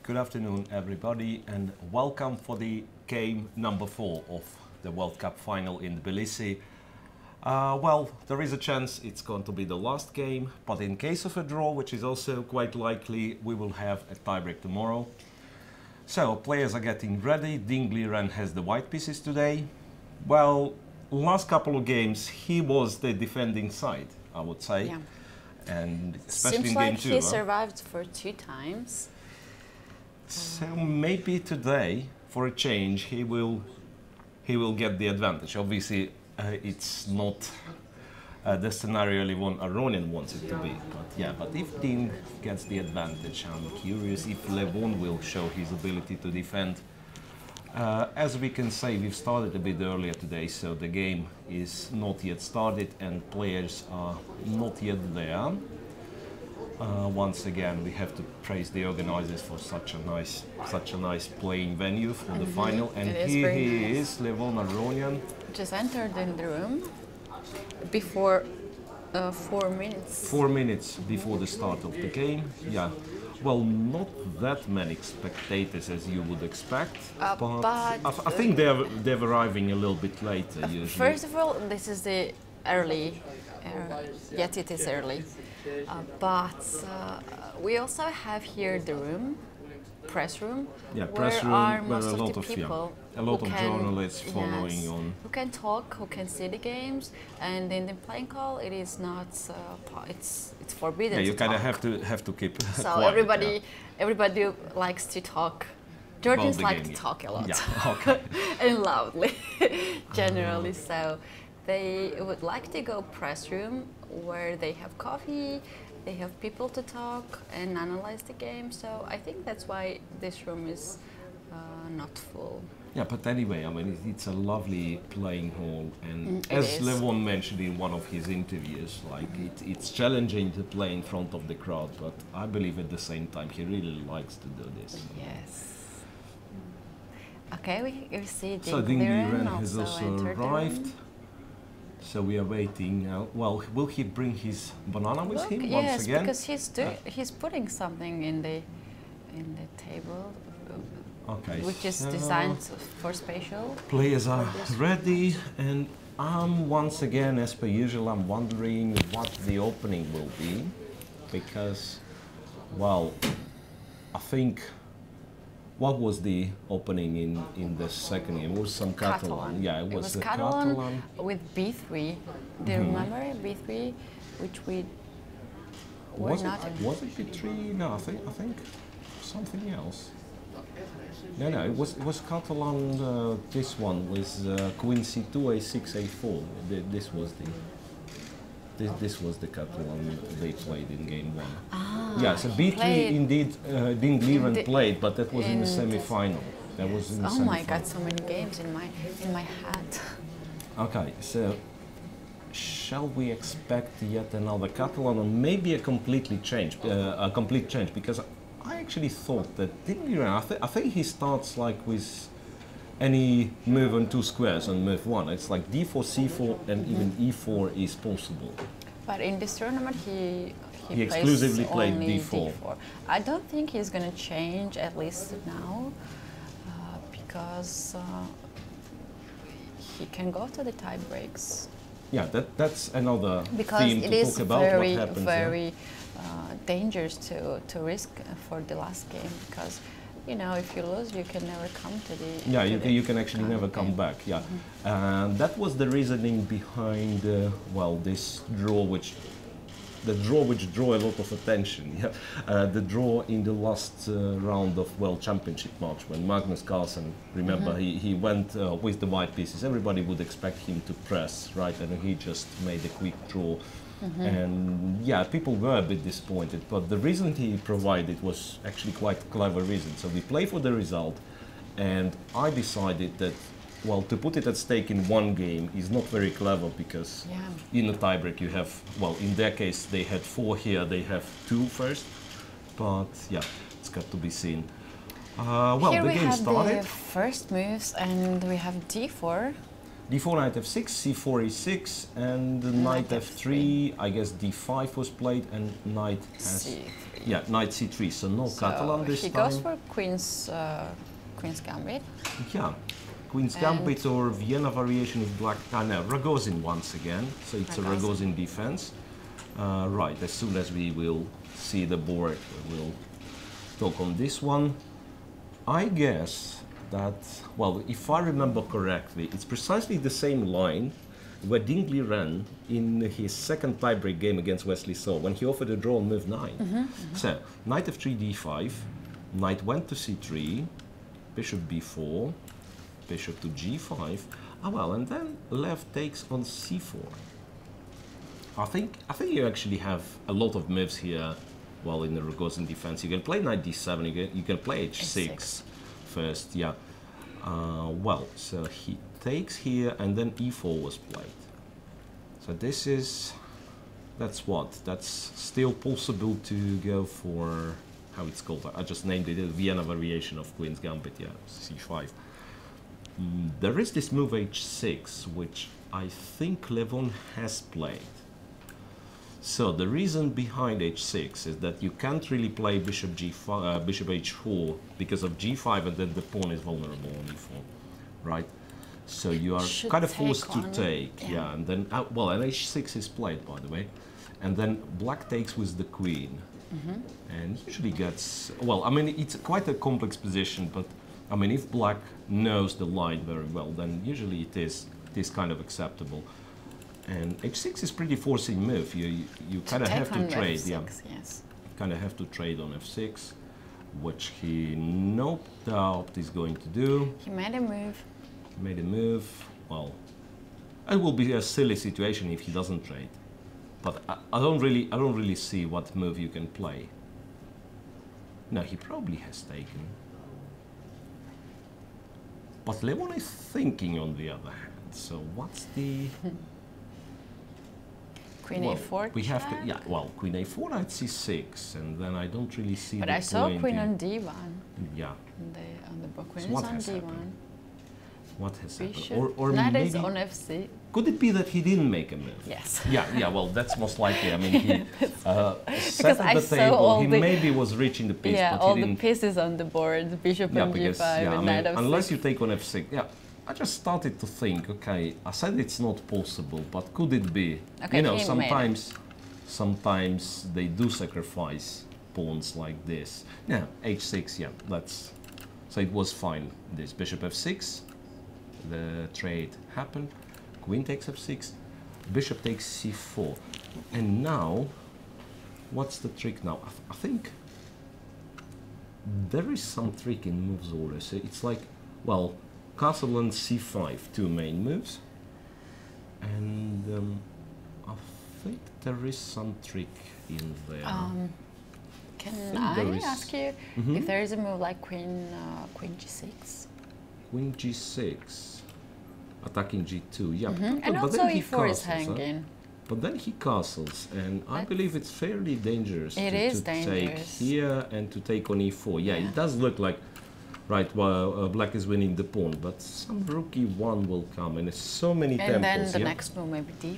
Good afternoon, everybody, and welcome for the game number 4 of the World Cup final in Tbilisi. Well, there is a chance it's going to be the last game, but in case of a draw, which is also quite likely, we will have a tiebreak tomorrow. So, players are getting ready. Dingliren has the white pieces today. Well, last couple of games, he was the defending side, I would say. Yeah. And especially Seems in like game 2. he survived for 2 times. So maybe today, for a change, he will get the advantage. Obviously, it's not the scenario Levon Aronian wants it to be. But yeah, but if Ding gets the advantage, I'm curious if Levon will show his ability to defend. As we can say, we've started a bit earlier today, so the game is not yet started and players are not yet there. Once again, we have to praise the organizers for such a nice playing venue for the final. And here he is, Levon Aronian. Just entered in the room before 4 minutes. 4 minutes before the start of the game. Yeah. Well, not that many spectators as you would expect, but I think they're arriving a little bit later usually. First of all, this is the early, yet it is early. But we also have here the room, press room, press room, where most a of lot the people a lot of journalists following yes, on. who can talk, who can see the games, and in the playing call, it is not. It's forbidden. Yeah, you to kind of talk. have to keep. So quiet, everybody likes to talk. Georgians like to talk a lot, okay. and loudly, generally. So they would like to go press room where they have coffee, they have people to talk and analyze the game. So I think that's why this room is not full. Yeah, but anyway, I mean, it's a lovely playing hall, and as Levon mentioned in one of his interviews, like it's challenging to play in front of the crowd, but I believe at the same time he really likes to do this. Yes. Okay, we see so Dingliren has also arrived. So we are waiting. Well, will he bring his banana with him once again? Yes, because he's putting something in the table. Okay, which is designed for spatial. Players are ready, and once again, as per usual, I'm wondering what the opening will be, because, well, I think, what was the opening in the second game? It was some Catalan. Yeah, it was the Catalan with B3. Do you remember B3, which we were not. Was it B3? No, I think something else. No, it was Catalan. This one was Queen C2, A6, A4. This was the Catalan they played in game 1. Yeah, so B3 indeed Dingliren played, but that was in the semi-final. That was in the semi-final. My God, so many games in my head. Okay, so shall we expect yet another Catalan, or maybe a complete change? Because I actually thought that Dingliren, I think he starts like with any move on 2 squares on move 1. It's like D4, C4, and even E4 is possible. But in this tournament, he exclusively played D4. I don't think he's going to change, at least now, because he can go to the tie breaks. Yeah, that's another because theme to talk about. Very, what happens very dangerous to risk for the last game, because you know, if you lose, you can never come to the. Yeah, you can actually never come back. Yeah, and that was the reasoning behind well, this draw, which drew a lot of attention. Yeah, the draw in the last round of World Championship match when Magnus Carlsen, remember, he went with the white pieces. Everybody would expect him to press, right, and he just made a quick draw. And yeah, people were a bit disappointed, but the reason he provided was actually quite a clever reason. So we play for the result, and I decided that, well, to put it at stake in one game is not very clever, because in a tiebreak you have, well, in their case they had 4 here, they have 2 first, but yeah, it's got to be seen. Well, here the game started. The first moves, and we have D4. d4, knight f6, c4, e6, and knight f3. I guess d5 was played, and knight has C3. yeah, knight c3. So no Catalan this he time. goes for queen's gambit. Yeah, Queen's Gambit or Vienna variation of black. No, Rogozin once again. So it's a Rogozin defense. Right, as soon as we will see the board, we'll talk on this one. I guess that, well, if I remember correctly, it's precisely the same line where Dingley ran in his second tiebreak game against Wesley So when he offered a draw on move 9. So, knight f3, d5, knight went to c3, bishop b4, bishop to g5. Ah, well, and then left takes on c4. I think you actually have a lot of moves here. Well, in the Rogozin defense, you can play knight d7. You can play h6 first. Yeah. Well, so he takes here, and then e4 was played. So this is, that's what? That's still possible to go for, how it's called? I just named it a Vienna variation of Queen's Gambit. Yeah, c5. There is this move h6, which I think Levon has played. So the reason behind h6 is that you can't really play bishop g5, bishop h4 because of g5, and then the pawn is vulnerable on e4, right? So you are kind of forced to take, yeah, and then well, and h6 is played, by the way, and then black takes with the queen, and usually gets, well, I mean, it's quite a complex position, but I mean, if black knows the line very well, then usually it is kind of acceptable. And h6 is pretty forcing move. You kind of have to trade, f6, yeah. Yes. Kind of have to trade on f6, which he no doubt is going to do. He made a move. Made a move. Well, it will be a silly situation if he doesn't trade. But I don't really see what move you can play. No, he probably has taken. But Levon is thinking on the other hand. So what's the? Queen a4 we have to, yeah, well, queen a4, knight c6, and then I don't really see but the I saw point queen in, on d1. Yeah. On the book, queen So is what on has d1. happened? What has Bishop. happened? Or Knight maybe, is on f6. could it be that he didn't make a move? Yes. Yeah, well, that's most likely. I mean, he sat I at the saw table, all he the- maybe was reaching the piece, Yeah, but all he the didn't. pieces on the board, bishop Yeah, on because, g5 yeah, I and mean, knight f6. unless you take on f6, yeah. I just started to think, okay, I said it's not possible, but could it be? Okay, you know, he made it. sometimes they do sacrifice pawns like this. Now, h6, yeah, that's, so it was fine. This bishop f6, the trade happened, queen takes f6, bishop takes c4, and now, what's the trick now? I think there is some trick in moves order. So it's like, well, castle and c5, two main moves, and I think there is some trick in there. Can I ask you if there is a move like queen g6? Queen g6, attacking g2, yeah. And but also then he e4 is castles, huh? hanging. But then he castles, and I believe it's fairly dangerous to take dangerous. here and to take on e4. Yeah, it does look like, right, well, black is winning the pawn, but some rookie one will come, and there's so many temples. And then the next move maybe d5?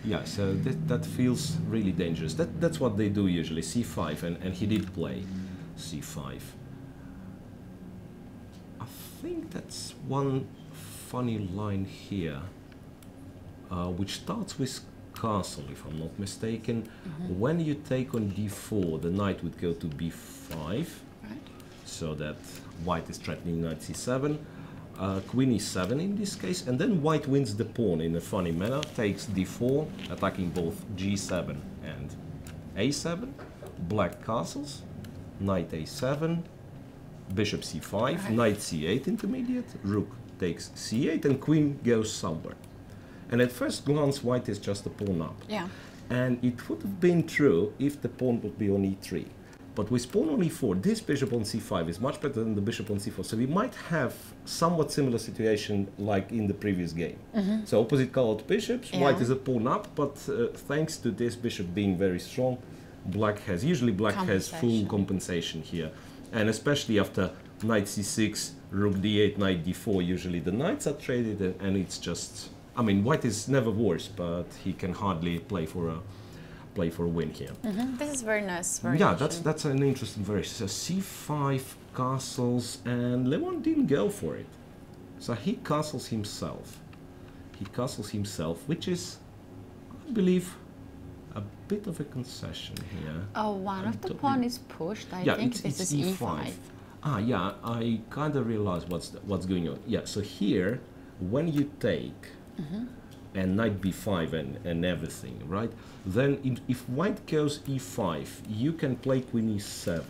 Yeah, so that feels really dangerous. That's what they do usually, c5, and he did play c5. I think that's one funny line here, which starts with castle, if I'm not mistaken. When you take on d4, the knight would go to b5, Right. so that white is threatening knight c7. Queen e7 in this case, and then white wins the pawn in a funny manner, takes d4, attacking both g7 and a7, black castles, knight a7, bishop c5, knight c8 intermediate, rook takes c8, and queen goes somewhere. And at first glance, white is just a pawn up. Yeah. And it would have been true if the pawn would be on e3. But with pawn on e4, this bishop on c5 is much better than the bishop on c4. So we might have somewhat similar situation like in the previous game. So opposite colored bishops, white is a pawn up, but thanks to this bishop being very strong, black has full compensation here. And especially after knight c6, rook d8, knight d4. Usually the knights are traded, and it's just. I mean, white is never worse, but he can hardly play for a win here. This is very nice. Yeah, that's an interesting variation. So c5 castles, and Levon didn't go for it. So he castles himself. He castles himself, which is, I believe, a bit of a concession here. Oh, one of the pawn is pushed. I think this is e5. Ah, yeah, I kind of realized what's going on. Yeah, so here, when you take and knight b5 and everything, right? Then if white goes e5, you can play queen e7.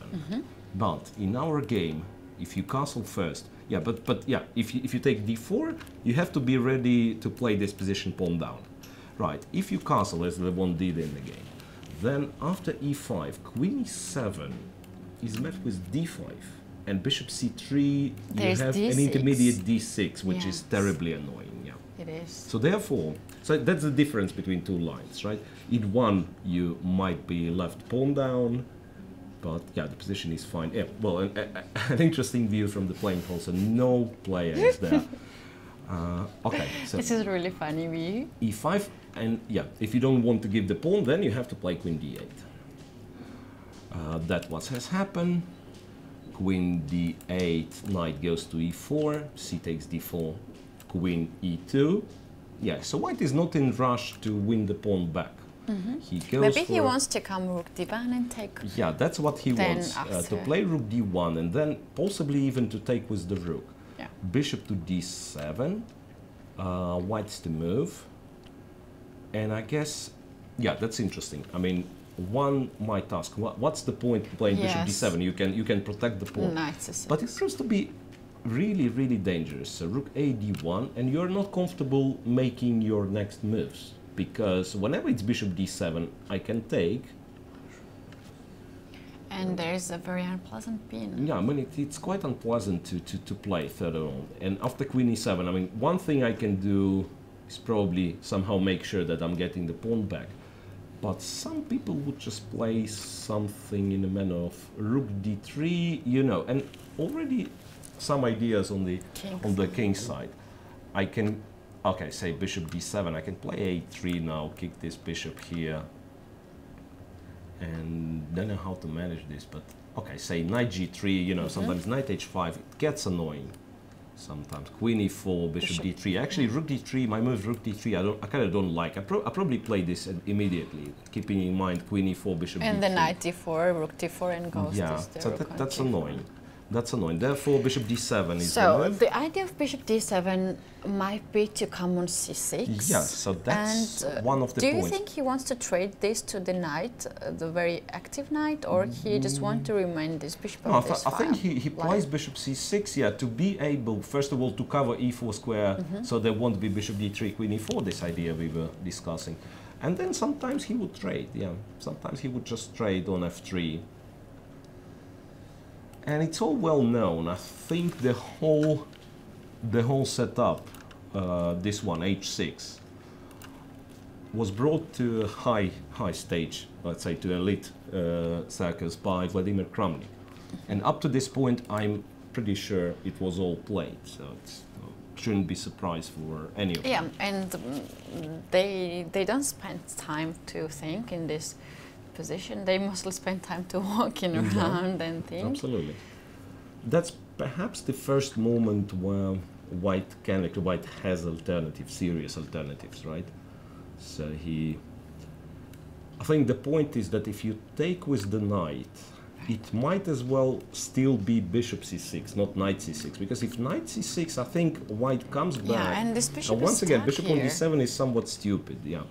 But in our game, if you castle first, yeah, but yeah, if you take d4, you have to be ready to play this position pawn down. Right, if you castle, as Levon did in the game, then after e5, queen e7 is met with d5, and bishop c3, you have d6. an intermediate d6, which is terribly annoying. Yeah, it is. So therefore, that's the difference between two lines, right? In one, you might be left pawn down, but yeah, the position is fine. Yeah, well, an interesting view from the playing hall, so no player is there. Okay, so this is a really funny view. e5, and yeah, if you don't want to give the pawn, then you have to play queen d8. That's what has happened. Queen d8, knight goes to e4, c takes d4, queen e2. Yeah, so white is not in rush to win the pawn back. He goes Maybe he wants to come rook d1 and take. Yeah, that's what he wants, to play rook d1 and then possibly even to take with the rook. Yeah. Bishop to d7, white's to move, and I guess, yeah, that's interesting. I mean, one might ask, what's the point playing bishop d7? You can protect the pawn, but it seems to be really, really dangerous. So rook a d1, and you're not comfortable making your next moves, because whenever it's bishop d7, I can take. And there's a very unpleasant pin. Yeah, I mean, it's quite unpleasant to play further on. And after queen e7, I mean, one thing I can do is probably somehow make sure that I'm getting the pawn back. But some people would just play something in the manner of rook d3, you know, and already some ideas on the king side. I can, okay, say bishop d7, I can play a3 now, kick this bishop here, and don't know how to manage this, but okay, say knight g3, you know, sometimes knight h5, it gets annoying. Sometimes queen e4, bishop d3. Actually, rook d3, my move rook d3, I kind of don't like. I probably play this immediately, keeping in mind queen e4, bishop d3. And then knight d4, rook d4, and goes to so that's annoying. That's annoying. Therefore, bishop d7 is the move. The idea of bishop d7 might be to come on c6. Yeah, so that's one of the points. Do points. you think he wants to trade this to the knight, the very active knight, or he just wants to remain this bishop on this file? I think he plays bishop c6, yeah, to be able, first of all, to cover e4 square, so there won't be bishop d3, queen e4, this idea we were discussing. And then sometimes he would trade, yeah. Sometimes he would just trade on f3. And it's all well known. I think the whole setup, this one, h6, was brought to a high stage, let's say to elite circles by Vladimir Kramnik. And up to this point, I'm pretty sure it was all played. So it shouldn't be surprised for any of them. Yeah, and they don't spend time to think in this position. They mostly spend time to walking around and think. Absolutely. That's perhaps the first moment where white has alternatives, serious alternatives, right? So I think the point is that if you take with the knight, it might as well still be bishop c6, not knight c6, because if knight c6, I think white comes back. Yeah, and this bishop once again, bishop on here. d7 is somewhat stupid, yeah.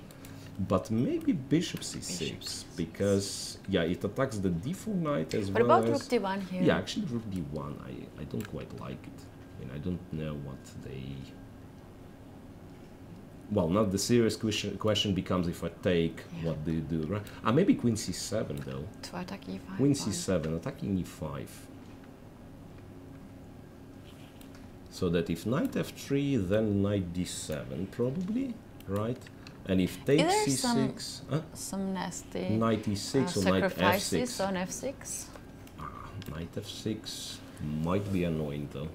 But maybe bishop c6, because, yeah, it attacks the d4 knight as well as... What about rook d1 here? Yeah, actually rook d1, I don't quite like it. I mean, I don't know what they... Well, now the serious question becomes if I take, what do you do, right? Maybe queen c7, though. To attack e5. Queen c7, attacking e5. So that if knight f3, then knight d7, probably, right? And if takes c6, some nasty knight e6 or knight f6. sacrifices on f6. Knight f6. Might be annoying though.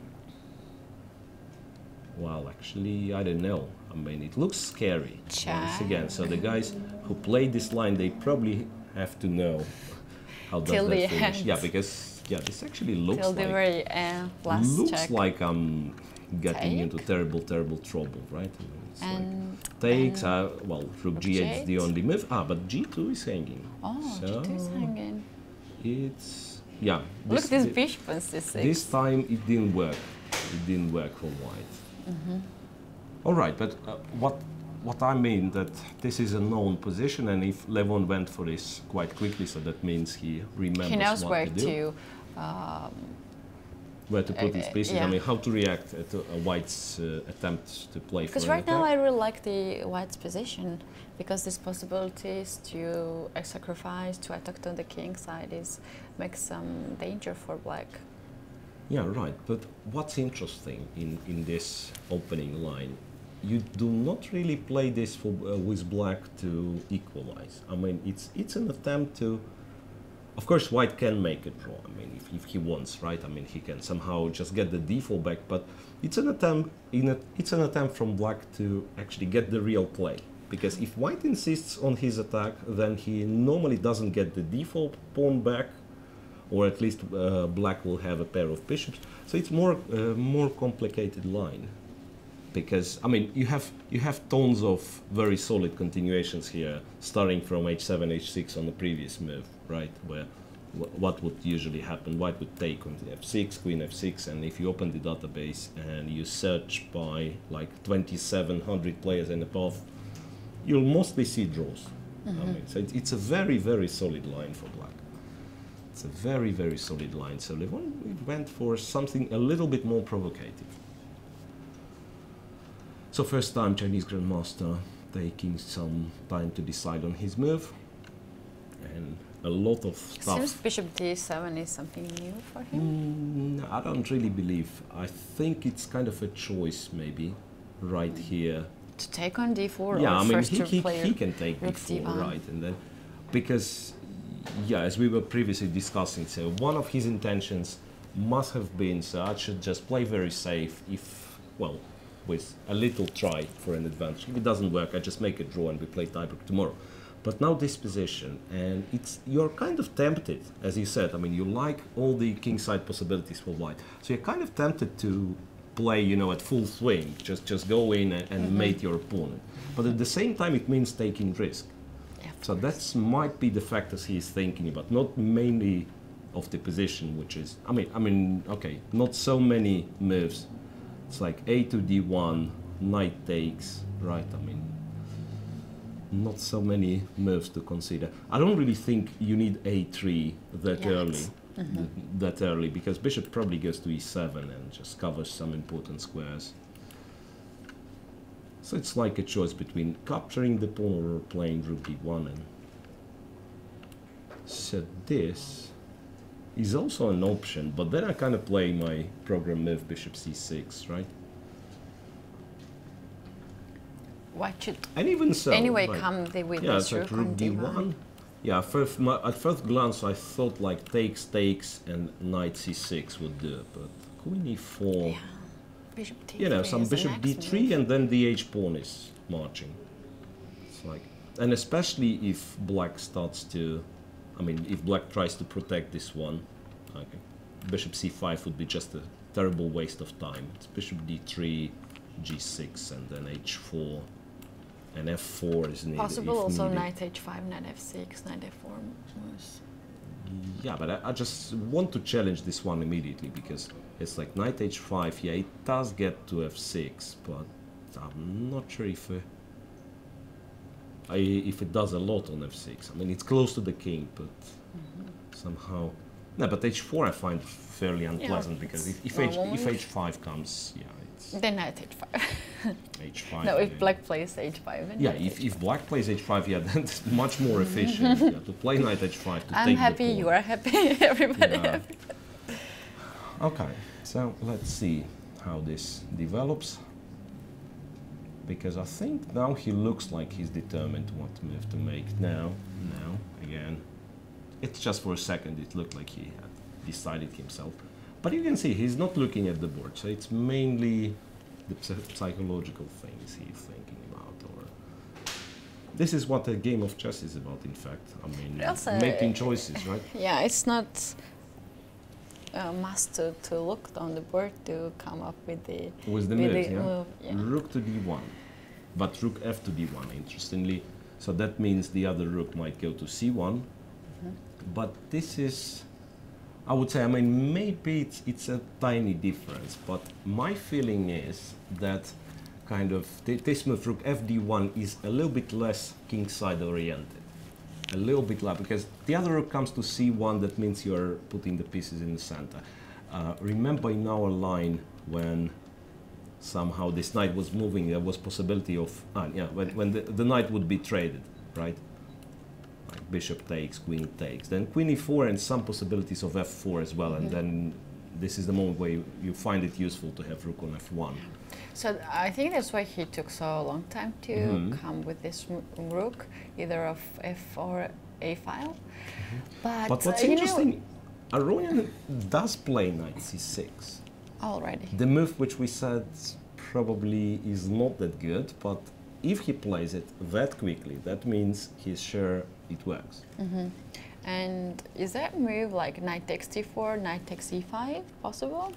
Well, actually, I don't know. I mean, it looks scary once again. So the guys who play this line, they probably have to know how does Till that the finish. end. Yeah, because yeah, this actually looks Till like the very last check. like I'm getting Take. into terrible trouble, right? I mean, it's And like takes. Well, rook g8 is the G8. only move. But g2 is hanging. Oh, So G2 is hanging. it's yeah. Look, this bishop on c6. This time it didn't work. It didn't work for white. All right, but what I mean that this is a known position, and if Levon went for this quite quickly, so that means he remembers He knows what where to do, where to put his pieces. yeah. I mean, how to react to a white's attempt to play for because an right now I attack. really like the white's position, because this possibilities to sacrifice to attack on the king side makes some danger for black. Yeah, right. But what's interesting in this opening line, you do not really play this for, with black to equalize. I mean, it's an attempt to. Of course, white can make a draw. I mean, if he wants, right? I mean, he can somehow just get the d4 back. But it's an attempt. It's an attempt from black to actually get the real play. Because if white insists on his attack, then he normally doesn't get the d4 pawn back, or at least black will have a pair of bishops. So it's more complicated line. Because I mean, you have tons of very solid continuations here, starting from h7, h6 on the previous move, right? Where what would usually happen? White would take on the f6, queen f6, and if you open the database and you search by like 2,700 players and above, you'll mostly see draws. I mean, so it's a very solid line for black. It's a very solid line. So Levon went for something a little bit more provocative. So first time Chinese Grandmaster taking some time to decide on his move, and a lot of stuff. Seems bishop d7 is something new for him. I don't really believe. I think it's kind of a choice maybe, right here. To take on d4, Yeah, or I mean first to he play can take rook d4, d1. right, and then because yeah, as we were previously discussing, so one of his intentions must have been, so I should just play very safe, if well, with a little try for an advantage. If it doesn't work, I just make a draw and we play tiebreak tomorrow. But now this position, and you're kind of tempted, as you said. I mean, you like all the kingside possibilities for white, so you're kind of tempted to play, you know, at full swing, just go in and mate your opponent. But at the same time, it means taking risk. Yeah, So that might be the factors he's thinking about, not mainly of the position, which is, I mean, okay, not so many moves. It's like a to d1, knight takes, right? I mean, not so many moves to consider. I don't really think you need a3 that early, that early, because bishop probably goes to e7 and just covers some important squares. So it's like a choice between capturing the pawn or playing rook d1. And so this is also an option, but then I kind of play my program move bishop c6, right? White should And even so, anyway right. come with Yeah, this it's like rook rook on d1. d1. Yeah, at first glance I thought like takes and knight c6 would do it, but queen e4. Yeah. Bishop d3 You know, some is the bishop next d3 move. and then the h pawn is marching. It's like, and especially if black starts to, I mean, if black tries to protect this one, okay, bishop c5 would be just a terrible waste of time. It's bishop d3, g6, and then h4, and f4 is needed. Possible if also needed. knight h5, knight f6, knight f4 moves. Yeah, but I just want to challenge this one immediately, because it's like knight h5, yeah, it does get to f6, but I'm not sure if it does a lot on f6. I mean, it's close to the king, but somehow... No, but h4 I find fairly unpleasant, because if h5 comes, yeah, it's Then knight h5. h5. No, if yeah. black plays h5, then Yeah, knight if h5. black plays h5, yeah, that's much more efficient. Yeah, to play knight h5 to I'm take happy, the pawn. you are happy, everybody Yeah. happy. Okay, so let's see how this develops, because I think now he looks like he's determined what move to make. Now, again, it's just for a second, it looked like he had decided himself. But you can see he's not looking at the board, so it's mainly the psychological things he's thinking about. Or this is what a game of chess is about, in fact. I mean, Also, making choices, right? Yeah, it's not a must to look on the board to come up with the moves, yeah? move. Yeah. Rook to d1, but rook f to d1, interestingly. So that means the other rook might go to c1, but this is, I would say, I mean, maybe it's a tiny difference, but my feeling is that kind of this move, rook fd1, is a little bit less kingside oriented. A little bit less, because the other rook comes to c1, that means you're putting the pieces in the center. Remember in our line when somehow this knight was moving, there was possibility of, when the knight would be traded, right? Like bishop takes, queen takes, then queen e4 and some possibilities of f4 as well, and then this is the moment where you find it useful to have rook on f1. So I think that's why he took so long time to come with this rook, either of f or a file. But what's interesting, Aronian does play knight c6. Already. The move which we said probably is not that good, but if he plays it that quickly, that means he's sure it works. And is that move like knight takes d4, knight takes e5 possible?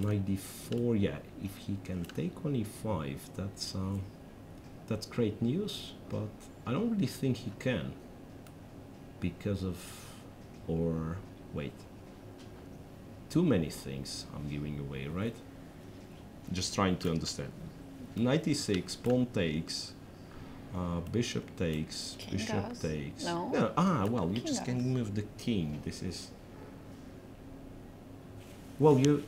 Knight d4, yeah. If he can take on e5, that's great news. But I don't really think he can, because of, or wait, too many things I'm giving away, right? Just trying to understand. Knight e6, pawn takes, bishop takes, King bishop goes. takes. No. Yeah, well, you King just goes. can move the king. This is, well, you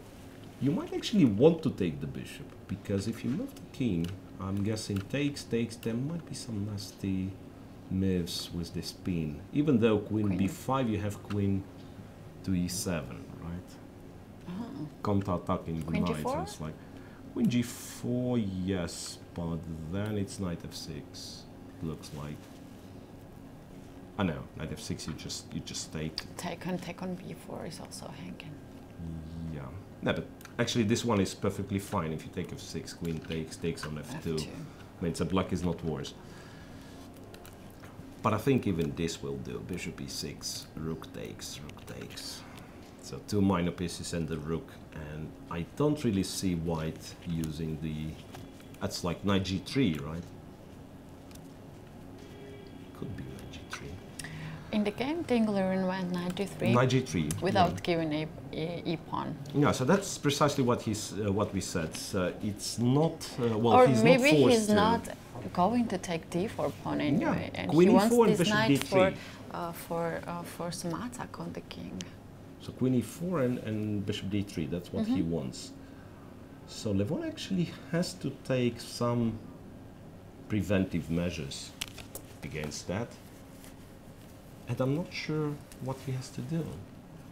might actually want to take the bishop, because if you move the king, I'm guessing takes, there might be some nasty moves with this pin. Even though queen b5, you have queen to e7, right? Counter-attacking the Queen knight, so g4? it's like queen g4, yes, but then it's knight f6. Looks like. I know, knight f6. You just take. Take on b4 is also hanging. Yeah, no, but actually this one is perfectly fine. If you take f6, queen takes on f2. I mean, so black is not worse. But I think even this will do. Bishop e6, rook takes. So two minor pieces and the rook, and I don't really see white using the. That's like knight g3, right? Could be knight g3. In the game, Tinglerin went knight g3. Knight g3 without giving a pawn. Yeah, so that's precisely what what we said. So it's not well. Or he's maybe not forced he's to. not going to take d4 pawn anyway, and Queen he wants e4 and this bishop knight d3. for some attack on the king. So queen e4 and bishop d3. That's what he wants. So Levon actually has to take some preventive measures against that, and I'm not sure what he has to do,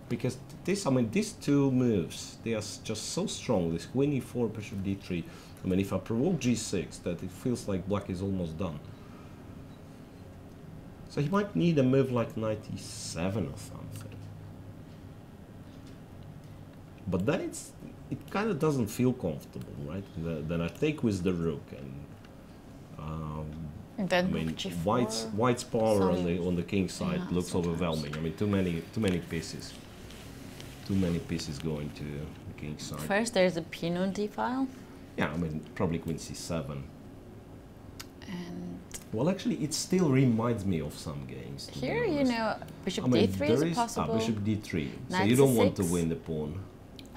because these two moves, they are just so strong. This queen e4, bishop d3. I mean, if I provoke g6, that it feels like black is almost done. So he might need a move like knight e7 or something. But then it kind of doesn't feel comfortable, right? Then I take with the rook, and Then I mean, g4, white's power some- on the king side yeah, looks sometimes. overwhelming. I mean, too many pieces. Too many pieces going to the king side. First, there's a pin on d file, Yeah, I mean, probably queen c7. and Well, actually, it still reminds me of some games. to be here, you honest. know, bishop I mean, d3 there is possible. bishop d3. So Knight you don't want to c6. win the pawn.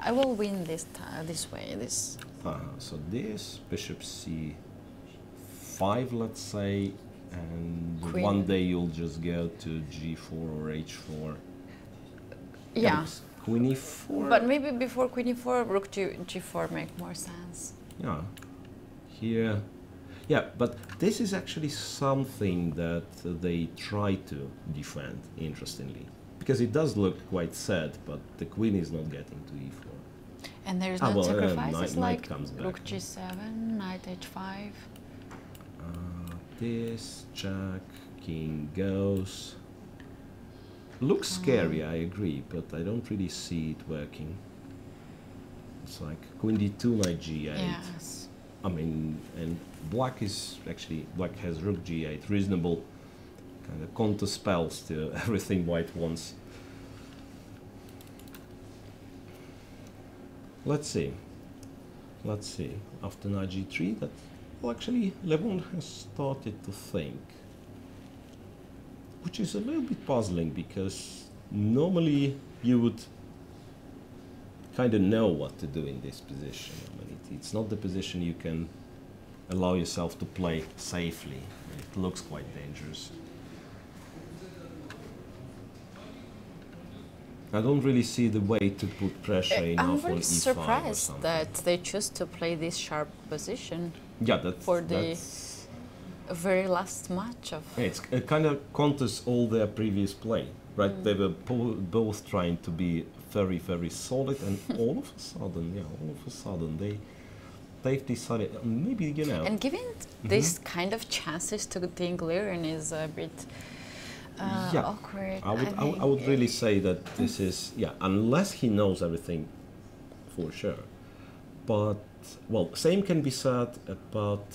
I will win this way. So this bishop c5, let's say, and Queen. one day you'll just go to g4 or h4. Yeah. Queen e4. But maybe before queen e4, rook g4 make more sense. Yeah. Here. Yeah, but this is actually something that they try to defend, interestingly. Because it does look quite sad, but the queen is not getting to e4. And there's no sacrifices knight like comes back. rook g7, knight h5. This, jack, king goes. Looks scary, I agree, but I don't really see it working. it's like queen d2, knight g8. Yes. I mean, and black has rook g8, reasonable kind of counter spells to everything white wants. Let's see. After knight g3, that well, actually Levon has started to think, which is a little bit puzzling because normally you would kind of know what to do in this position. I mean, it's not the position you can allow yourself to play safely. It looks quite dangerous. I don't really see the way to put pressure enough on e5 or I'm really surprised something. that they choose to play this sharp position. Yeah, for the very last match of. Yeah, it kind of counters all their previous play, right? They were both trying to be very, very solid, and all of a sudden, they've decided maybe And giving this kind of chances to the Illyrian is a bit awkward. I would really say that this is unless he knows everything for sure, but. Well, same can be said about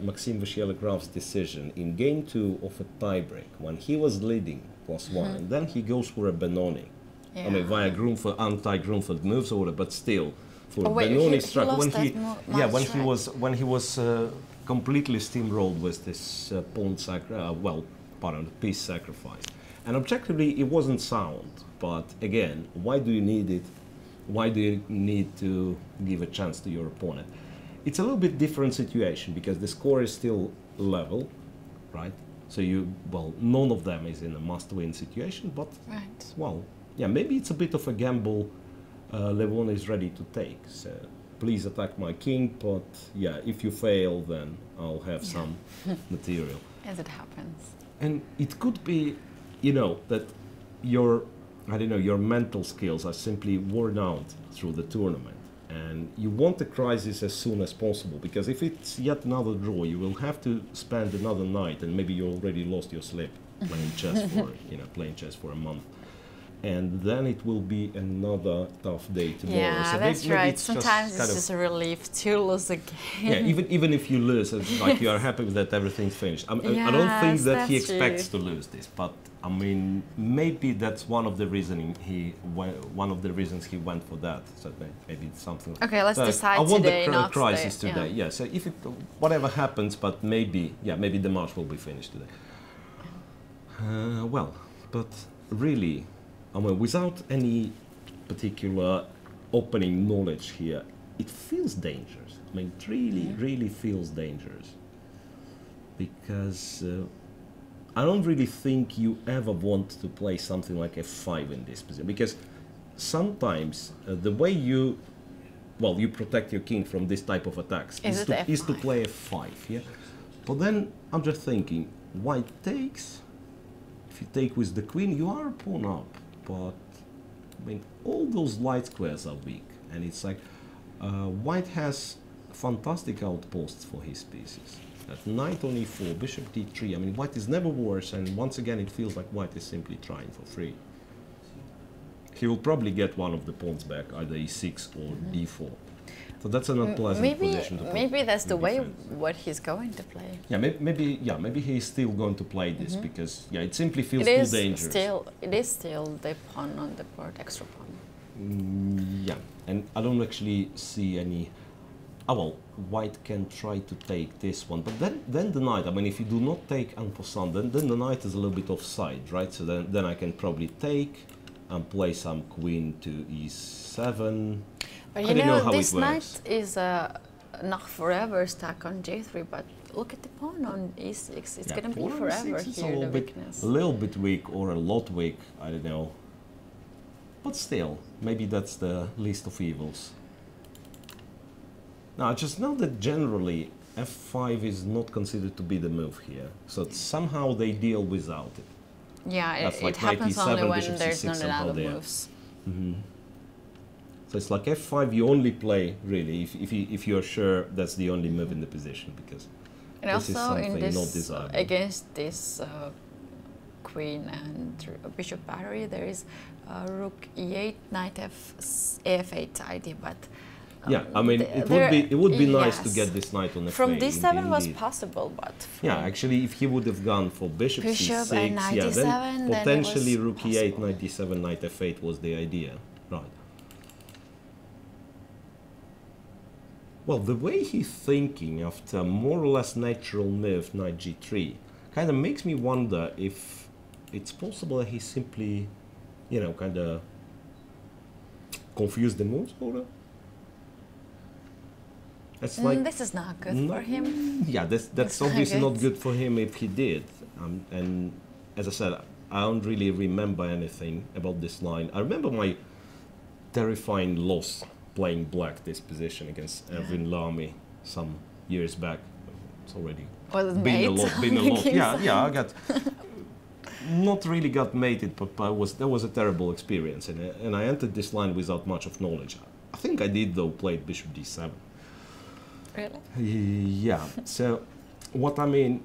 Maxim Vachier-Lagraf's decision in game 2 of a tiebreak when he was leading +1, and then he goes for a Benoni. I mean, via Grunfeld, anti-Grunfeld moves order, but still for Benoni struck when he was completely steamrolled with this piece sacrifice, and objectively it wasn't sound. But again, why do you need it? Why do you need to give a chance to your opponent? It's a little bit different situation because the score is still level, right? So none of them is in a must-win situation, but maybe it's a bit of a gamble Levon is ready to take. So please attack my king, but if you fail, then I'll have some material. As it happens. And it could be, that your mental skills are simply worn out through the tournament, and you want the crisis as soon as possible, because if it's yet another draw, you will have to spend another night, and maybe you already lost your sleep playing chess for a month, and then it will be another tough day tomorrow. Yeah, so that's right. Sometimes it's just a relief to lose a game. Yeah, even if you lose, it's like you are happy that everything's finished. I don't think that he expects to lose this, but I mean, maybe that's one of the reasons he went for that. So maybe it's something. Okay, let's decide I want today, the crisis today. Yeah. So if whatever happens, but maybe the match will be finished today. But really, I mean, without any particular opening knowledge here, it feels dangerous. I mean, it really feels dangerous because. I don't really think you ever want to play something like f5 in this position, because sometimes the way you protect your king from this type of attacks is to play f5, yeah? But then I'm just thinking, white takes, if you take with the queen, you are a pawn up, but I mean, all those light squares are weak, and it's like white has fantastic outposts for his pieces. At knight on e4, bishop d3, I mean, white is never worse, and once again it feels like white is simply trying for free. He will probably get one of the pawns back, either e6 or d4. So that's an unpleasant position to play. Maybe that's the way what he's going to play. Yeah, maybe he's still going to play this because it simply feels too dangerous. It is still the pawn on the board, extra pawn. And I don't actually see any. White can try to take this one, but then the knight, I mean, if you do not take en passant, then the knight is a little bit offside, right? So then I can probably take and play some queen to e7. But you know this knight is not forever stuck on j3, but look at the pawn on e6. It's going to be forever here, the weakness. A little bit weak or a lot weak, I don't know. But still, maybe that's the least of evils. Now, just know that generally f5 is not considered to be the move here, so somehow they deal without it. Yeah, that's like it happens only when bishop there's c6 not a lot of moves. So it's like f5 you only play, really, if you're sure that's the only move in the position, because and this is also something in this, not desirable. Against this queen and bishop battery, there is rook e8, knight f8 idea, but Yeah, I mean, it would be nice to get this knight on f8. From d7 was possible, but yeah, actually, if he would have gone for bishop c6, and knight yeah, d7, then potentially then it was rook e8, possible. knight d7, knight f8 was the idea, right? Well, the way he's thinking after more or less natural move, knight g3, kind of makes me wonder if it's possible that he simply, you know, kind of confused the moves, sort of. It's like, this is not good for him. Yeah, that's obviously not good for him if he did. And as I said, I don't really remember anything about this line. I remember my terrifying loss playing black this position against Erwin Lamy some years back. It's already been a lot. Yeah, I got not really got mated, but that was a terrible experience, and I entered this line without much of knowledge. I think I did though played bishop d7. Really? Yeah. So, what I mean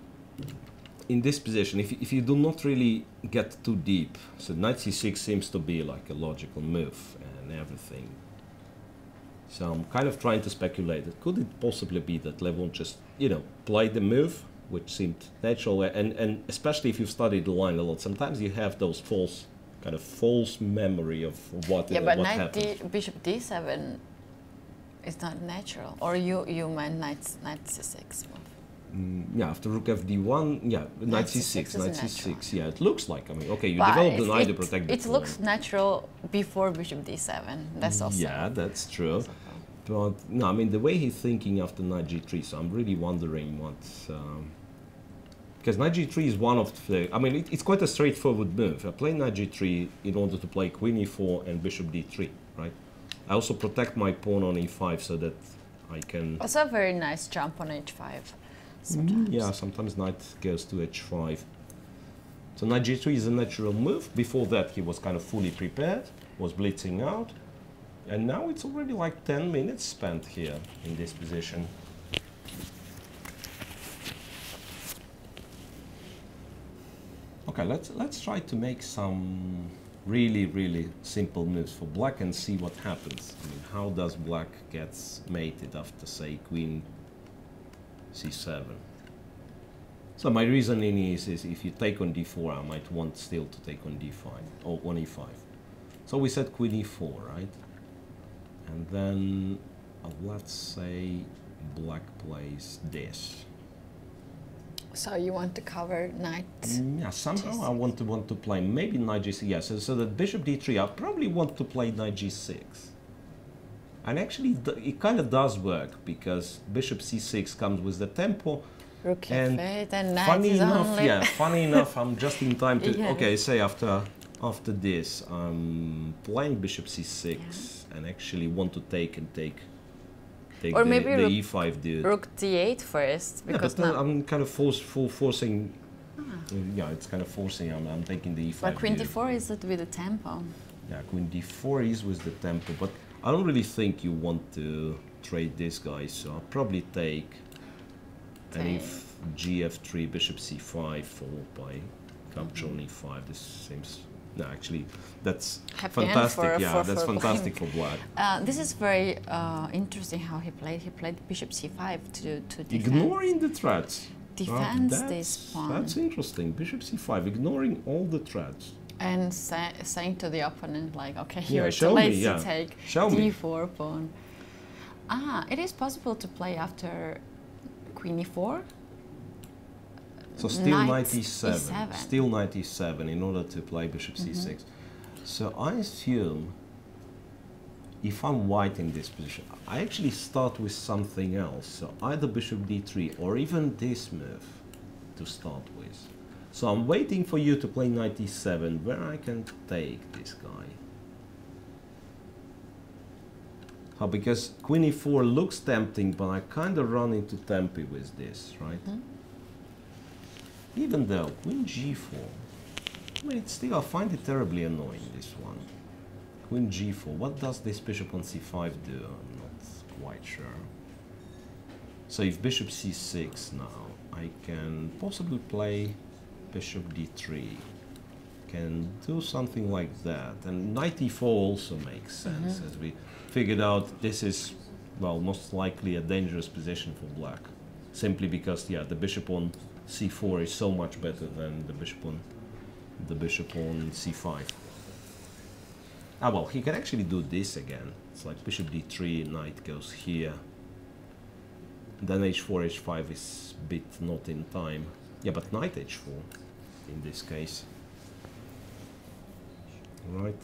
in this position, if you do not really get too deep, so knight c6 seems to be like a logical move and everything. So I'm kind of trying to speculate. Could it possibly be that Levon just, you know, played the move, which seemed natural, and especially if you've studied the line a lot, sometimes you have those false memory of what what happened. Bishop d7 is not natural, or you meant knight c6 move. Yeah, after rook fd1, yeah, knight c6, knight c6, yeah, it looks like, I mean, okay, you but develop the knight to protect the It looks natural before bishop d7, that's also... Yeah, that's true. But, no, I mean, the way he's thinking after knight g3, so I'm really wondering what... because knight g3 is one of the... I mean, it's quite a straightforward move. I play knight g3 in order to play queen e4 and bishop d3, right? I also protect my pawn on e5 so that I can... Also a very nice jump on h5. Sometimes. Yeah, sometimes knight goes to h5. So knight g3 is a natural move. Before that, he was kind of fully prepared, was blitzing out. And now it's already like 10 minutes spent here in this position. Okay, let's try to make some really simple moves for black and see what happens. I mean, how does black gets mated after, say, queen c7? So my reasoning is if you take on d4, I might want still to take on d5 or on e5. So we said queen e4, right? And then let's say black plays this. So you want to cover knight? Yeah, somehow I want to play maybe knight g6. Yeah, so that bishop d3, I probably want to play knight g6. And actually, it kind of does work because bishop c6 comes with the tempo. Rook f8 and knight funny is enough, only... yeah, funny enough, I'm just in time to. Yeah. Okay, say after this, I'm playing bishop c6 Yeah. and actually want to take or the maybe e5 dude. Rook d8 first, because yeah, but now I'm kind of forcing. Yeah, it's kind of forcing. I'm taking the e5. But queen dude. d4 is it with the tempo? Yeah, queen d4 is with the tempo, but I don't really think you want to trade this guy, so I'll probably take. And if gf3, bishop c5, followed by capture on e5, this seems... No, actually, that's Happy fantastic. For That's fantastic for black. This is very interesting how he played. He played bishop c5 to defend. Ignoring the threats. Defends this pawn. That's interesting. Bishop c5, ignoring all the threats. And saying to the opponent, like, okay, Yeah, here, show let's me, yeah. take Show me. d4 pawn. It is possible to play after queen e4. So still Knight knight e7. e7. Still knight e7 in order to play bishop c6. So I assume if I'm white in this position, I actually start with something else. So either bishop d3 or even this move to start with. So I'm waiting for you to play knight e7 where I can take this guy. Because queen e4 looks tempting, but I kind of run into tempi with this, right? Even though queen g4, I mean, it's still, I find it terribly annoying, this one. Queen g4, what does this bishop on c5 do? I'm not quite sure. So if bishop c6 now, I can possibly play bishop d3. Can do something like that. And knight e4 also makes sense, as we figured out this is well, most likely a dangerous position for black, simply because, yeah, the bishop on c4 is so much better than the bishop on c5. Ah, well, he can actually do this again. It's like bishop d3, knight goes here. Then h4, h5 is a bit not in time. Yeah, but knight h4 in this case. Right.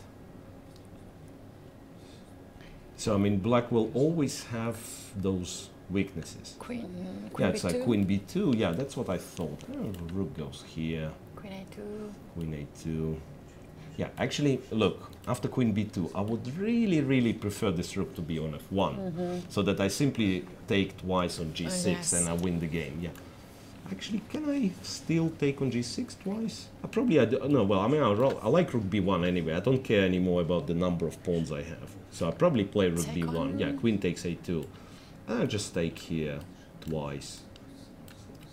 So, I mean, black will always have those weaknesses. Queen yeah, it's B2. like queen b2. Yeah, that's what I thought. Oh, rook goes here. Queen a2. Queen a2. Yeah, actually, look, after queen b2, I would really prefer this rook to be on f1, so that I simply take twice on g6 yes. and I win the game. Yeah. Actually, can I still take on g6 twice? Probably I do. No, well, I mean, I like rook b1 anyway. I don't care anymore about the number of pawns I have. So I probably play rook Take b1. on. Yeah, queen takes a2. And I just take here twice.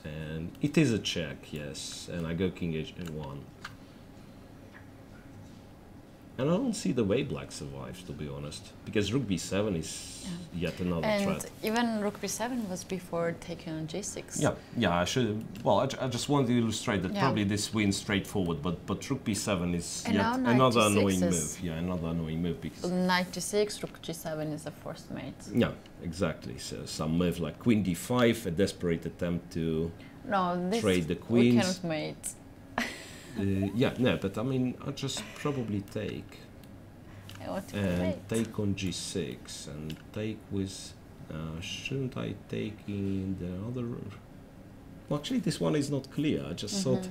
And it is a check, yes. And I go king h1. And I don't see the way black survives, to be honest, because rook b7 is yet another threat. And even rook b7 was before taking on g6. Yeah, yeah. I should. Well, I just want to illustrate that Yeah. probably this wins straightforward, but rook b7 is And yet now knight another g6 annoying is- move. Yeah, another annoying move because. Knight g6, rook g7 is a forced mate. Yeah, exactly. So some move like queen d5, a desperate attempt to. No, this Trade the we queens. cannot mate. Yeah, no, but I mean, I just probably take. I want to And mate. take on g6 and take with shouldn't I take in the other well, actually this one is not clear. I just thought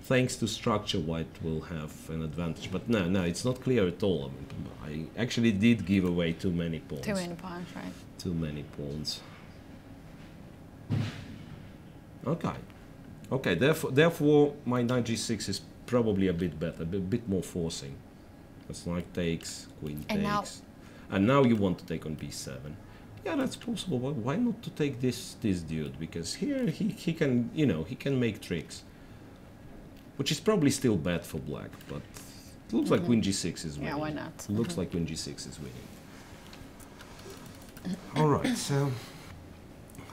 thanks to structure white will have an advantage, but no, it's not clear at all. I mean, I actually did give away too many pawns. Too many pawns, right? Too many pawns. Okay, therefore my knight g6 is probably a bit better, a bit more forcing. It's like takes, queen And now- takes. And now you want to take on b7. Yeah, that's possible, but why not to take this dude? Because here he can, you know, he can make tricks. Which is probably still bad for black, but it looks like queen g6 is winning. Yeah, why not? Looks like queen g6 is winning. Alright, so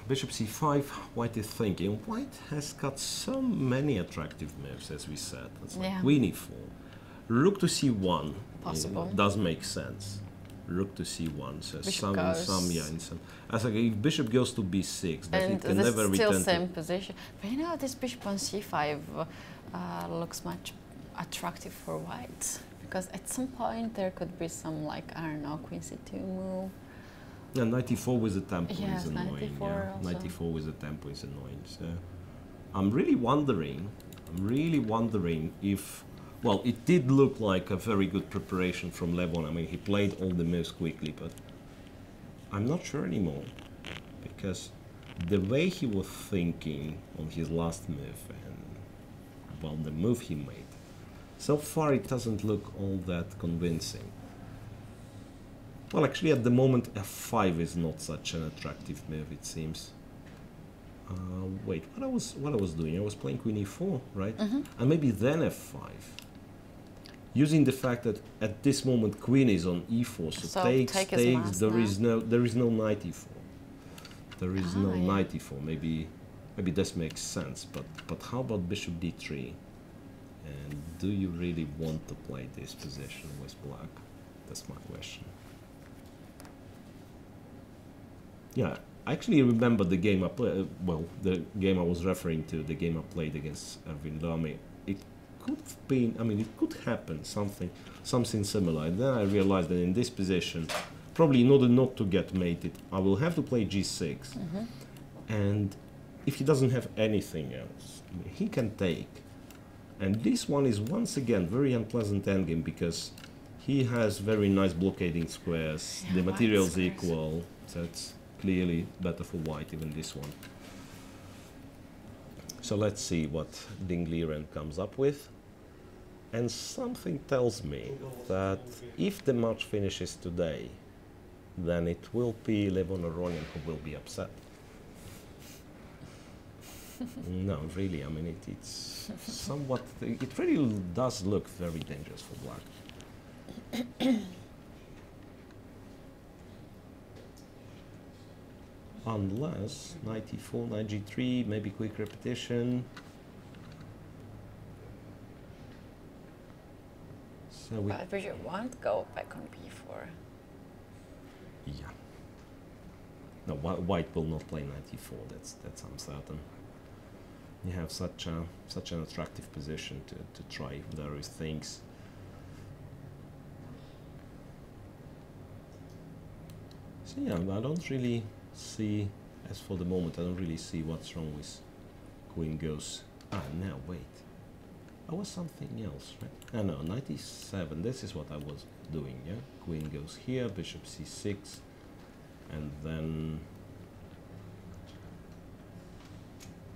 bishop c5, white is thinking. White has got so many attractive moves, as we said. It's like Yeah. queen e4. Rook to c1 Possible. does make sense. Rook to c1, so Bishop goes. in some. As like if bishop goes to b6, that And it can this never is still return same to. position. But you know, this bishop on c5 looks much attractive for white. Because at some point there could be some, like, I don't know, queen c2 move. Yeah, 94 with the tempo Yes, is annoying. 94 Yeah, also. 94 with the tempo is annoying. So I'm really wondering if. Well, it did look like a very good preparation from Levon. I mean, he played all the moves quickly, but I'm not sure anymore. Because the way he was thinking on his last move and, well, the move he made, so far it doesn't look all that convincing. Well, actually, at the moment, f5 is not such an attractive move, it seems. Wait, what I was doing? I was playing queen e4, right? And maybe then f5. Using the fact that at this moment queen is on e4, so takes, take is must there now. is no knight e4. There is no yeah. knight e4. Maybe this makes sense. But how about bishop d3? And do you really want to play this position with black? That's my question. Yeah, I actually remember the game I played. Well, the game I was referring to, the game I played against Evgenij. It could have been. I mean, it could happen something similar. And then I realized that in this position, probably in order not to get mated, I will have to play g6. And if he doesn't have anything else, I mean, he can take. And this one is once again very unpleasant endgame because he has very nice blockading squares. Yeah, the white material's squares. equal, so it's clearly better for white, even this one. So let's see what Dingliren comes up with. And something tells me that if the match finishes today, then it will be Levon Aronian who will be upset. No, really, I mean, it's somewhat, it really does look very dangerous for black. unless knight e4, knight g3, maybe quick repetition. So we But Bishop won't go back on b4. yeah. No, white will not play knight e4. That's uncertain. You have such an attractive position to try various things. So yeah, I don't really see, as for the moment, I don't really see what's wrong with queen goes. Ah, now wait. That was something else, right? No, knight e7. This is what I was doing, yeah? Queen goes here, bishop c6, and then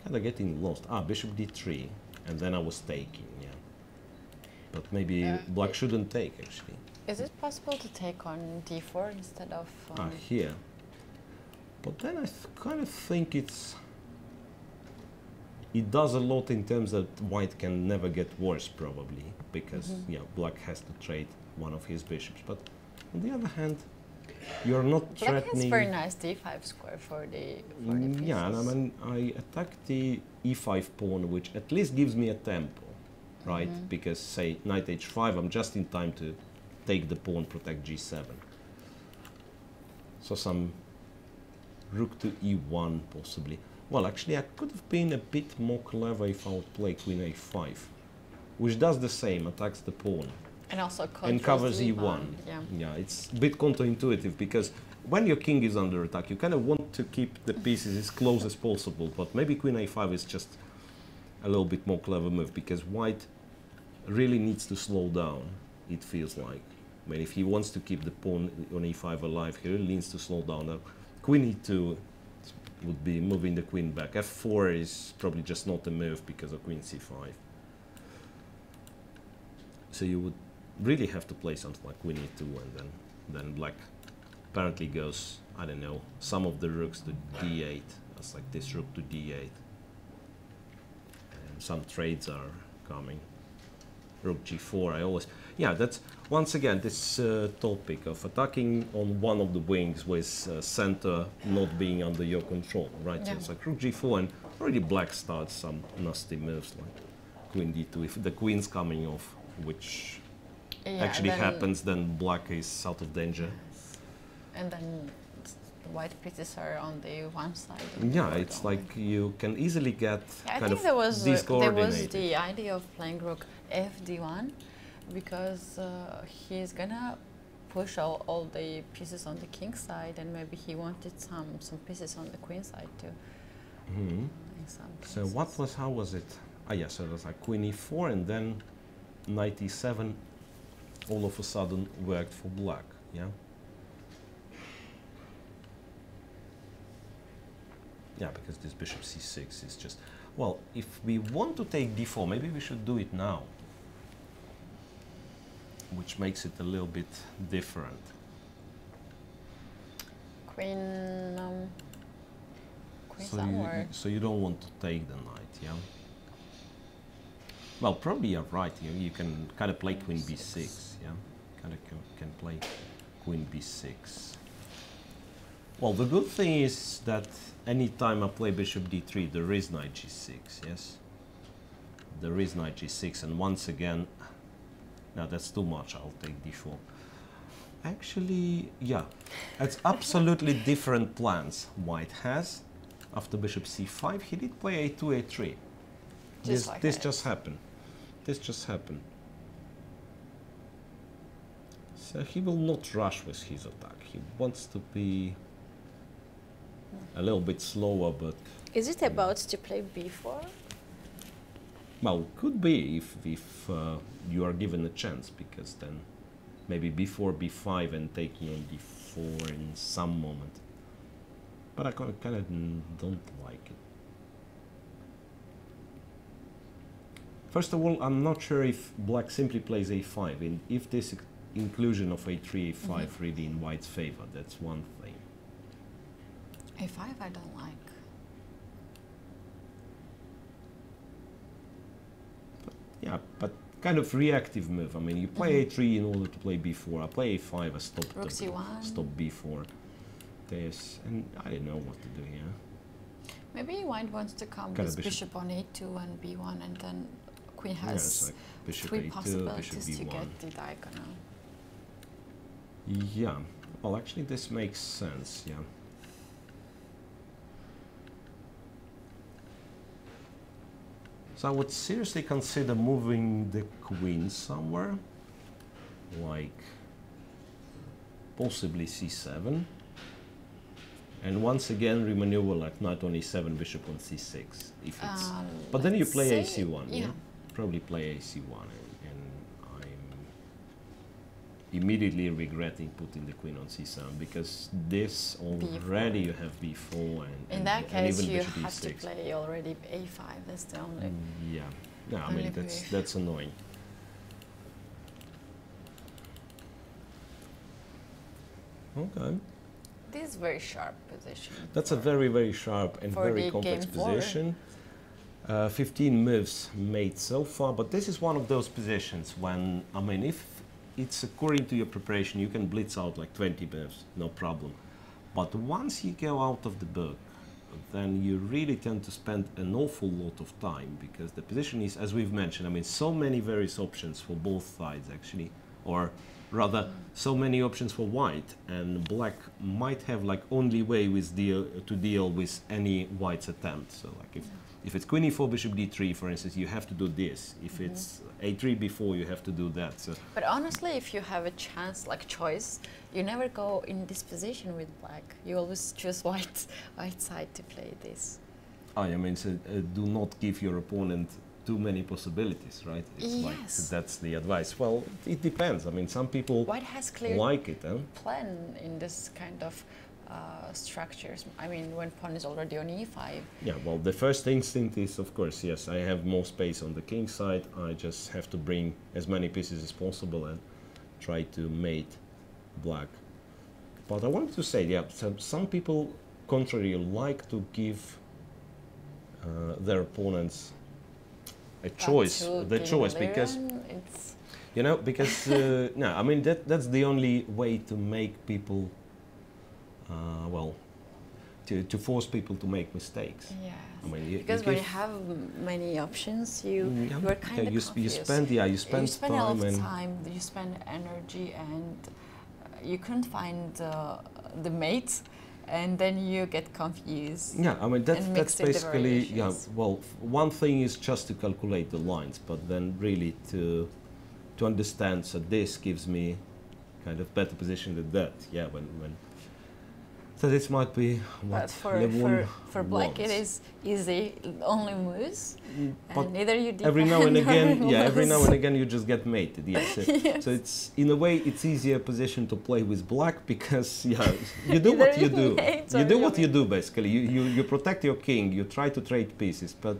kind of getting lost. Ah, bishop d3, and then I was taking, yeah. But maybe black shouldn't take, actually. Is it possible to take on d4 instead of... Here. But then I kind of think it does a lot in terms that white can never get worse, probably, because yeah, black has to trade one of his bishops. But on the other hand, you're not Black threatening. has very nice d5 square for the pieces. Yeah, and I mean, I attack the e5 pawn, which at least gives me a tempo, right? Because say knight h5, I'm just in time to take the pawn, protect g7. So some rook to e1 possibly. Well, actually, I could have been a bit more clever if I would play queen a5, which does the same, attacks the pawn. And also covers e1. Yeah, it's a bit counterintuitive because when your king is under attack, you kind of want to keep the pieces as close as possible, but maybe queen a5 is just a little bit more clever move because white really needs to slow down, it feels like. I mean, if he wants to keep the pawn on e5 alive, he really needs to slow down. Now, queen e2 would be moving the queen back. f4 is probably just not a move because of queen c5. So you would really have to play something like queen e2, and then black apparently goes, I don't know, some of the rooks to d8. That's like this rook to d8. And some trades are coming. Rook g4, I always... Yeah, that's, once again, this topic of attacking on one of the wings with center not being under your control, right? Yeah. So it's like rook g4, and already black starts some nasty moves like queen d2. If the queen's coming off, which actually happens, then black is out of danger. Yes. And then the white pieces are on the one side. Yeah, it's like you can easily get kind of there was discoordinated. The idea of playing rook fd1 because he's gonna push all the pieces on the king side, and maybe he wanted some pieces on the queen side too. So how was it? Ah, yeah, so it was like queen e4, and then knight e7 all of a sudden worked for black, yeah? Yeah, because this bishop c6 is just... Well, if we want to take d4, maybe we should do it now, which makes it a little bit different. Queen somewhere. So you don't want to take the knight, yeah? Well, probably you're right. You can kind of play queen b6, yeah? Kind of can play queen b6. Well, the good thing is that any time I play bishop d3, there is knight g6, yes? There is knight g6, and once again, no, that's too much, I'll take d4. Actually, yeah, it's absolutely different plans white has. After bishop c5, he did play a2, a3. This just happened. This just happened. So he will not rush with his attack. He wants to be a little bit slower, but... Is it about to play b4? Well, could be if you are given a chance, because then maybe b4, b5 and taking on d4 in some moment. But I kind of don't like it. First of all, I'm not sure if black simply plays a5, and if this inclusion of a3, a5 really in white's favor, that's one thing. a5 I don't like. Yeah, but kind of reactive move. I mean, you play a3 in order to play b4. I play a5, I stop Rook c1. Stop b4. this, and I don't know what to do here. Maybe white wants to come Kind with of bishop on a2 and b1, and then queen Yeah, it's has like bishop three a2, bishop possibilities to b1. get the diagonal. Yeah, well, actually, this makes sense. Yeah. So I would seriously consider moving the queen somewhere, like possibly c7. And once again, remaneuver like knight on e7, bishop on c6, if it's. But then you play ac1, yeah? Probably play ac1, and I'm immediately regretting putting the queen on c7 because this already you have b4 and in that and case even you bishop have e6. to play already a5. That's the only. Yeah, no, I mean that's annoying. Okay. This is very sharp position. That's a very, very sharp and very complex position. 15 moves made so far, but this is one of those positions when, I mean, if it's according to your preparation, you can blitz out like 20 moves, no problem. But once you go out of the book, then you really tend to spend an awful lot of time because the position is, as we've mentioned, I mean, so many various options for both sides actually, or rather so many options for white, and black might have like only way with to deal with any white's attempt. So like if it's queen e4, bishop d3, for instance, you have to do this. If it's a3, b4, you have to do that. So. But honestly, if you have a chance, like choice, you never go in this position with black. You always choose white side to play this. Oh, I mean, so, do not give your opponent too many possibilities, right? It's yes. Like, that's the advice. Well, it depends. I mean, some people white has clear like it. Huh? Plan in this kind of structures. I mean, when pawn is already on e5. Yeah, well, the first instinct is, of course, yes, I have more space on the king side. I just have to bring as many pieces as possible and try to mate black. But I wanted to say, yeah, so some people, contrary, like to give their opponents a choice, because it's you know, because no, I mean that's the only way to make people well, to force people to make mistakes. Yeah. I mean, because when you have many options, you're kind of confused. You spend time a lot of time, you spend energy, and you couldn't find the mate. And then you get confused. Yeah, I mean that's basically, yeah. Well, one thing is just to calculate the lines, but then really to understand. So this gives me kind of better position than that. Yeah, when so this might be what. But for black it is easy, only moves. But and either you every now and again, yeah, every now and again you just get mated. Yes. Yes. So it's in a way it's easier position to play with black because yeah, you do what you do. You do what you do basically. You protect your king. You try to trade pieces, but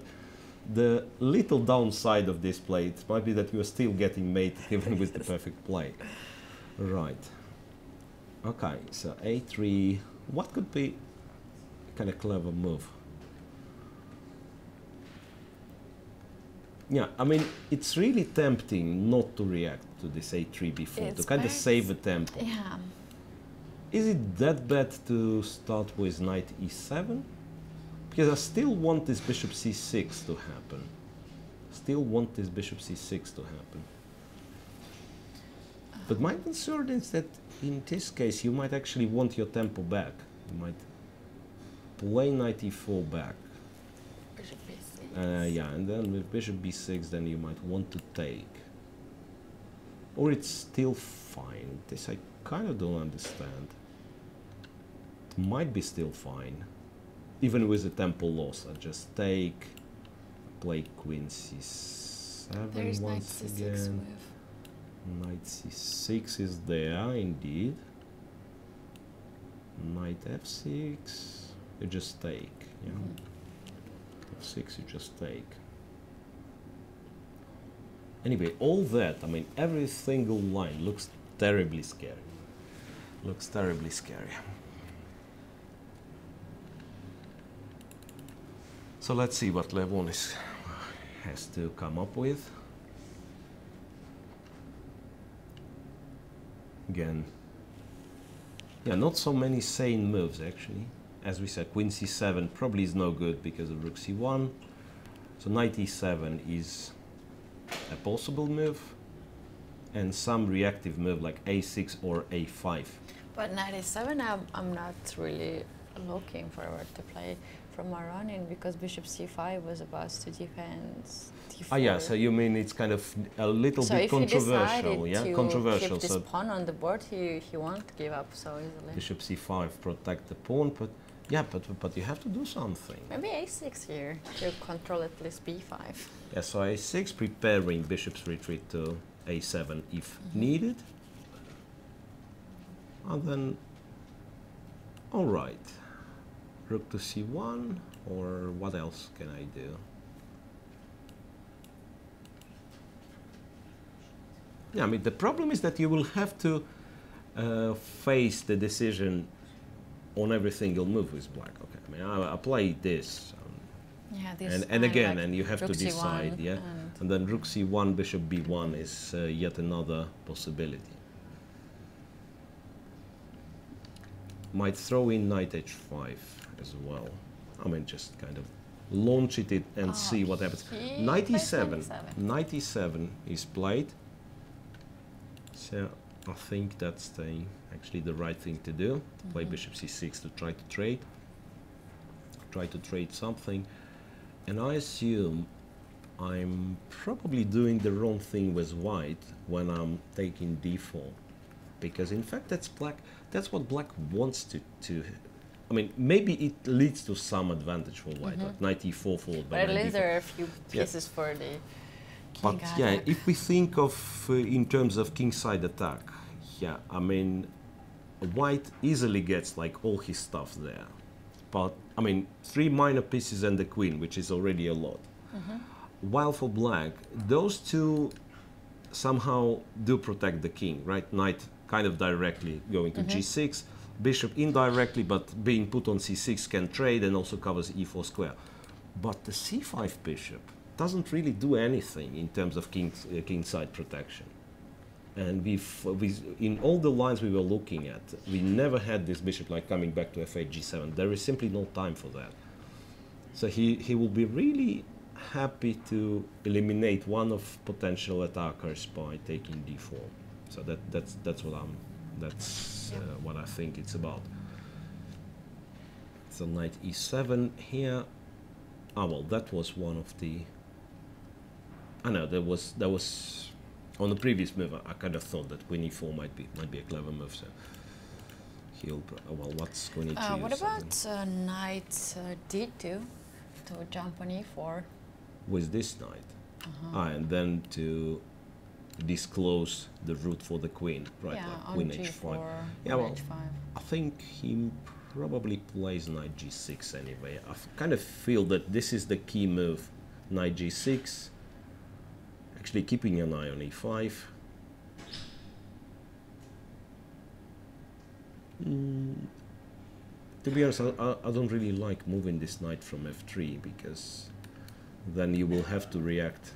the little downside of this play it might be that you are still getting mated even with the perfect play. Right. Okay. So a3. What could be a kind of clever move? Yeah, I mean, it's really tempting not to react to this a3 b4, to kind of save a tempo. Yeah. Is it that bad to start with knight e7? Because I still want this bishop c6 to happen. Still want this bishop c6 to happen. But my concern is that in this case you might actually want your tempo back. You might play knight e4 back. Bishop b6. Yeah, and then with bishop b6 then you might want to take. Or it's still fine. This I kind of don't understand. It might be still fine. Even with the tempo loss, I just take, play queen c7 There's once knight c6 again. move. Knight c6 is there, indeed. Knight f6, you just take. Yeah. F6, you just take. Anyway, all that, I mean, every single line looks terribly scary. Looks terribly scary. So let's see what Levon has to come up with. Again, Yeah, not so many sane moves actually. As we said, queen c7 probably is no good because of rook c1. So knight e7 is a possible move, and some reactive move like a6 or a5. But knight e7, I'm not really looking forward to play from Maronian because bishop c5 was about to defend d4. Ah, yeah. So you mean it's kind of a little bit controversial, yeah? To Controversial. keep this pawn on the board, he won't give up so easily. Bishop c5 protect the pawn, but yeah, but you have to do something. Maybe a6 here to control at least b5. Yeah. So a6 preparing bishop's retreat to a7 if needed, and then all right. Rook to c1, or what else can I do? Yeah, I mean, the problem is that you will have to face the decision on every single move with black. Okay, I mean, I play this. Yeah, this and again, like and you have to rook decide, c1 yeah? And then rook c1, bishop b1 is yet another possibility. Might throw in knight h5 as well. I mean, just kind of launch it and see what happens. Knight e7. Knight e7 is played. So I think that's actually the right thing to do. Play bishop c6 to try to trade. Try to trade something. And I assume I'm probably doing the wrong thing with white when I'm taking d4. Because in fact that's what black wants to I mean, maybe it leads to some advantage for white, like knight e4 followed by but at knight least d4. there are a few pieces for the king. But yeah, if we think of in terms of kingside attack, yeah, I mean, white easily gets like all his stuff there. But I mean, 3 minor pieces and the queen, which is already a lot. While for black, those two somehow do protect the king, right? Knight kind of directly going to g6, bishop indirectly, but being put on c6 can trade and also covers e4 square. But the c5 bishop doesn't really do anything in terms of kingside protection. And in all the lines we were looking at, we never had this bishop like coming back to f8, g7. There is simply no time for that. So he will be really happy to eliminate one of potential attackers by taking d4. So that's what I think it's about. So knight e7 here. Ah, well, that was one of the. I know there was on the previous move. I kind of thought that queen e4 might be a clever move. So he'll. Well, what's queen e2? What about knight d2 to jump on e4? With this knight, and then to disclose the route for the queen, right? Yeah, like queen on h5. g4, Yeah, well, h5. I think he probably plays knight g6 anyway. I kind of feel that this is the key move. Knight g6, actually keeping an eye on e5. To be honest, I don't really like moving this knight from f3 because then you will have to react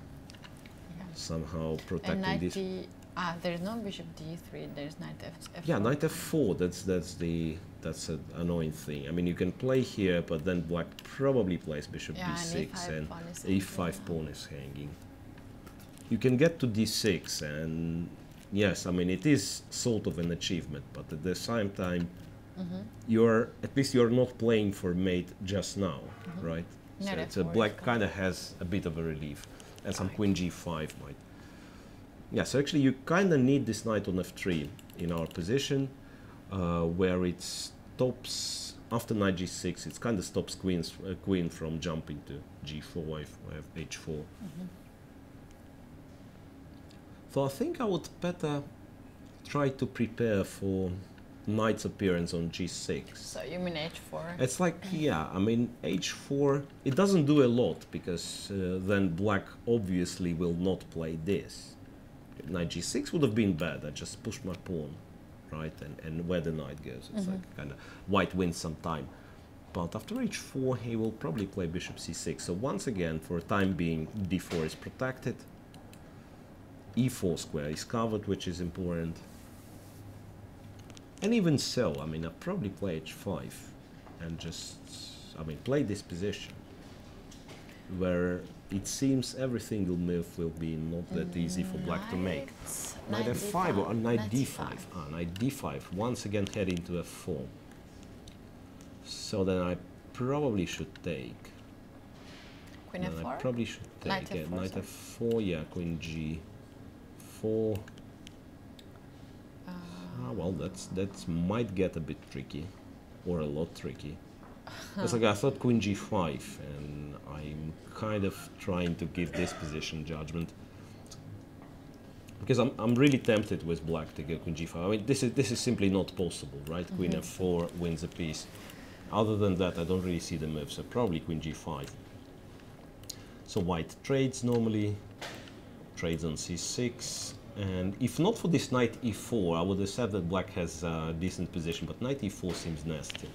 somehow, protecting and this. There's no bishop d3. There's knight f4. Yeah, knight f4. That's an annoying thing. I mean, you can play here, but then black probably plays bishop b6, and e5 pawn is hanging. You can get to d6, and yes, I mean it is sort of an achievement, but at the same time, at least you're not playing for mate just now, right? So black kind of has a bit of a relief, and some queen g5 might. Yeah, so actually you kind of need this knight on f3 in our position, where it stops after knight g6. It kind of stops queen from jumping to g4 if we have h4. So I think I would better try to prepare for knight's appearance on g6. So you mean h4? It's like, yeah, I mean h4, it doesn't do a lot because then black obviously will not play this. Knight g6 would have been bad. I just pushed my pawn, right, and where the knight goes. It's like kind of white wins some time. But after h4, he will probably play bishop c6. So once again, for a time being, d4 is protected. e4 square is covered, which is important. And even so, I mean, I'd probably play h5 and just, I mean, play this position where it seems every single move will be not that easy for black to make. Knight f5 or knight d5. Ah, knight d5. Once again heading to f4. So then I probably should take. Queen f4? I probably should take Knight f4, knight f4, yeah, queen g4. Ah, well, that's might get a bit tricky, or a lot tricky. It's like I thought queen g5, and I'm kind of trying to give this position judgment because I'm really tempted with black to go queen g5. I mean, this is simply not possible, right? Queen f4 wins a piece. Other than that, I don't really see the move. So probably queen g5. So white trades normally, trades on c6. And if not for this knight e4, I would have said that black has a decent position, but knight e4 seems nasty.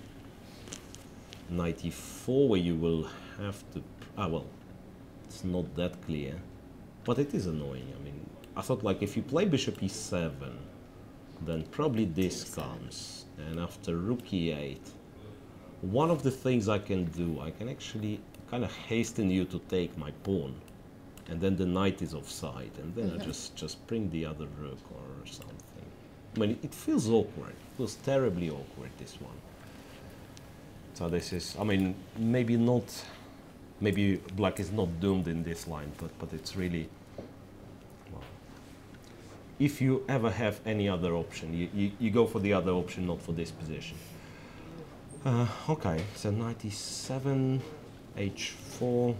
Knight e4, where you will have to... Ah, well, it's not that clear, but it is annoying. I mean, I thought, like, if you play bishop e7, then probably this comes, and after rook e8, one of the things I can do, I can actually kind of hasten you to take my pawn, and then the knight is offside, and then I just bring the other rook or something. I mean, it feels awkward. It feels terribly awkward, this one. So this is, I mean, maybe not, maybe black is not doomed in this line, but it's really, well, if you ever have any other option, you go for the other option, not for this position. Okay, so knight e7, h4.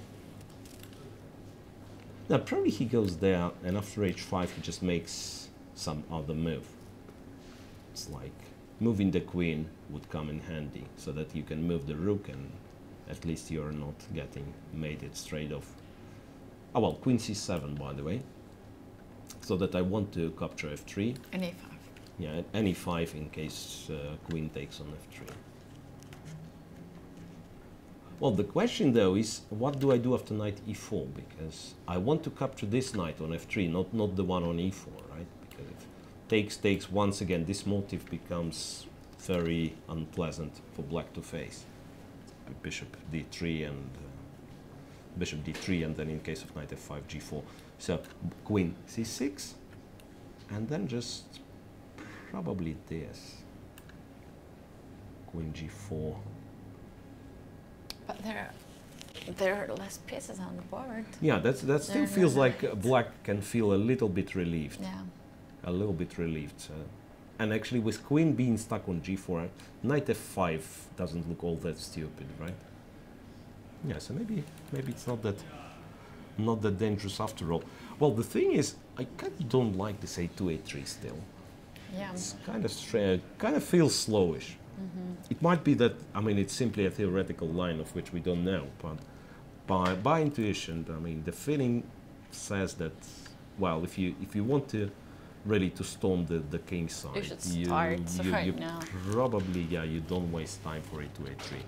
Now, probably he goes there, and after h5, he just makes some other move. It's like moving the queen would come in handy, so that you can move the rook, and at least you're not getting mated straight off. Oh, well, queen c7, by the way, so that I want to capture f3. And e5. Yeah, and e5 in case queen takes on f3. Well, the question though is, what do I do after knight e4? Because I want to capture this knight on f3, not the one on e4, right? Because if takes, once again, this motif becomes very unpleasant for black to face. Bishop d3 and bishop d3, and then in case of knight f5, g4. So queen c6, and then just probably this. Queen g4. But there are less pieces on the board. Yeah, that still feels like black can feel a little bit relieved. Yeah. A little bit relieved. And actually, with queen being stuck on g4, knight f5 doesn't look all that stupid, right? Yeah, so maybe it's not that dangerous after all. Well, the thing is, I kind of don't like this a2, a3 still. Yeah. It's kind of strange, kind of feels slowish. It might be that, I mean, it's simply a theoretical line of which we don't know, but by intuition, I mean, the feeling says that, well, if you want to really to storm the king side, you should start right now. Probably, yeah, you don't waste time for a2, a3.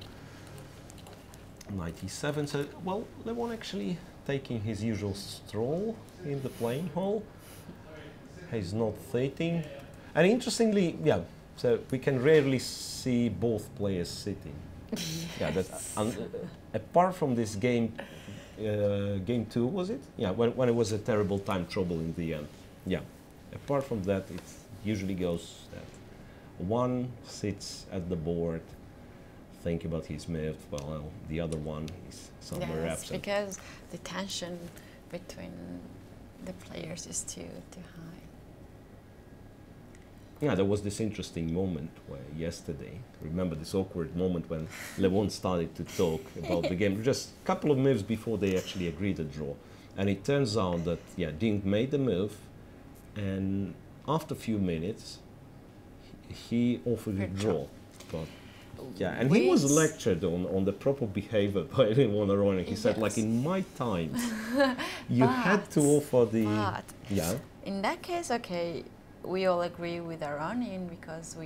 Knight e7, so, well, Levon actually taking his usual stroll in the playing hall. He's not sitting, and interestingly, yeah, so we can rarely see both players sitting. Yes. Yeah, that's apart from this game, game 2 was it? Yeah, when it was a terrible time trouble in the end. Yeah, apart from that, it usually goes that one sits at the board, think about his move, well, the other one is somewhere absent. Because the tension between the players is too high. Yeah, there was this interesting moment where yesterday, remember this awkward moment when Levon started to talk about the game, just a couple of moves before they actually agreed to draw. And it turns out that, yeah, Dink made the move, and after a few minutes, he offered a draw. But, yeah, and he was lectured on the proper behavior by Levon Aronik. He said, like, in my times, you had to offer the... yeah. In that case, okay, we all agree with Aronin because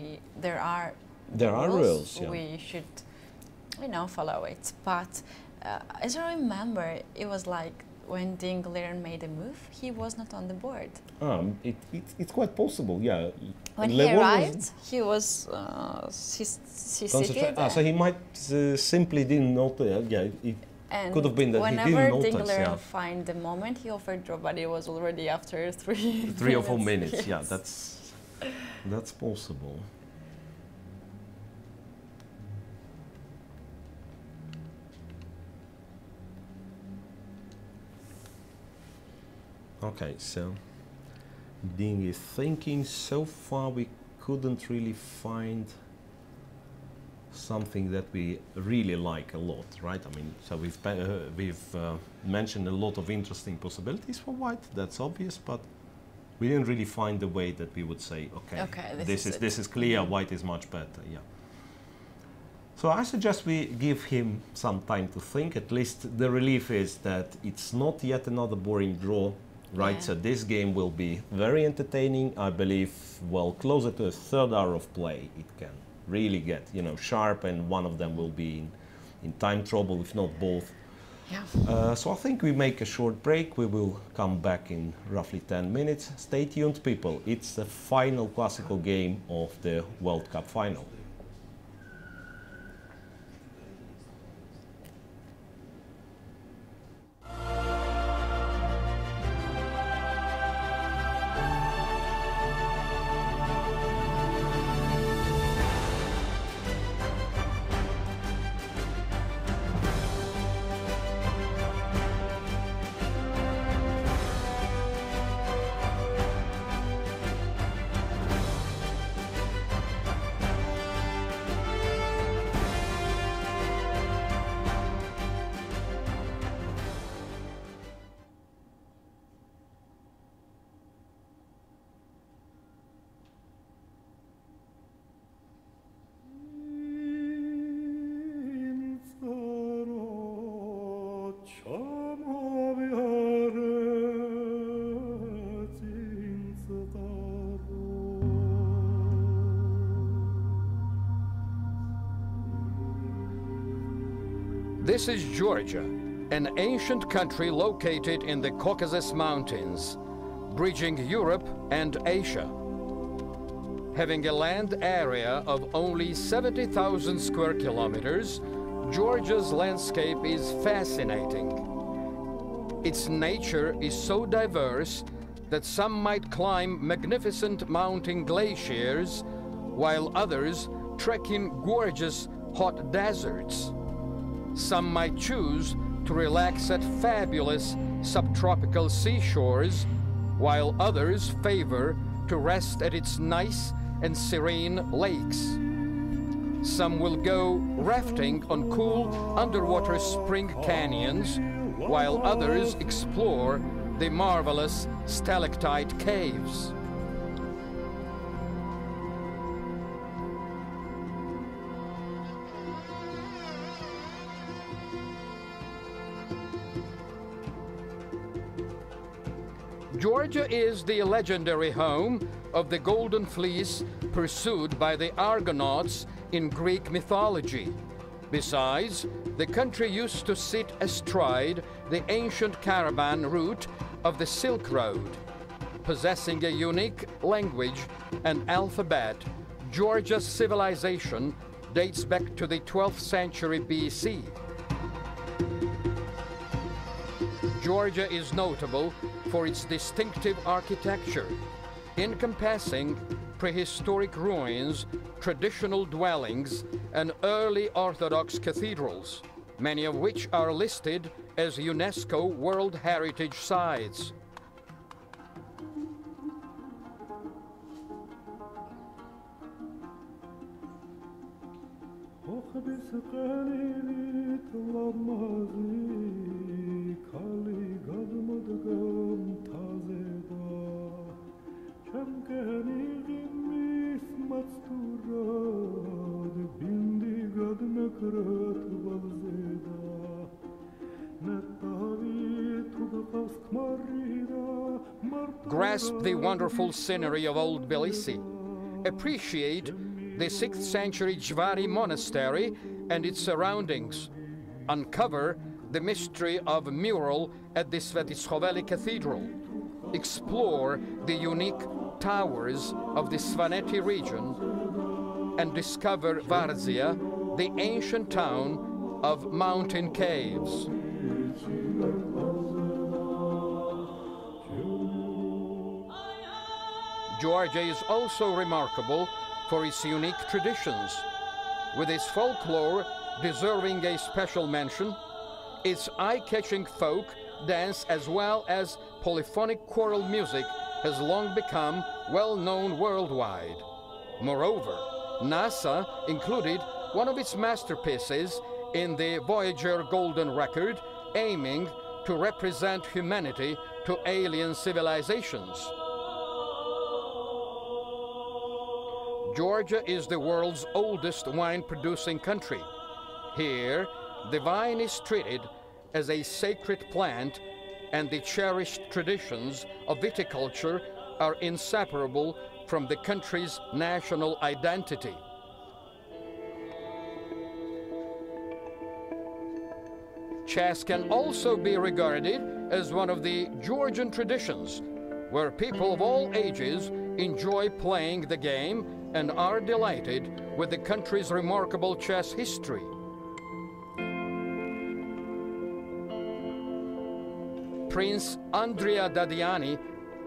there are rules. Yeah. We should, follow it. But as I remember, it was like when Dink later made a move, he was not on the board. It's quite possible. Yeah, When And he Le Bon arrived, he was he seated. So he might simply didn't notice. Yeah, it And could have been that he whenever didn't notice. Dingler Yeah, find the moment, he offered draw, but it was already after 3 3 or 4 minutes. Yes. Yeah, that's possible. Okay, so Ding is thinking. So far, we couldn't really find something that we really like a lot, right? I mean, so we've mentioned a lot of interesting possibilities for white. That's obvious, but we didn't really find the way that we would say, okay, this is clear. White is much better. Yeah. So I suggest we give him some time to think. At least the relief is that it's not yet another boring draw, right? Yeah. So this game will be very entertaining. I believe, well, closer to a third hour of play, it can really get, you know, sharp, and one of them will be in time trouble, if not both. Yeah. So I think we make a short break. We will come back in roughly 10 minutes. Stay tuned, people. It's the final classical game of the World Cup final. This is Georgia, an ancient country located in the Caucasus Mountains, bridging Europe and Asia. Having a land area of only 70,000 square kilometers, Georgia's landscape is fascinating. Its nature is so diverse that some might climb magnificent mountain glaciers, while others trek in gorgeous hot deserts. Some might choose to relax at fabulous subtropical seashores, while others favor to rest at its nice and serene lakes. Some will go rafting on cool underwater spring canyons, while others explore the marvelous stalactite caves. Georgia is the legendary home of the golden fleece pursued by the Argonauts in Greek mythology. Besides, the country used to sit astride the ancient caravan route of the Silk Road. Possessing a unique language and alphabet, Georgia's civilization dates back to the 12th century BC. Georgia is notable for its distinctive architecture, encompassing prehistoric ruins, traditional dwellings, and early Orthodox cathedrals, many of which are listed as UNESCO World Heritage Sites. Grasp the wonderful scenery of old Tbilisi. Appreciate the 6th century Jvari monastery and its surroundings. Uncover the mystery of a mural at the Svetitshoveli Cathedral. Explore the unique towers of the Svaneti region and discover Varzia, the ancient town of mountain caves. Georgia is also remarkable for its unique traditions, with its folklore deserving a special mention, its eye-catching folk dance as well as polyphonic choral music has long become well-known worldwide. Moreover, NASA included one of its masterpieces in the Voyager Golden Record, aiming to represent humanity to alien civilizations. Georgia is the world's oldest wine-producing country. Here, the vine is treated as a sacred plant, and the cherished traditions of viticulture are inseparable from the country's national identity. Chess can also be regarded as one of the Georgian traditions, where people of all ages enjoy playing the game and are delighted with the country's remarkable chess history. Prince Andrea Dadiani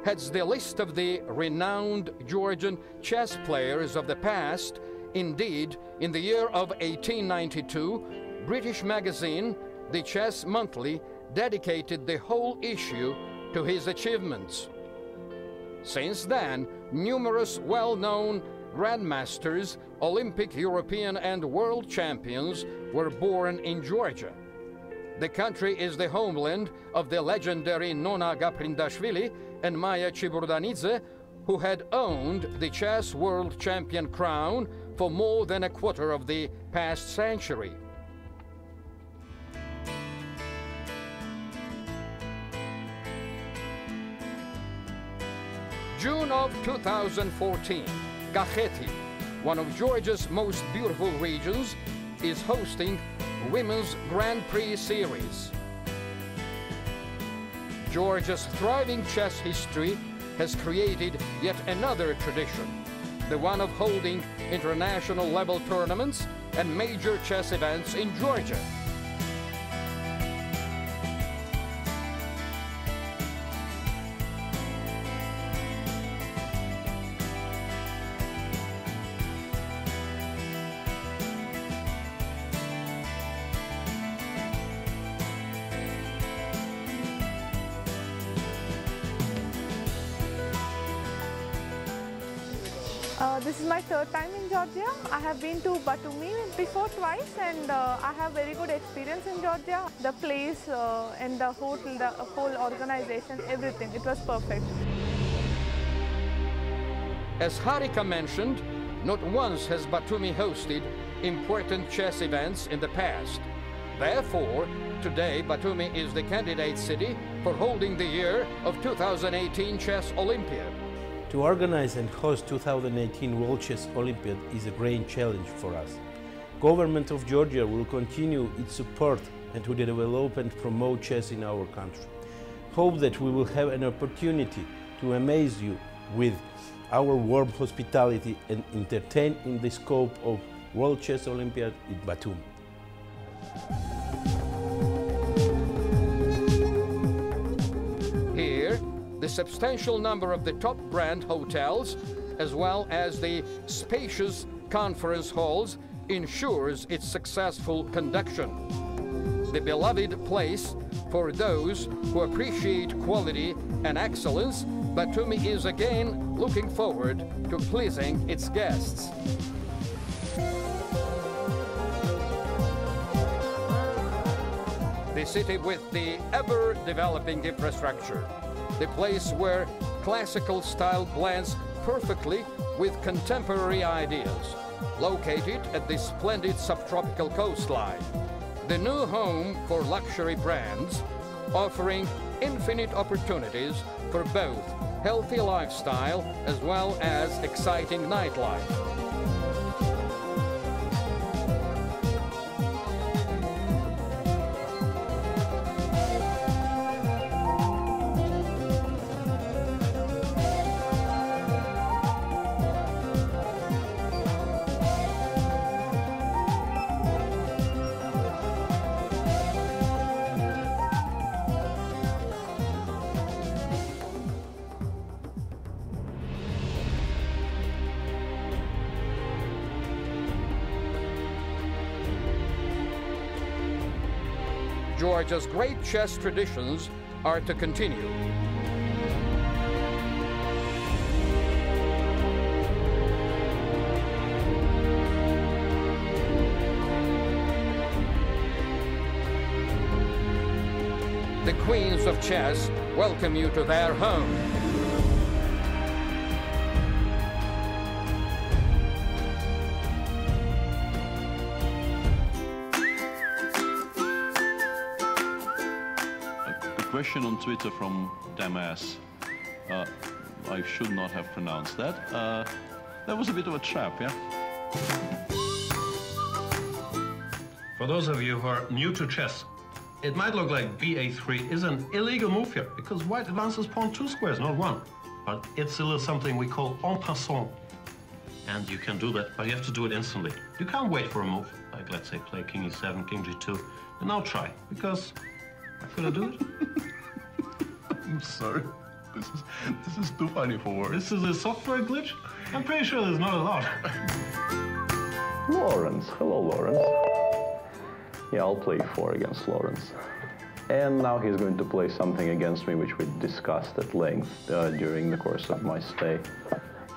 heads the list of the renowned Georgian chess players of the past. Indeed, in the year of 1892, British magazine The Chess Monthly dedicated the whole issue to his achievements. Since then, numerous well-known grandmasters, Olympic, European, and world champions were born in Georgia. The country is the homeland of the legendary Nona Gaprindashvili and Maya Chiburdanidze, who had owned the chess world champion crown for more than a quarter of the past century. June of 2014, Keti, one of Georgia's most beautiful regions, is hosting Women's Grand Prix Series. Georgia's thriving chess history has created yet another tradition, the one of holding international level tournaments and major chess events in Georgia. This is my third time in Georgia. I have been to Batumi before twice, and I have very good experience in Georgia. The place and the whole organization, everything, it was perfect. As Harika mentioned, not once has Batumi hosted important chess events in the past. Therefore, today Batumi is the candidate city for holding the year of 2018 Chess Olympiad. To organize and host 2018 World Chess Olympiad is a great challenge for us. Government of Georgia will continue its support and to develop and promote chess in our country. Hope that we will have an opportunity to amaze you with our warm hospitality and entertain in the scope of World Chess Olympiad in Batumi. Here, the substantial number of the top brand hotels, as well as the spacious conference halls, ensures its successful conduction. The beloved place for those who appreciate quality and excellence, Batumi is again looking forward to pleasing its guests. The city with the ever-developing infrastructure, the place where classical style blends perfectly with contemporary ideas, located at the splendid subtropical coastline. The new home for luxury brands, offering infinite opportunities for both healthy lifestyle as well as exciting nightlife. Georgia's great chess traditions are to continue. The queens of chess welcome you to their home. A question on Twitter from Damas. I should not have pronounced that. That was a bit of a trap, yeah? For those of you who are new to chess, it might look like ba3 is an illegal move here, because white advances pawn 2 squares, not 1. But it's a little something we call en passant. And you can do that, but you have to do it instantly. You can't wait for a move, like let's say play king e7, king g2, and now try, because could I do it? I'm sorry. This is too funny for words. This is a software glitch? I'm pretty sure there's not a lot. Lawrence. Hello, Lawrence. Yeah, I'll play 4 against Lawrence. And now he's going to play something against me which we discussed at length during the course of my stay.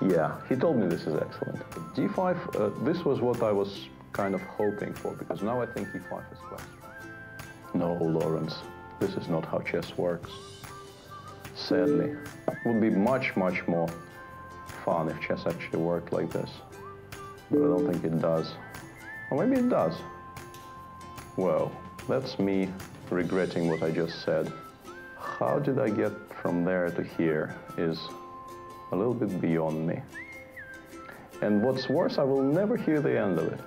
Yeah, he told me this is excellent. d5, this was what I was kind of hoping for, because now I think e5 is quite strong. No, Lawrence, this is not how chess works. Sadly, it would be much, much more fun if chess actually worked like this. But I don't think it does. Or maybe it does. Well, that's me regretting what I just said. How did I get from there to here is a little bit beyond me. And what's worse, I will never hear the end of it.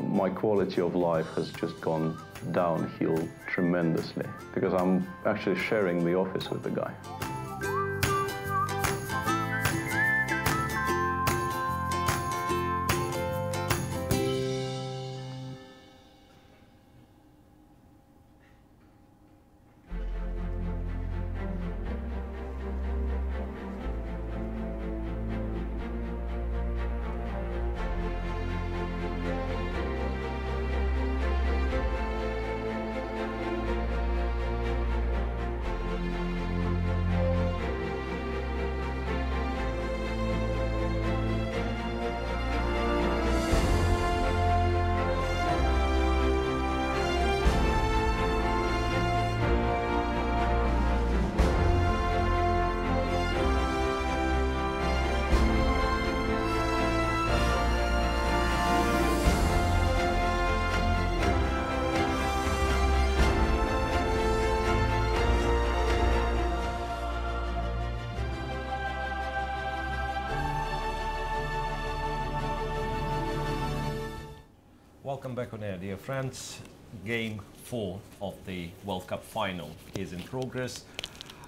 My quality of life has just gone downhill tremendously, because I'm actually sharing the office with the guy. Welcome back on air, dear friends. Game 4 of the World Cup final is in progress.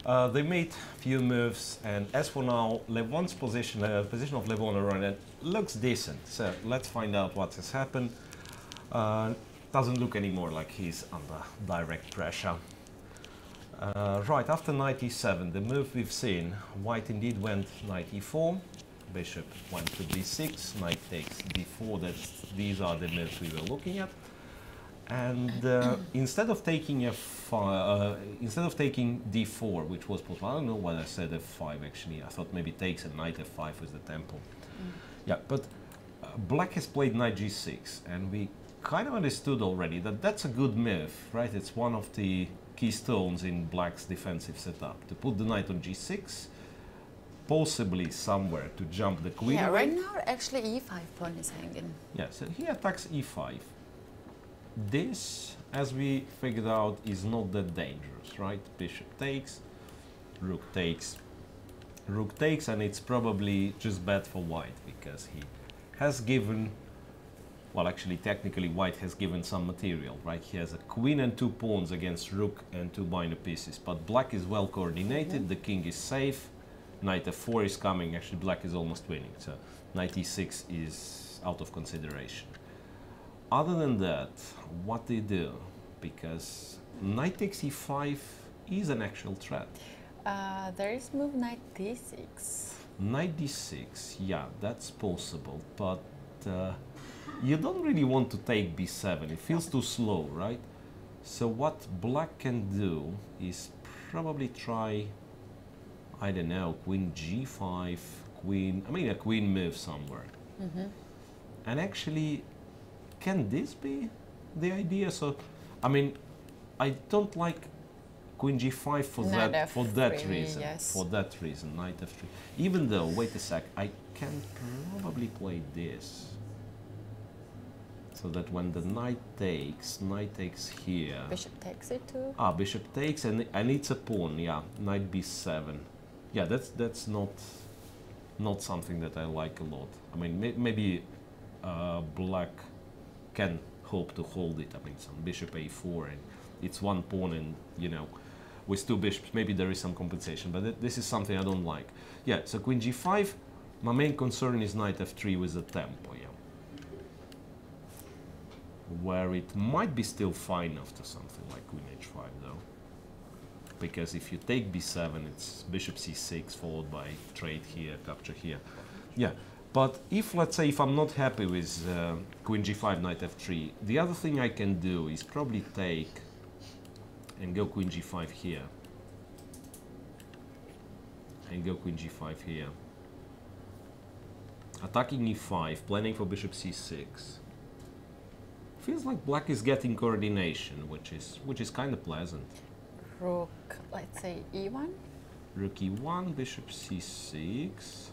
They made few moves, and as for now, Levon's position of Levon around it looks decent. So let's find out what has happened. Doesn't look anymore like he's under direct pressure. Right, after knight e7, the move we've seen, white indeed went knight e4. Bishop went to b6, knight takes d4. These are the moves we were looking at. And instead of taking d4, which was possible, I don't know why I said f5 actually. I thought maybe takes and knight f5 with the tempo. Yeah, but black has played knight g6, and we kind of understood already that that's a good move, right? It's one of the keystones in black's defensive setup, to put the knight on g6, possibly somewhere to jump the queen away. Right now actually e5 pawn is hanging. Yeah, so he attacks e5. This, as we figured out, is not that dangerous, right? Bishop takes, rook takes, and it's probably just bad for white, because he has given, well, actually technically white has given some material, right? He has a queen and 2 pawns against rook and 2 minor pieces, but black is well coordinated, the king is safe, knight f4 is coming, actually black is almost winning, so knight e6 is out of consideration. Other than that, what they do, because knight takes e5 is an actual threat. There is move knight d6. Knight d6, yeah, that's possible, but you don't really want to take b7, it feels too slow, right? So what black can do is probably try, I don't know, queen g5, queen, I mean a queen move somewhere. And actually, can this be the idea? So, I mean, I don't like queen g5 for that reason. Yes. For that reason, knight f3. Even though, wait a sec, I can probably play this. So that when the knight takes here. Bishop takes it too. Ah, bishop takes, and it's a pawn. Yeah, knight b7. Yeah, that's not something that I like a lot. I mean, maybe black can hope to hold it. I mean, some bishop a4, and it's one pawn, and you know, with two bishops, maybe there is some compensation. But this is something I don't like. Yeah. So queen g5. My main concern is knight f3 with the tempo. Yeah. Where it might be still fine after something like queen h5 though, because if you take b7, it's bishop c6 followed by trade here, capture here. Yeah, but if, let's say, if I'm not happy with queen g5, knight f3, the other thing I can do is probably take and go queen g5 here, and go queen g5 here, attacking e5, planning for bishop c6. Feels like black is getting coordination, which is kind of pleasant. Rook, let's say e1. Rook e1, bishop c6,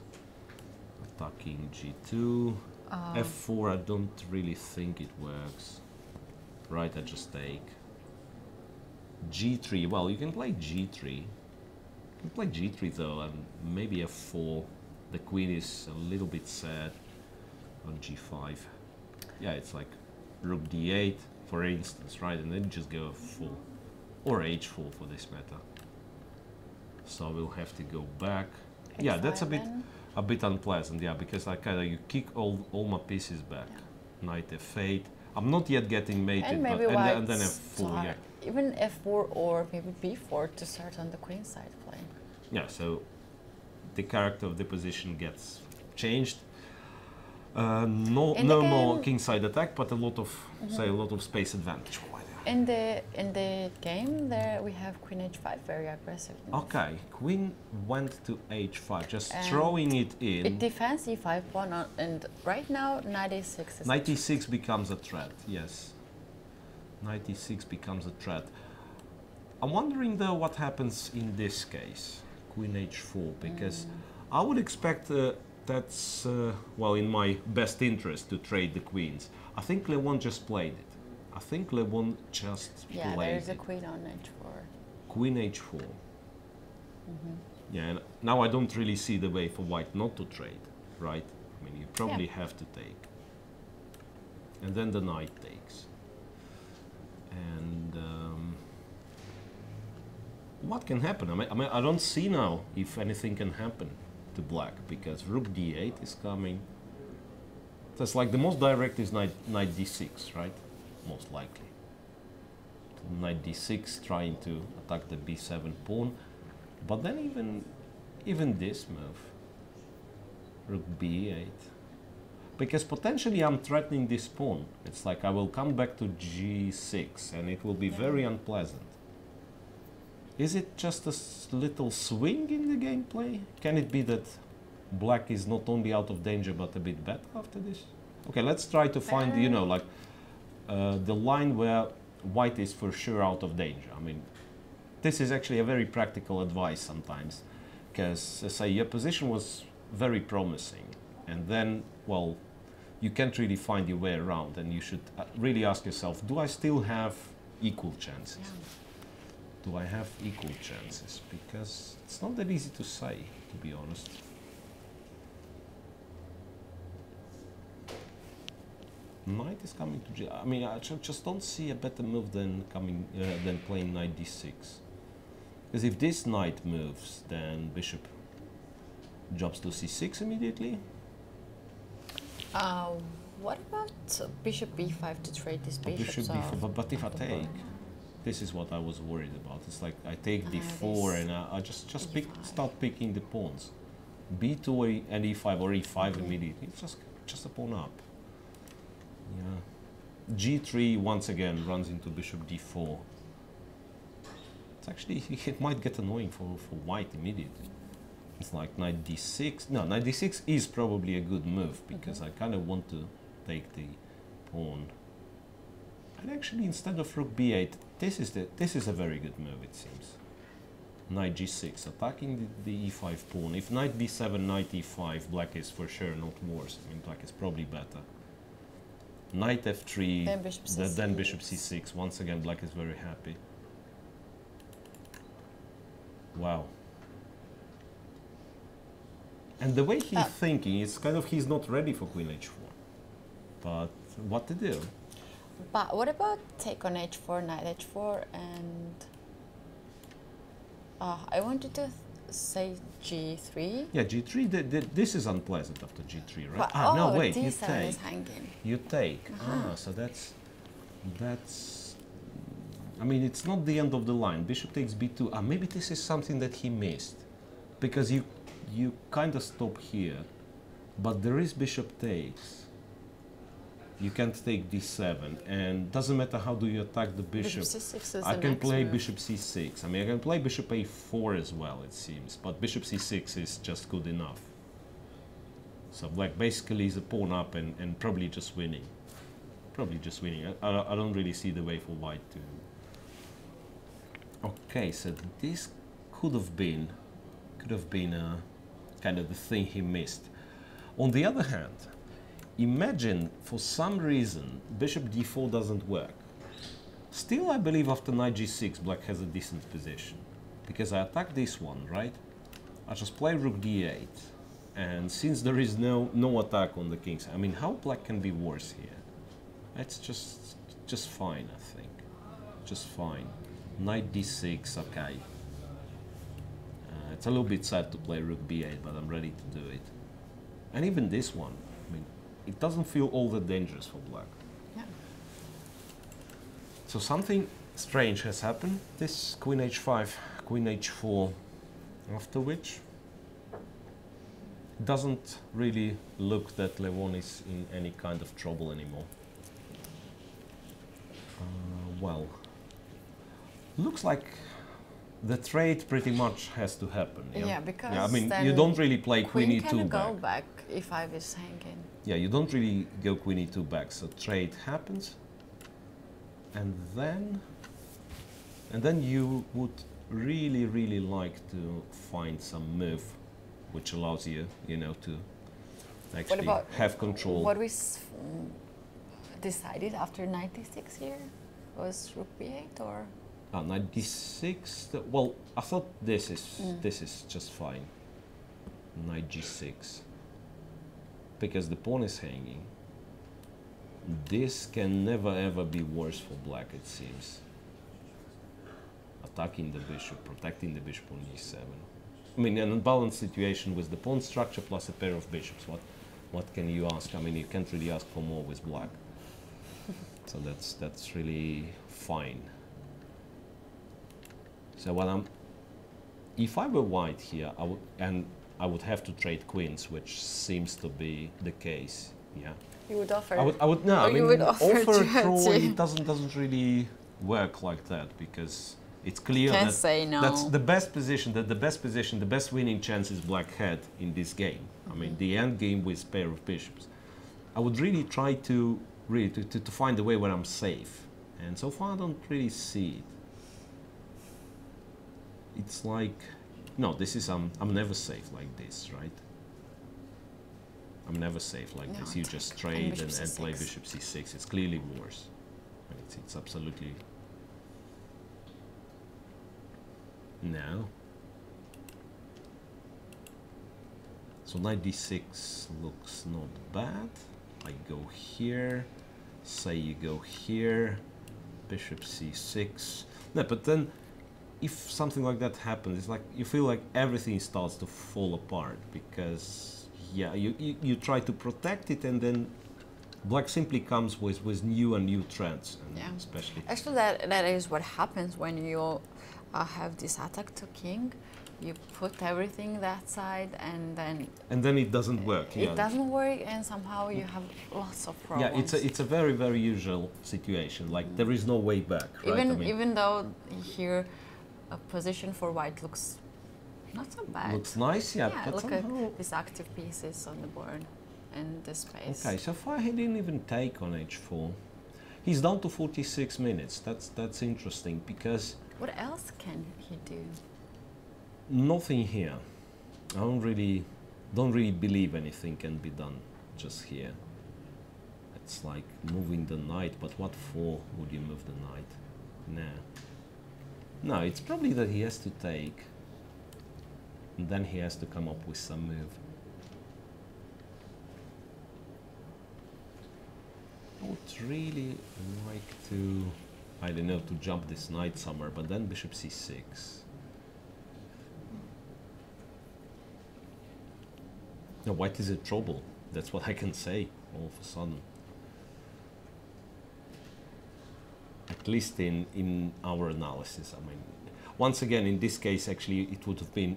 attacking g2, f4. I don't really think it works. Right, I just take g3. Well, you can play g3. You can play g3 though, and maybe f4. The queen is a little bit sad on g5. Yeah, it's like rook d8, for instance, right? And then just go f4, or h4 for this matter. So we'll have to go back. Yeah, that's a bit unpleasant. Yeah, because like you kick all my pieces back. Yeah. Knight f8. I'm not yet getting mated, and maybe and then f4. Yeah. Even f4 or maybe b4 to start on the queen side play. Yeah. So the character of the position gets changed. No more kingside attack, but a lot of say a lot of space advantage. In the game, there we have queen h5, very aggressive. Okay, queen went to h5, just throwing it in. It defends e5 pawn, and right now knight e6 is. Knight e6 becomes a threat. Yes, knight e6 becomes a threat. I'm wondering though what happens in this case, queen h4, because I would expect. That's, well, in my best interest to trade the queens. I think Levon just played it. I think Levon just played it. Yeah, there's a queen on h4. Queen h4. Yeah, and now I don't really see the way for white not to trade, right? I mean, you probably have to take. And then the knight takes. And what can happen? I mean, I don't see now if anything can happen to black, because rook d8 is coming. That's like the most direct is knight d6, right? Most likely. So knight d6 trying to attack the b7 pawn, but then even this move, rook b8, because potentially I'm threatening this pawn. It's like I will come back to g6 and it will be very unpleasant. Is it just a little swing in the gameplay? Can it be that black is not only out of danger but a bit better after this? Okay, let's try to find, you know, like the line where white is for sure out of danger. I mean, this is actually a very practical advice sometimes, because say your position was very promising and then, well, you can't really find your way around, and you should really ask yourself, do I still have equal chances? Yeah. Do I have equal chances? Because it's not that easy to say, to be honest. Knight is coming to G. I mean, I just don't see a better move than playing knight d6. Because if this knight moves, then bishop drops to c6 immediately. What about bishop b5 to trade this bishop? Bishop b5, but if I take, this is what I was worried about. It's like I take d4 and I just start picking the pawns. b2 and e5 or e5 immediately. It's just a pawn up. Yeah. g3 once again runs into bishop d4. It's actually, it might get annoying for white immediately. It's like knight d6. No, knight d6 is probably a good move because I kind of want to take the pawn. And actually, instead of rook b8, this is a very good move, it seems. Knight g6, attacking the e5 pawn. If knight b7, knight e5, black is for sure not worse. I mean, black is probably better. Knight f3, then bishop c6. Once again, black is very happy. Wow. And the way he's thinking is kind of he's not ready for queen h4. But what to do? But what about take on h4, knight h4, and I wanted to say g3. Yeah, g3. This is unpleasant after g3, right? But, no, wait. d7 You take. is hanging. You take. So that's. I mean, it's not the end of the line. Bishop takes b2. Maybe this is something that he missed, because you kind of stop here, but there is bishop takes. You can't take d7, and doesn't matter how do you attack the bishop. Bishop c6 is I the can next play move. bishop c6. I mean, I can play bishop a4 as well, it seems, but bishop c6 is just good enough. So black basically is a pawn up and probably just winning. Probably just winning. I don't really see the way for white to. Okay, so this could have been kind of the thing he missed. On the other hand, imagine for some reason bishop d4 doesn't work. Still, I believe after knight g6 black has a decent position, because I attack this one, right? I just play rook d8, and since there is no attack on the kings, I mean, how black can be worse here? It's just fine, I think. Just fine. Knight d6, okay. It's a little bit sad to play rook b8, but I'm ready to do it. And even this one, I mean, it doesn't feel all that dangerous for black. Yeah. So something strange has happened. This queen h5, queen h4, after which it doesn't really look that Levon is in any kind of trouble anymore. Well, looks like the trade pretty much has to happen. Yeah, because I mean, then you don't really play queen e2 can back. go back e5 is hanging. Yeah, you don't really go queen e2 back, so trade happens, and then you would really like to find some move which allows you, to actually have control. What we decided after knight d6 here was rook b8 or? Knight d6. Well, I thought this is just fine. Knight g6, because the pawn is hanging. This can never ever be worse for black, it seems. Attacking the bishop, protecting the bishop on e7. I mean, an unbalanced situation with the pawn structure plus a pair of bishops. What can you ask? I mean, you can't really ask for more with black. So that's really fine. So if I were white here, I would have to trade queens, which seems to be the case. Yeah. You would offer. I would no. I mean, you would offer a draw. to It doesn't really work like that, because it's clear Can't that say no. that's the best position. The best winning chances black had in this game. I mean, the end game with pair of bishops. I would really try to find a way where I'm safe, and so far I don't really see it. It's like, no, this is I'm never safe like this, right? I'm never safe like this. You just trade and play bishop c6. It's clearly worse. It's absolutely no. So knight d6 looks not bad. I go here. Say you go here. Bishop c6. No, but then, if something like that happens, it's like you feel like everything starts to fall apart, because yeah, you try to protect it, and then black simply comes with new threats, and especially that is what happens when you have this attack to king. you put everything that side and then it doesn't work. it doesn't work, and somehow you have lots of problems. Yeah, it's a very, very usual situation. Like there is no way back, right? Even though here a position for white looks not so bad. Looks nice, yeah. Yeah, but look somehow... at these active pieces on the board and the space. Okay, so far he didn't even take on h4. He's down to 46 minutes. That's interesting because... What else can he do? Nothing here. I don't really believe anything can be done just here. It's like moving the knight, but what for would you move the knight? Nah. No, it's probably that he has to take, and then he has to come up with some move. I would really like to, I don't know, to jump this knight somewhere, but then bishop c6. No, white is in trouble. That's what I can say all of a sudden. At least in our analysis. I mean, once again, in this case, actually, it would have been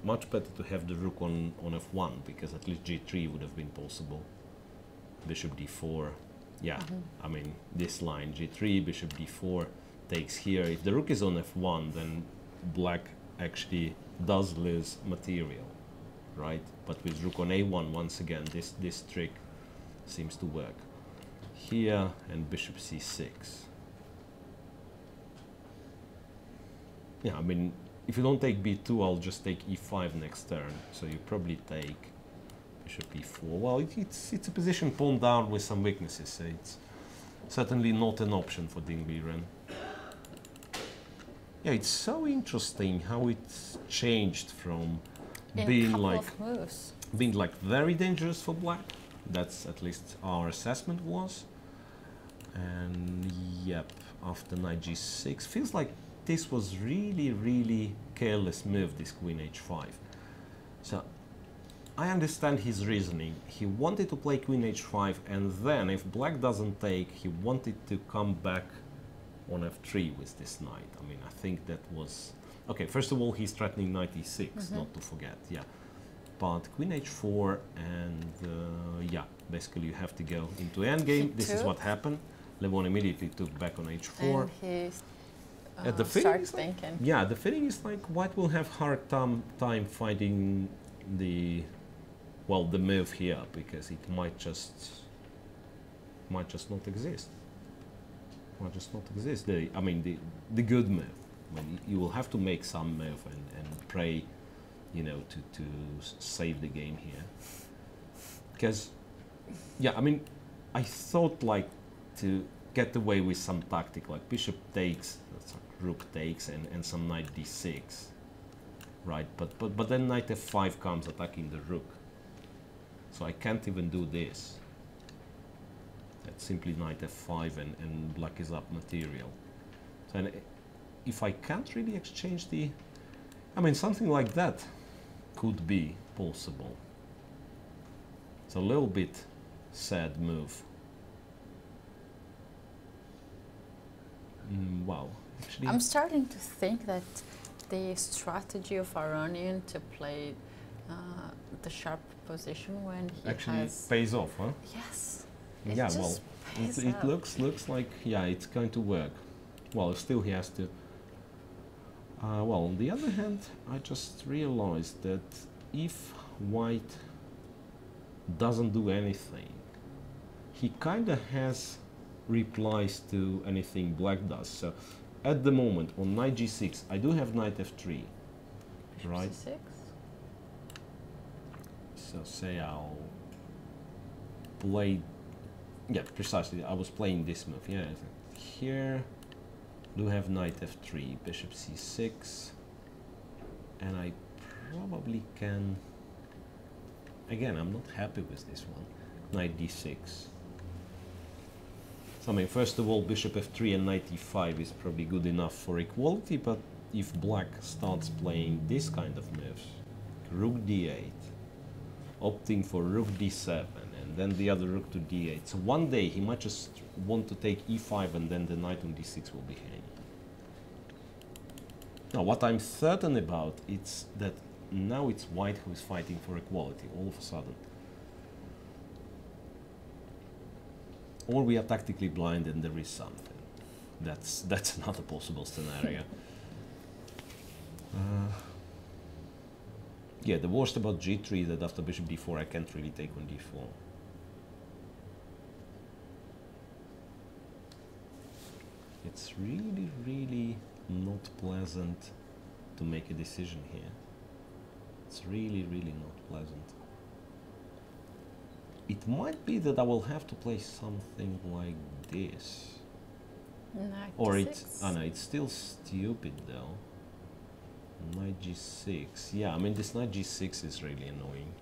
much better to have the rook on f1, because at least g3 would have been possible. Bishop d4. Yeah, I mean, this line, g3, bishop d4 takes here. If the rook is on f1, then black actually does lose material, right? But with rook on a1, once again, this trick seems to work. Here, and bishop c6. Yeah, I mean, if you don't take b2, I'll just take e5 next turn. So you probably take bishop e4. Well, it's a position pawn down with some weaknesses, so it's certainly not an option for Dingbiren. Yeah, it's so interesting how it's changed from being like very dangerous for black. That's at least our assessment was. And yep, after knight g6, feels like this was really careless move, this queen h5. So I understand his reasoning. He wanted to play queen h5, and then if black doesn't take, he wanted to come back on f3 with this knight. I mean, I think that was... Okay, first of all, he's threatening knight e6, not to forget, yeah. But queen h4, and yeah, basically you have to go into endgame. This is what happened. Levon immediately took back on h4. And he the starts thinking. Yeah, the feeling is like white will have hard time finding the move here, because it might just not exist. Might just not exist. I mean, the good move. When you will have to make some move and pray, you know, to save the game here. Because, yeah, I mean, I thought like to get away with some tactic, like bishop takes, rook takes, and some knight d6, right? But then knight f5 comes attacking the rook, so I can't even do this. That's simply knight f5, and black is up material. So, and if I can't really exchange the, I mean, something like that could be possible. It's a little bit sad move. Wow. Actually, I'm starting to think that the strategy of Aronian to play the sharp position when he actually pays off, huh? Yes. Yeah, well, it looks like, yeah, it's going to work. Well, still he has to... well, on the other hand, I just realized that if white doesn't do anything, he kind of has replies to anything black does. So at the moment on knight g6, I do have knight f3, right? C6. So say I'll play, yeah, precisely, I was playing this move, yeah. Here do have knight f3, bishop c6, and I probably can, again, I'm not happy with this one, knight d6. So, I mean, first of all, bishop f3 and knight e5 is probably good enough for equality, but if black starts playing this kind of moves, rook d8, opting for rook d7, and then the other rook to d8, so one day he might just want to take e5, and then the knight on d6 will be hanging. Now, what I'm certain about is that now it's white who is fighting for equality, all of a sudden. Or we are tactically blind and there is something. That's another possible scenario. Yeah, the worst about g3 is that after bishop d4 I can't really take on d4. It's really, really not pleasant to make a decision here. It's really, really not pleasant. It might be that I will have to play something like this. Or it's, oh no, it's still stupid though. Knight g6. Yeah, I mean this knight g6 is really annoying.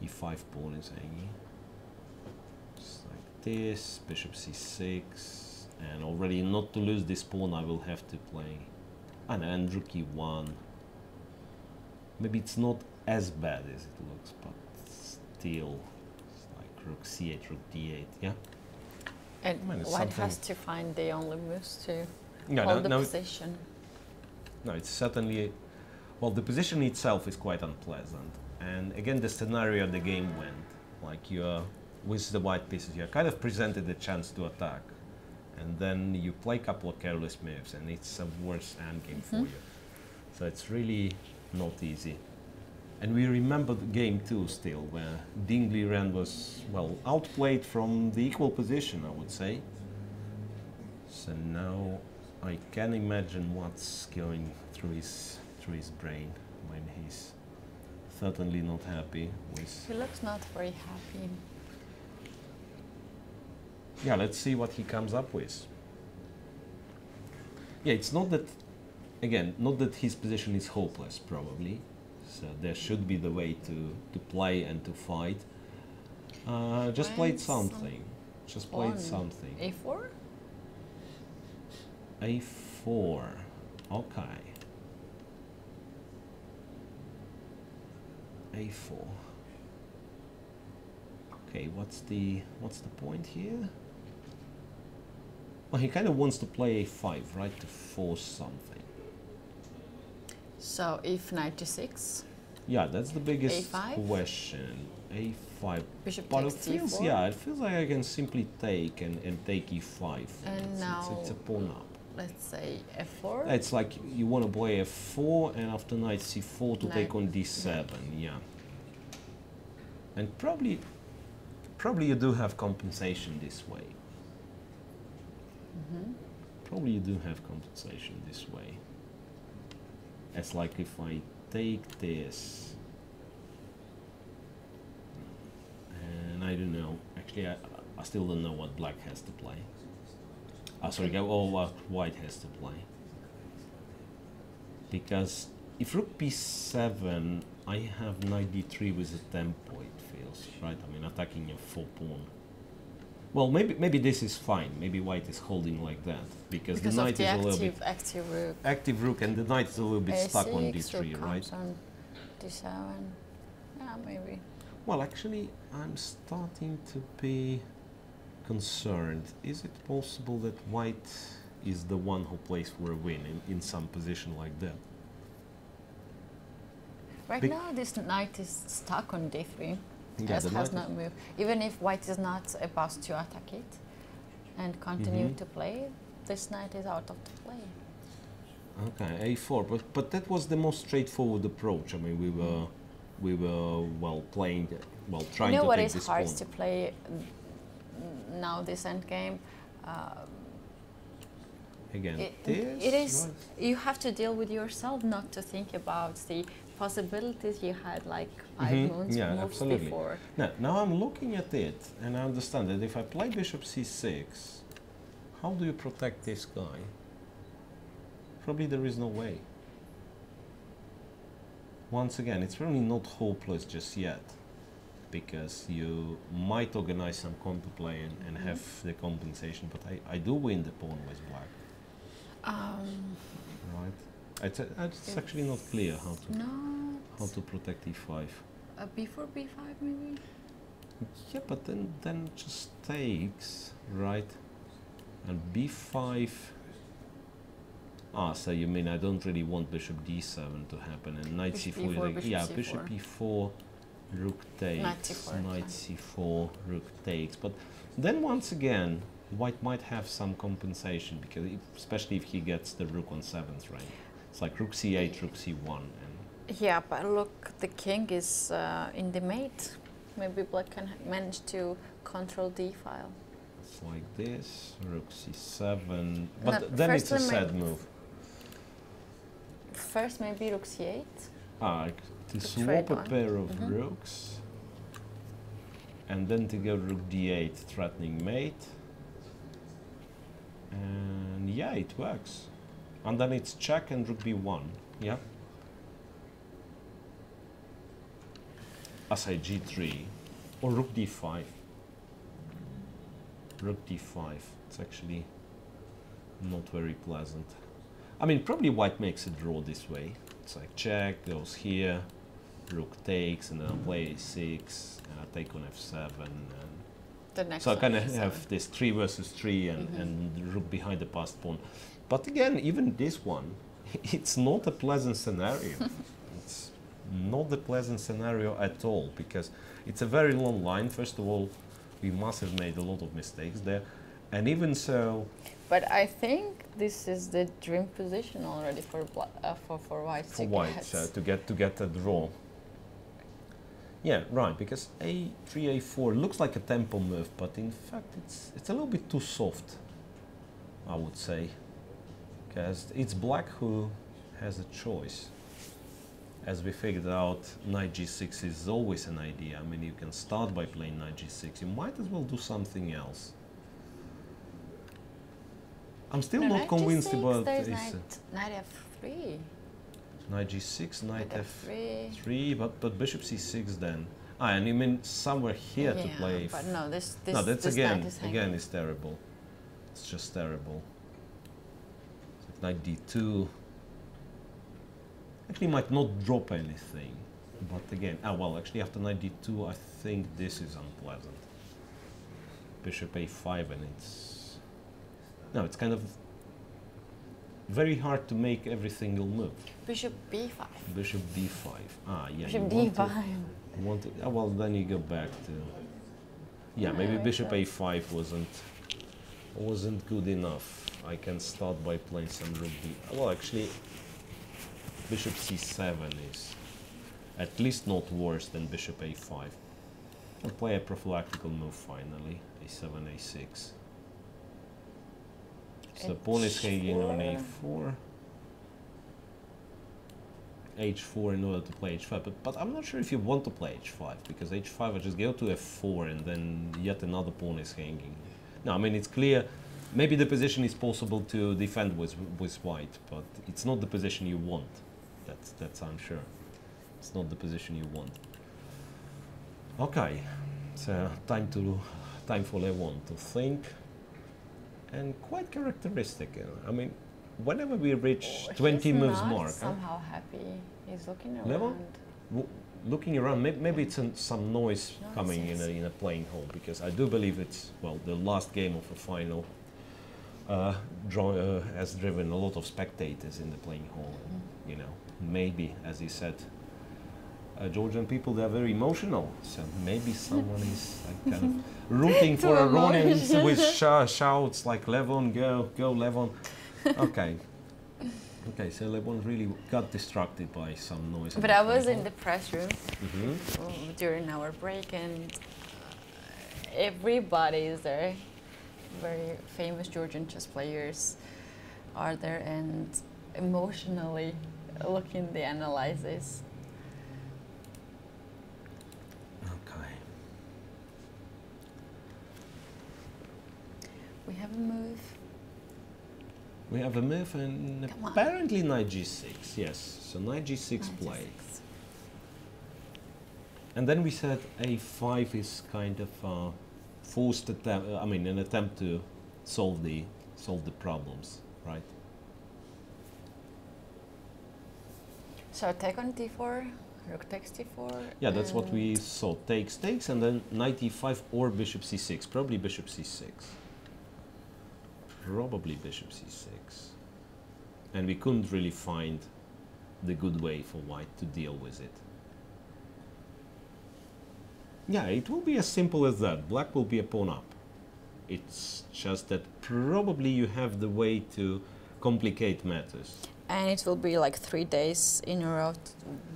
e5 pawn is hanging. Just like this, bishop c6. And already not to lose this pawn I will have to play. And rook e1. Maybe it's not as bad as it looks, but still, it's like rook c8, rook d8, yeah? And white has to find the only moves to Yeah, hold the position. No, it's certainly, well, the position itself is quite unpleasant. And again, the scenario the game went, like you're, with the white pieces, you're kind of presented a chance to attack. And then you play a couple of careless moves and it's a worse endgame for you. So it's really not easy. And we remember the game too still, where Dingley Ren was, well, outplayed from the equal position, I would say. So now I can imagine what's going through his brain when he's certainly not happy with... He looks not very happy. Yeah, let's see what he comes up with. Yeah, it's not that, again, not that his position is hopeless, probably. So there should be the way to play and to fight. Just played something. Just played something. a4? a4. Okay. a4. Okay, what's the point here? Well, he kind of wants to play a5, right, to force something. So if knight to 6. Yeah, that's the biggest A5? question. a5. Bishop But takes it feels, d4. yeah, it feels like I can simply take and take e5. And now it's a pawn up. let's say f4. It's like you want to play f4 and after knight c4 to Knight, take on d7, yeah. And probably you do have compensation this way. Probably you do have compensation this way. It's like if I take this, and I don't know, actually I still don't know what black has to play. Sorry, what white has to play. Because if rook b7, I have knight d3 with a tempo, it feels, right? I mean, attacking a 4 pawn. Well, maybe this is fine. Maybe white is holding like that because the knight is a little bit active rook, and the knight is a little bit stuck on d3, right? On d7. Yeah, maybe. Well, actually, I'm starting to be concerned. Is it possible that white is the one who plays for a win in some position like that? Right now, this knight is stuck on d3. Yeah, As has not moved. Even if white is not about to attack it and continue to play, this knight is out of the play. Okay, a4, but that was the most straightforward approach. I mean, we were well playing, well trying to take this pawn. You know what is hard to play now, this endgame? Again, it is. Right. You have to deal with yourself, not to think about the possibilities you had like 5 moves before. Now I'm looking at it and I understand that if I play bishop c6, how do you protect this guy? Probably there is no way. Once again, it's really not hopeless just yet, because you might organize some counterplay and have the compensation, but I do win the pawn with black. Right. It's actually not clear how to protect e5. Before b5 maybe? Yeah, but then just takes, right? And b5, Ah, so you mean I don't really want bishop d7 to happen, and knight Bishop c4, e4, like, bishop yeah, c4. bishop e4, rook takes, Knight c4, c4, rook takes. But then once again, white might have some compensation, because especially if he gets the rook on 7th rank. It's like rook c8, rook c1. And Yeah, but look, the king is in the mate. Maybe black can manage to control d file. it's like this, rook c7, but No, then first it's a we sad might- move. First, maybe rook c8. Ah, to trade swap a one. pair of rooks, and then to go rook d8, threatening mate. And yeah, it works. And then it's check and rook b1, yeah. As g3, or rook d5. Rook d5, it's actually not very pleasant. I mean, probably white makes a draw this way. It's like check, goes here, rook takes, and then I'll play a6, and I take on f7, and The next so I one kind of is have this 3 versus 3 and the rook behind the passed pawn. But again, even this one, it's not a pleasant scenario. It's not the pleasant scenario at all, because it's a very long line. First of all, we must have made a lot of mistakes there. And even so, But I think this is the dream position already for white. for white to get a draw. Yeah, right, because a3, a4 looks like a tempo move, but in fact it's a little bit too soft, I would say, because it's black who has a choice. As we figured out, knight g6 is always an idea. I mean, you can start by playing knight g6. You might as well do something else. I'm still not convinced about there's this. knight f3. Knight g6, knight f3. f3, but bishop c6 then. Ah, and you mean somewhere here to play? But no, this No, that's this again, knight is hanging. again, it's terrible. It's just terrible. It's like knight d2. Actually, might not drop anything, but again, well, actually after knight d2, I think this is unpleasant. Bishop a5, and no, it's kind of very hard to make every single move. Bishop b5. Bishop d5. Ah, yeah. Bishop you want to- d5. you want to, well, then you go back to. Yeah, maybe bishop a5 wasn't good enough. I can start by playing some rook d. Well, actually, bishop c7 is at least not worse than bishop a5. I'll play a prophylactical move finally. a7, a6. So pawn is hanging on a4. h4 in order to play h5, but I'm not sure if you want to play h5, because h5 I just go to f4 and then yet another pawn is hanging. No, I mean, it's clear, maybe the position is possible to defend with white, but it's not the position you want. That's I'm sure. It's not the position you want. Okay, so time for Levon to think, and quite characteristic. I mean, whenever we reach 20 moves mark, somehow happy. He's looking around. Levon, looking around, maybe it's some noise coming in a playing hall, because I do believe it's, well, the last game of a final has driven a lot of spectators in the playing hall. You know, maybe, as he said, Georgian people, they're very emotional, so maybe someone is like, kind of rooting for a Ronin with shouts like Levon, go Levon. Okay. Okay, so Levon really got distracted by some noise. But I was in the press room Mm-hmm. during our break, and everybody is there. Very famous Georgian chess players are there, and emotionally looking the analysis. Okay. We have a move. We have a move, and apparently knight g6, yes. So knight g6 play. And then we said a5 is kind of forced attempt, I mean, an attempt to solve the problems, right? So take on d4, rook takes d4. Yeah, that's what we saw. Takes, and then knight e5 or bishop c6. Probably bishop c6. Probably bishop c6. and we couldn't really find the good way for white to deal with it. Yeah, it will be as simple as that. Black will be a pawn up. It's just that probably you have the way to complicate matters. And it will be like 3 days in a row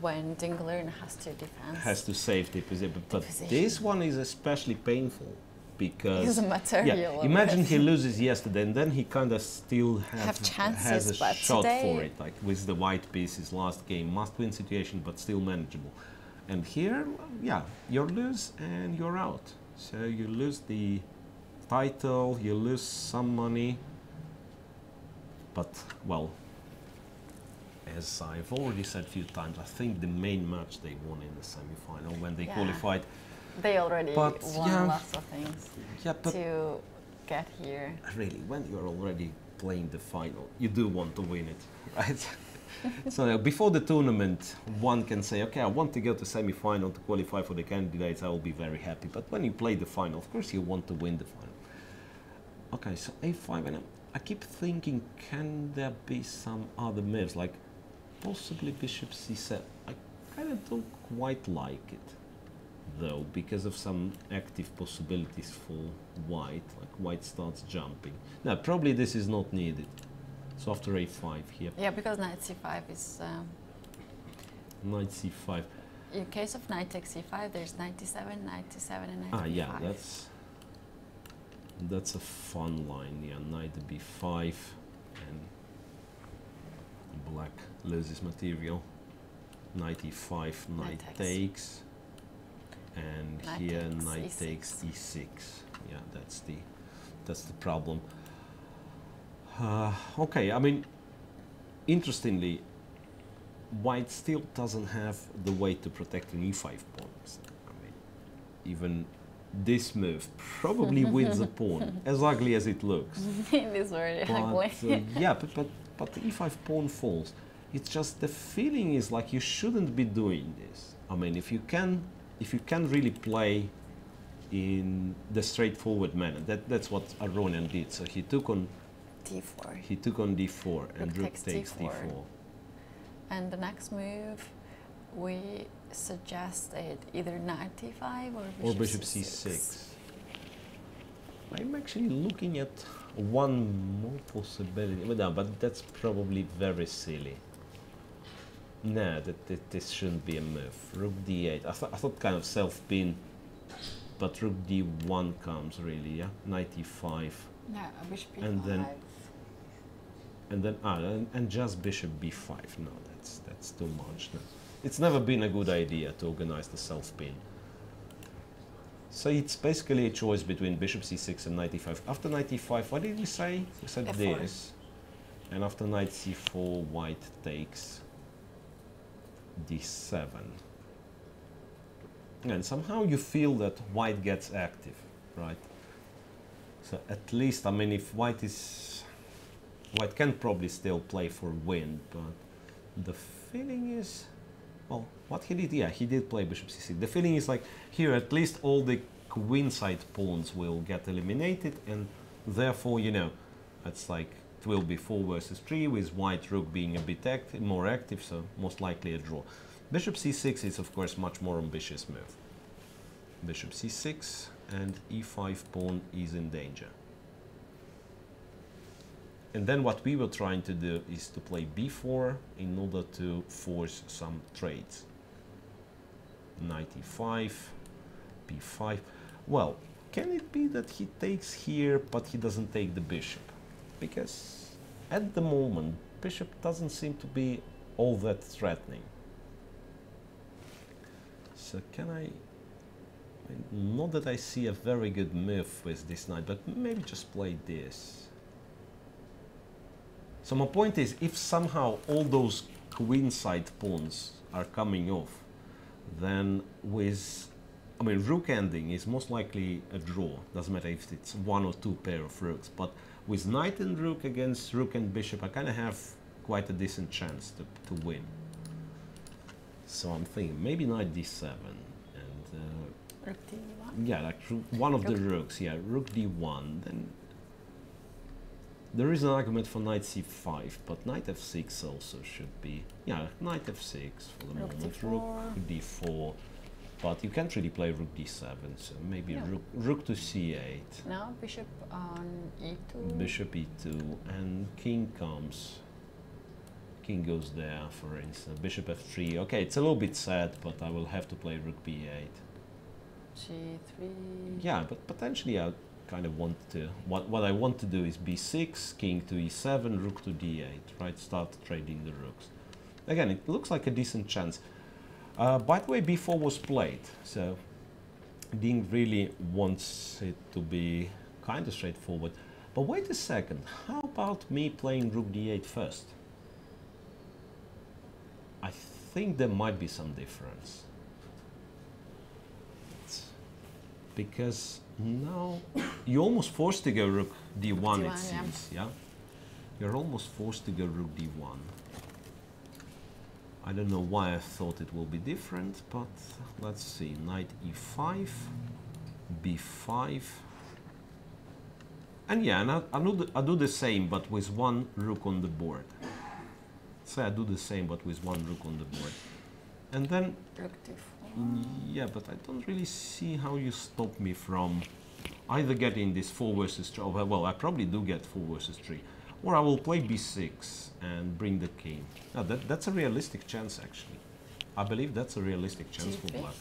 when Dingler has to defend. Has to save the position. But this one is especially painful because... It's a material. Yeah, imagine he loses yesterday and then he kind of still has a shot for it. Like with the white pieces last game, must-win situation, but still manageable. And here, yeah, you lose and you're out. So you lose the title, you lose some money. But, well, as I've already said a few times, I think the main match they won in the semi-final when they qualified. They already won lots of things to get here. Really, when you're already playing the final, you do want to win it, right? So before the tournament, one can say, okay, I want to go to semi-final to qualify for the candidates, I will be very happy. But when you play the final, of course you want to win the final. Okay, so a5, and I keep thinking, can there be some other moves, like possibly bishop c7? I kind of don't quite like it, though, because of some active possibilities for white, like white starts jumping. Now, probably this is not needed. So after a5 here. Yeah, because knight c5 is... knight c5. In case of knight takes c5, there's knight d7, knight d7, and knight b5. Yeah, that's a fun line. Yeah, knight b5, and black loses material. Knight e5, knight takes, and knight here takes knight e6. Takes e6. Yeah, that's the problem. Okay, I mean, interestingly, white still doesn't have the way to protect an e5 pawn. I mean, even this move probably wins a pawn, as ugly as it looks. It is very ugly. Yeah, but the e5 pawn falls. It's just the feeling is like you shouldn't be doing this. I mean, if you can really play in the straightforward manner, that's what Aronian did. So he took on d4. He took on d4 and rook takes d4. And the next move, we suggested either knight d5 or bishop c6. I'm actually looking at one more possibility, but that's probably very silly. Nah, this shouldn't be a move. Rook d8. I thought kind of self-pin, but rook d1 comes really, yeah? Knight e5. Yeah, bishop b5. And just bishop b5. No, that's too much. No. It's never been a good idea to organize the self-pin. So it's basically a choice between bishop c6 and knight e5. After knight e5, what did we say? We said F4. This. And after knight c4, white takes d7. And somehow you feel that white gets active, right? So at least, I mean, if white can probably still play for win, but the feeling is, well, what he did, yeah, he did play bishop c6. The feeling is like, here at least all the queenside pawns will get eliminated, and therefore, you know, it's like, it will be 4 versus 3, with white rook being a bit more active, so most likely a draw. Bishop c6 is, of course, much more ambitious move. Bishop c6, and e5 pawn is in danger. And then what we were trying to do is to play b4 in order to force some trades. Knight e5, b5. Well, can it be that he takes here, but he doesn't take the bishop? Because at the moment, bishop doesn't seem to be all that threatening. So can I mean, not that I see a very good move with this knight, but maybe just play this. So my point is, if somehow all those queenside pawns are coming off, then with, I mean, rook ending is most likely a draw. Doesn't matter if it's 1 or 2 pair of rooks, but with knight and rook against rook and bishop, I kind of have quite a decent chance to win. So I'm thinking maybe knight d7 and rook d1. Yeah, like one of the rooks. Yeah, rook d1. Then There is an argument for knight c5, but knight f6 also should be, yeah, knight f6 for the Rook moment, d4. rook d4, but you can't really play rook d7, so maybe No. rook to c8. Now bishop on e2. Bishop e2, and king comes. King goes there, for instance. Bishop f3. Okay, it's a little bit sad, but I will have to play rook b8. g3. Yeah, but potentially I kind of want to... What I want to do is b6, king to e7, rook to d8, right? Start trading the rooks. Again, it looks like a decent chance. By the way, b4 was played, so Ding really wants it to be kind of straightforward. But wait a second, how about me playing rook d8 first? I think there might be some difference. Because now you're almost forced to go rook d1, it seems, yeah? You're almost forced to go rook d1. I don't know why I thought it will be different, but let's see. Knight e5, b5. And yeah, and I'll do the same, but with one rook on the board. So I do the same, but with one rook on the board. And then... Rook d4. Yeah, but I don't really see how you stop me from either getting this 4 versus 3. Oh, well, I probably do get 4 versus 3. Or I will play b6 and bring the king. Now, that's a realistic chance, actually. I believe that's a realistic chance for black.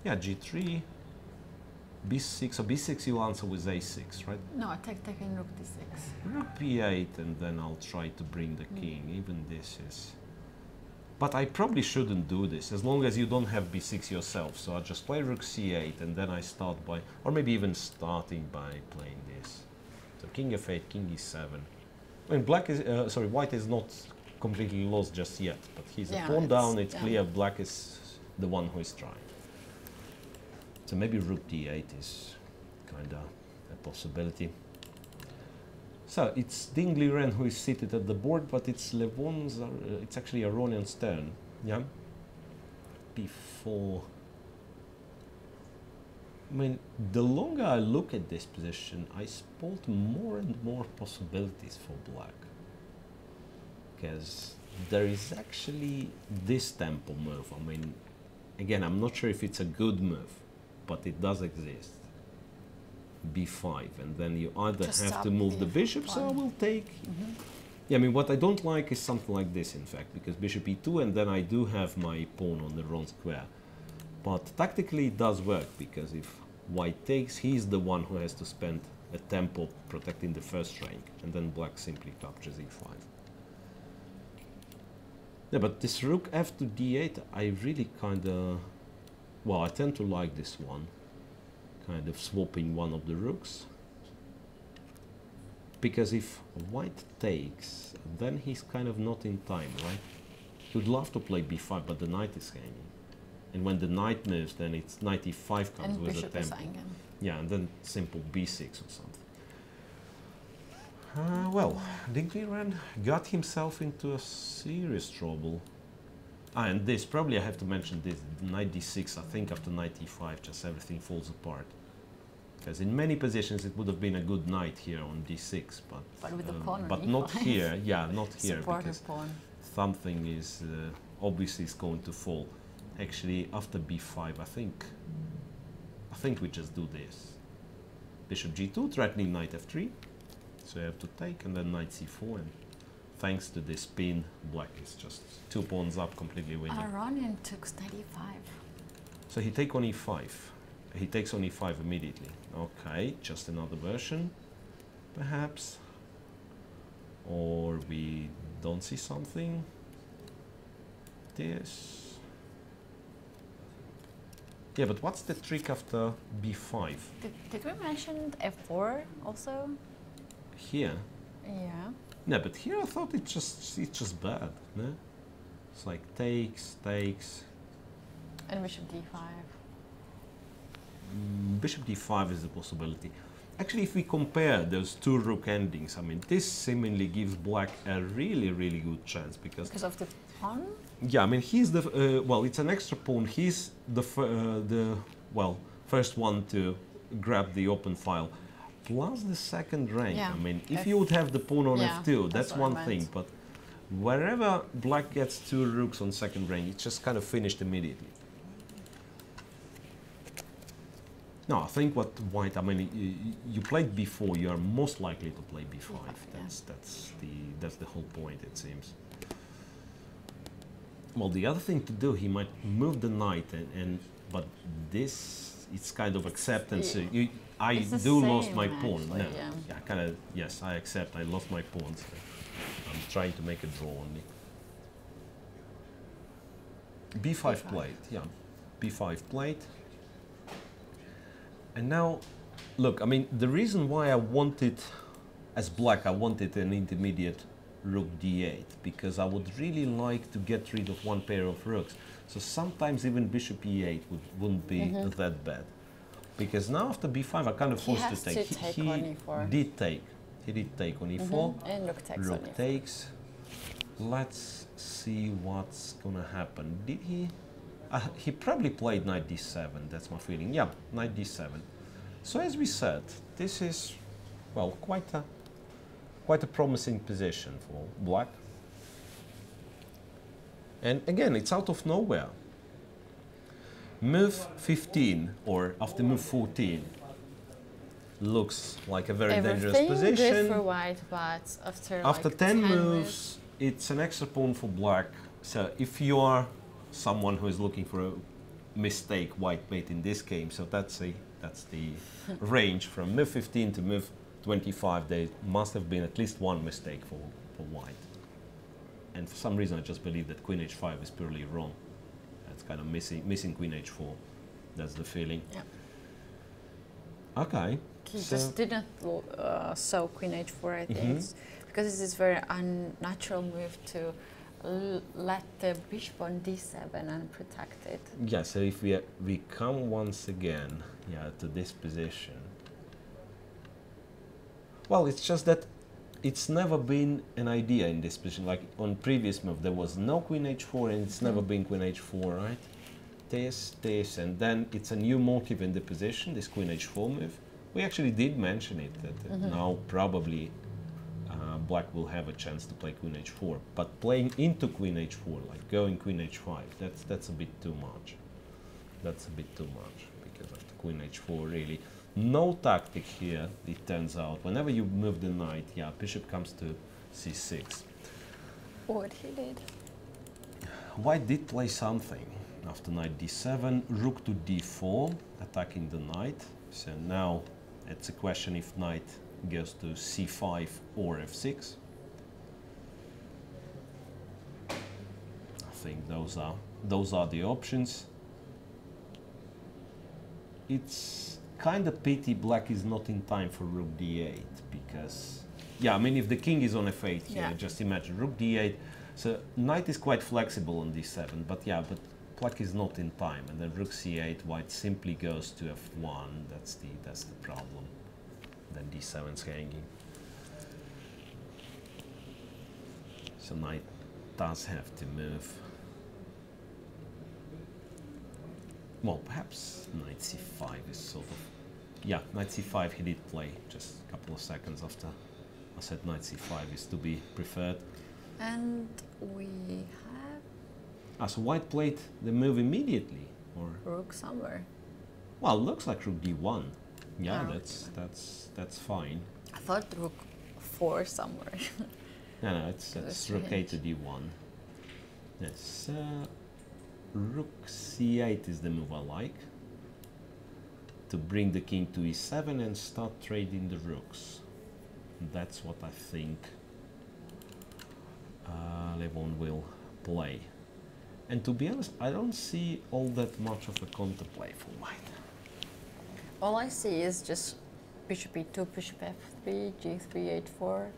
Yeah, g3, b6. So b6 you'll answer with a6, right? No, taking rook d6. Rook b8, and then I'll try to bring the king. Even this is... But I probably shouldn't do this, as long as you don't have b6 yourself. So I'll just play rook c8, and then I start by... Or maybe even starting by playing this. So king f8, king e7. I mean, black is... sorry, white is not completely lost just yet, but he's a pawn down. It's clear black is the one who is trying. So maybe rook d8 is kind of a possibility. So it's Ding Liren who is seated at the board, but it's Levon's, it's actually Aronyan's turn. Yeah. b4. I mean, the longer I look at this position, I spot more and more possibilities for black. Because there is actually this tempo move. I mean, again, I'm not sure if it's a good move, but it does exist. b5, and then you either have to move the bishop, so I will take... Yeah, I mean, what I don't like is something like this, in fact, because bishop e2, and then I do have my pawn on the wrong square. But tactically it does work, because if white takes, he's the one who has to spend a tempo protecting the first rank, and then black simply captures e5. Yeah, but this rook f to d8, I really kind of... Well, I tend to like this one. Kind of swapping one of the rooks. Because if white takes, then he's kind of not in time, right? He would love to play b5, but the knight is hanging. And when the knight moves, then it's knight e5 comes with a tempo. Yeah, and then simple b6 or something. Well, Ding Liren got himself into a serious trouble. And this, probably I have to mention this, knight d6, I think after knight e5, just everything falls apart. Because in many positions it would have been a good knight here on d6, but with the pawn but on not e5. here, yeah, not here, Supporter because pawn. something is obviously is going to fall. Actually, after b5, I think we just do this. Bishop g2, threatening knight f3, so you have to take, and then knight c4, and thanks to this pin, black is just 2 pawns up, completely winning. Aronyan took knight e5. So he takes on e5. He takes on e5 immediately. Okay, just another version, perhaps. Or we don't see something. This. Yeah, but what's the trick after b5? Did we mention f4 also? Here? Yeah. No, but here I thought it's just bad, no? It's like takes. And bishop d5. Bishop d5 is a possibility. Actually, if we compare those two rook endings, I mean, this seemingly gives black a really, really good chance because of the pawn? Yeah, I mean, he's the well, it's an extra pawn. He's the first one to grab the open file. plus the second rank. Yeah. I mean, if you would have the pawn on Yeah, f2, that's that's what I one meant. thing, but wherever black gets 2 rooks on second rank, it's just kind of finished immediately. No, I think what white, I mean, you played b4, you are most likely to play b5. That's the whole point, it seems. Well, the other thing to do, he might move the knight, but this, it's kind of acceptance. I do lost my pawn. Actually, No, yeah. kind of, yes, I accept. I lost my pawn. So I'm trying to make a draw only. b5 played, yeah. b5 played. And now, look, I mean, the reason why I wanted, as black, I wanted an intermediate rook d8, because I would really like to get rid of one pair of rooks. So sometimes even bishop e8 wouldn't be that bad. Because now after b5, I kind of forced to take. He on e4. Did take. He did take on e4. And rook takes on Rook e4. takes. Let's see what's gonna happen. Did he? He probably played knight d7, that's my feeling. Yeah, knight d7. So as we said, this is, well, quite a promising position for black. And again, it's out of nowhere. Move 15, or after move 14, looks like a very dangerous position. Good for white, but after like 10 moves, it's an extra pawn for black. So if you are someone who is looking for a mistake, white made in this game, so that's the range from move 15 to move 25. There must have been at least one mistake for white. And for some reason I just believe that queen h5 is purely wrong. It's kind of missing queen h4. That's the feeling. Yeah. Okay. He so just didn't sow queen h4, I think, because this is very unnatural move to let the bishop on d7 unprotected. yeah, so if we come once again, yeah, to this position. Well, it's just that it's never been an idea in this position. Like on previous move, there was no queen h4, and it's never been queen h4, right? This, and then it's a new motive in the position, this queen h4 move. We actually did mention it, that now probably black will have a chance to play queen h4, but playing into queen h4, like going queen h5, that's a bit too much. That's a bit too much, because of the queen h4, really. No tactic here, it turns out. Whenever you move the knight, yeah, bishop comes to c6. What he did. White did play something. After knight d7, rook to d4, attacking the knight. So now it's a question if knight goes to c5 or f6. I think those are the options. It's kind of pity black is not in time for rook d8, because, yeah, I mean, if the king is on f8 here, just imagine rook d8. So knight is quite flexible on d7, but yeah, but black is not in time, and then rook c8, white simply goes to f1. That's the problem. Then d7's hanging. So knight does have to move. Well, perhaps knight c5 is sort of... Yeah, knight c5 he did play just a couple of seconds after I said knight c5 is to be preferred. And we have... So white played the move immediately, or... rook somewhere. Well, it looks like rook d1. Yeah, Oh, that's fine. I thought rook 4 somewhere. No, it's rook a to d1. Yes, rook c8 is the move I like. To bring the king to e7 and start trading the rooks. That's what I think Levon will play. And to be honest, I don't see all that much of a counterplay for white. All I see is just bishop e2, bishop f3, g3, h4,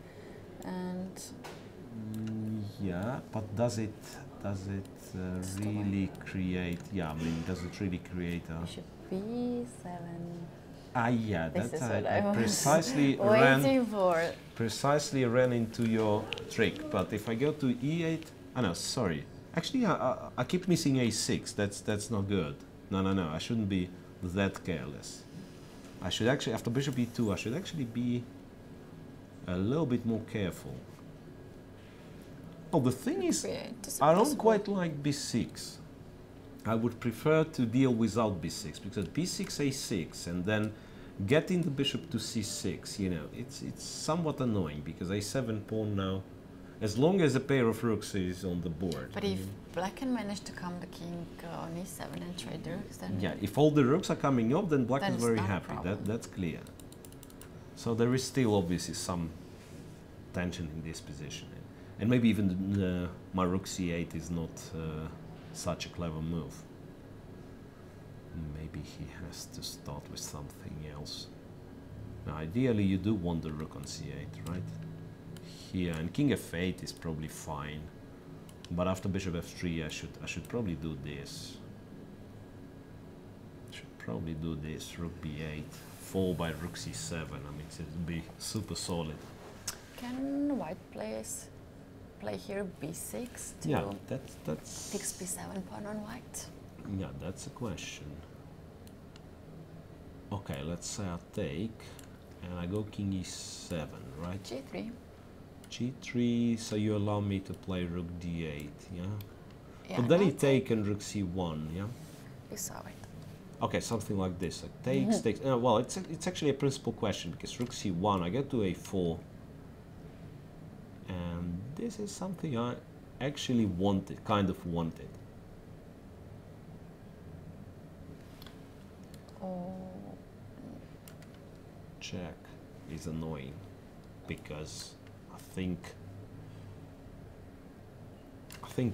and... Yeah, but does it really create... Yeah, I mean, does it really create a... Bishop b7. Yeah, This that's is what I was precisely ran into your trick. But if I go to e8, no, sorry. Actually, I keep missing a6. That's not good. No, I shouldn't be that careless. I should actually, after bishop e2, I should actually be a little bit more careful. Well, the thing is, I don't quite like b6. I would prefer to deal without b6, because b6, a6, and then getting the bishop to c6, you know, it's somewhat annoying, because a7 pawn now, as long as a pair of rooks is on the board. But if black can manage to come the king on e7 and trade the rooks, then... Yeah, if all the rooks are coming up, then black then is very happy. That's clear. So there is still obviously some tension in this position. And maybe even my rook c8 is not such a clever move. Maybe he has to start with something else. Now, ideally, you do want the rook on c8, right? Here, and king f8 is probably fine. But after bishop f3, I should probably do this. Should probably do this. Rook b8, fall by rook c7. I mean, it would be super solid. Can white play here b6 to that's fix b7 pawn on white? Yeah, that's a question. Okay, let's say I take, and I go king e7, right? g3. g3, so you allow me to play rook d8, yeah? But Yeah, then he take and rook c1, yeah? You saw it. Okay, something like this. Like takes, takes. Well, it's actually a principal question, because rook c1, I get to a4, and this is something I actually wanted, kind of wanted. Oh. Check is annoying, because I think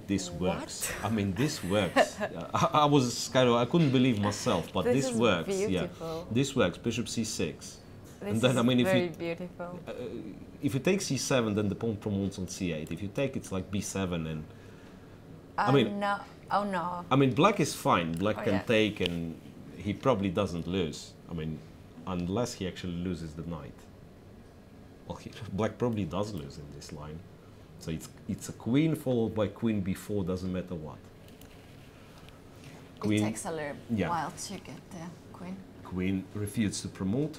this works. I mean, this works. I was kind of, I couldn't believe myself, but this works. Beautiful. Yeah, this works. Bishop c6. This And then, is I mean, very beautiful. If you take c7, then the pawn promotes on c8. If you take, it's like b7, and I mean, no. Oh no. I mean, black is fine. Black can yeah. take, and he probably doesn't lose. I mean, unless he actually loses the knight. Well, black probably does lose in this line. So it's a queen followed by queen b4, doesn't matter what. Queen, it takes a little while to get the queen. Queen refused to promote.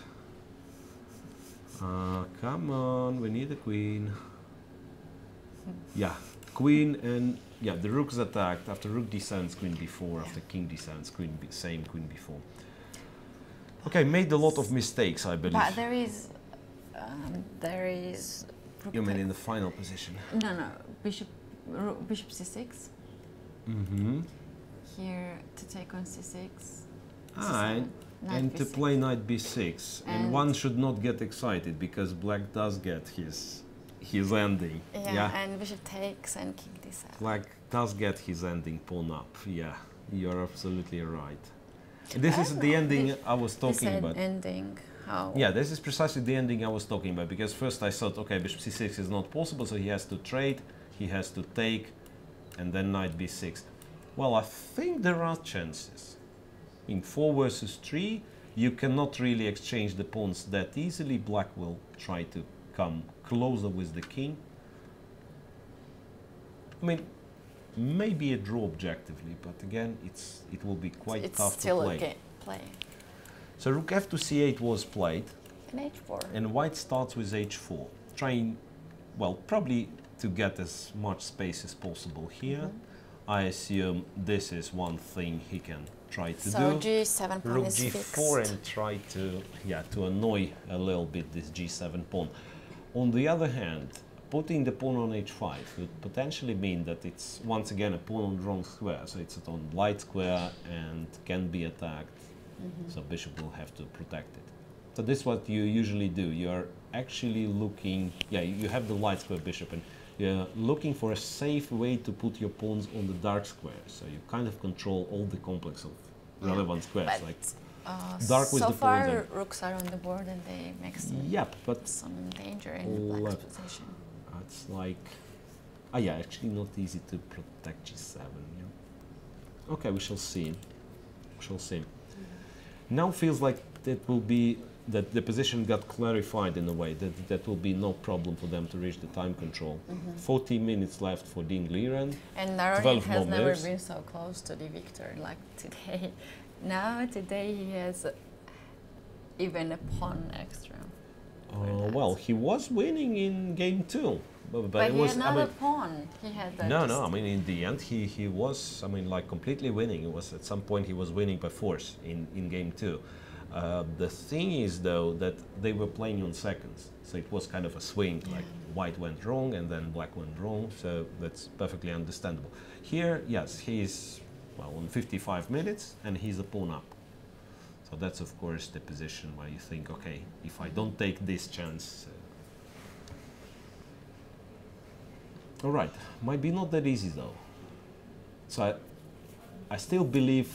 Come on, we need a queen. Yeah, queen, and yeah, the rook's attacked. After rook descends, queen b4. After king descends, queen b4. Okay, made a lot of mistakes, I believe. But there is. You mean in the final position? No, bishop c6. Mm-hmm. Here to take on c6. And to play knight b6. And one should not get excited, because black does get his ending. Yeah, and bishop takes and king d7. Black does get his ending pawn up. Yeah, you're absolutely right. This is the ending I was talking about. Ending. How? Yeah, this is precisely the ending I was talking about, because first I thought, okay, bishop c6 is not possible, so he has to trade, he has to take, and then knight b6. Well, I think there are chances. In 4 versus 3, you cannot really exchange the pawns that easily. Black will try to come closer with the king. I mean, maybe a draw objectively, but again, it will be quite tough to play. It's still a play. So rook f to c8 was played. And h4. And white starts with h4, trying, well, probably to get as much space as possible here. I assume this is one thing he can try to do. So g7 pawn rook is g4 fixed. and try to annoy a little bit this g7 pawn. On the other hand, putting the pawn on h5 would potentially mean that it's once again a pawn on the wrong square, so it's on light square and can be attacked. So bishop will have to protect it. So this is what you usually do. You're actually looking, you have the light square bishop, and you're looking for a safe way to put your pawns on the dark square. So you kind of control all the complex of relevant squares. But, like dark with so the far, pawns. rooks are on the board, and they make some danger in the black's position. It's like, actually not easy to protect g7. Yeah. Okay, we shall see. We shall see. Now feels like that the position got clarified in a way, that will be no problem for them to reach the time control. 40 minutes left for Ding Liren. And Naronin has never been so close to the victor like today. Now today he has even a pawn extra. Well, he was winning in game 2. But it he was, had another pawn. He had that. No, I mean, in the end, he was, I mean, like completely winning. It was at some point he was winning by force in game 2. The thing is, though, that they were playing on seconds, so it was kind of a swing. Like white went wrong and then black went wrong. So that's perfectly understandable. Here, yes, he's well on 55 minutes and he's a pawn up. So that's of course the position where you think, okay, if I don't take this chance. All right, might be not that easy though. So I still believe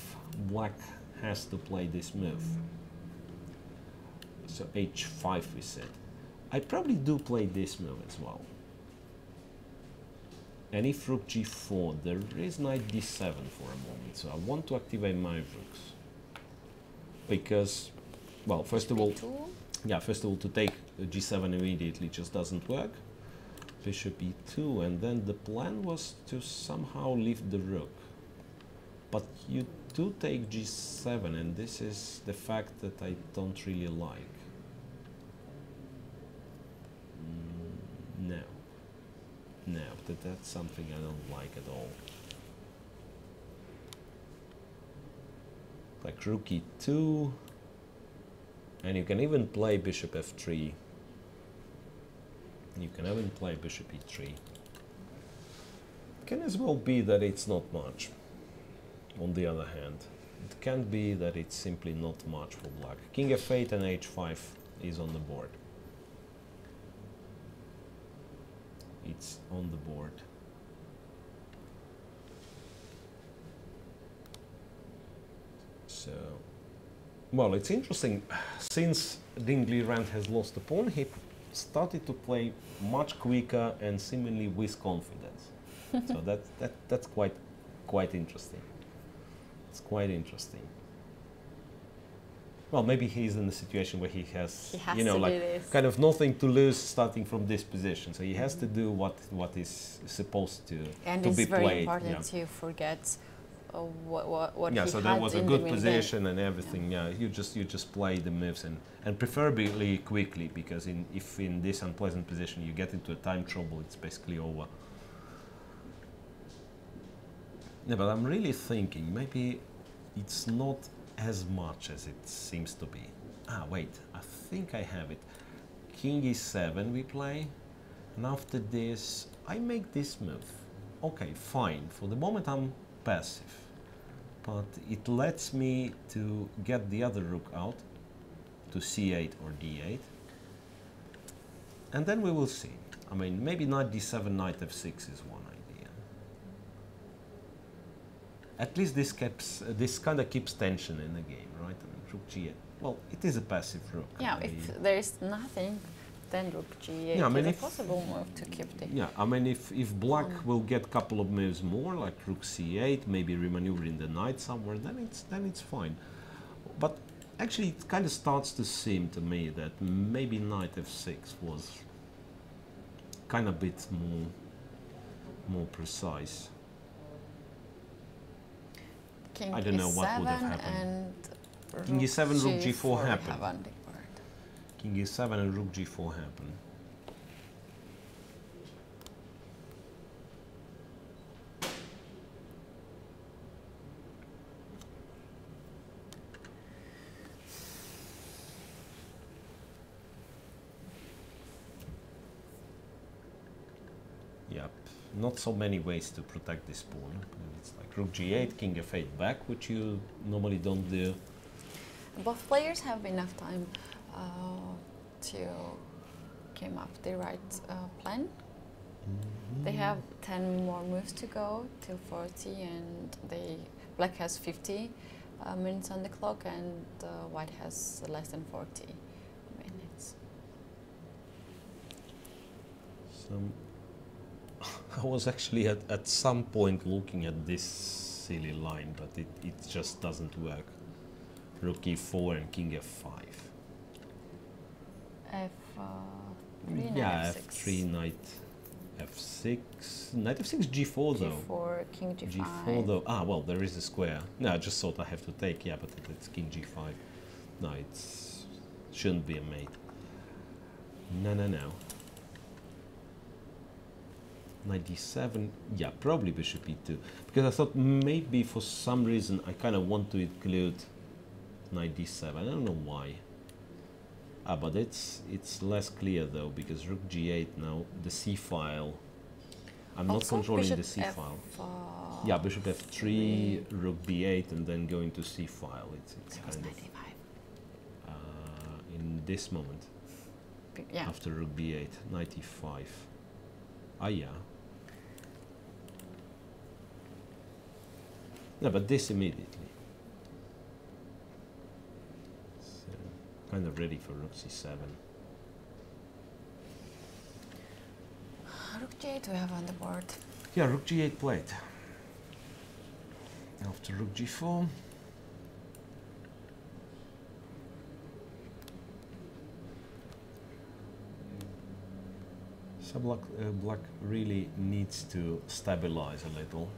black has to play this move. So h5 we said. I probably do play this move as well. And if rook g4, there is knight d7 for a moment. So I want to activate my rooks. Because, well, first of all, to take g7 immediately just doesn't work. Bishop e2, and then the plan was to somehow leave the rook. But you do take g7, and this is the fact that I don't really like. No, that's something I don't like at all. Like rook e2, and you can even play bishop f3. You can even play bishop e3. Can as well be that it's not much. On the other hand, it can be that it's simply not much for black. King f8 and h5 is on the board. It's on the board. So, well, it's interesting. Since Dingley Rand has lost the pawn, he started to play much quicker and seemingly with confidence. So that's quite interesting. It's quite interesting. Well, maybe he's in a situation where he has you know, like kind of nothing to lose starting from this position. So he has to do what is supposed to be played. And it's very important to forget what yeah, he so had that was a good the position and everything. Yeah, you just play the moves and preferably quickly, because if in this unpleasant position you get into a time trouble, it's basically over. Yeah, but I'm really thinking maybe it's not as much as it seems to be. Ah, wait, I think I have it. King e7 we play, and after this I make this move. Okay, fine. For the moment I'm passive, but it lets me to get the other rook out to c8 or d8, and then we will see. I mean, maybe knight d7, knight f6 is one idea. At least this kind of keeps tension in the game, right? I mean, rook g8. Well, it is a passive rook. Yeah, if there is nothing, then rook g8 yeah, I mean, is a possible move to keep the... Yeah, I mean, if black will get a couple of moves more, like rook c8, maybe remaneuvering the knight somewhere, then it's fine. But actually, it kind of starts to seem to me that maybe knight f6 was kind of a bit more precise. King I don't know what would have happened. King e7, rook g4 happened. King e7 and rook g4 happen. Yep, not so many ways to protect this pawn. It's like rook g8, king f8 back, which you normally don't do. Both players have enough time to come up the right plan. They have 10 more moves to go till 40, and black has 50 minutes on the clock, and white has less than 40 minutes. I was actually at some point looking at this silly line, but it just doesn't work. Rook e4 and king f5. F3, yeah, f6. f3, knight f6, knight f6, g4 though. g4, king g5. g4 though. Ah, well, there is a square. No, I just thought I have to take. Yeah, but it's king g5. No, it's shouldn't be a mate. No, no, no. Knight d7, yeah, probably bishop e2. Because I thought maybe for some reason I kind of want to include knight d7. I don't know why. Ah, but it's less clear though, because rook g8 now, the c file. I'm not controlling the c file. Yeah, bishop f3, rook b8, and then going to c file. It's kind of in this moment. Yeah. After rook b8, knight e5. Ah, yeah. No, but this immediately. So, kind of ready for rook c7. Rook g8 we have on the board. Yeah, rook g8 played. After rook g4. So black really needs to stabilize a little.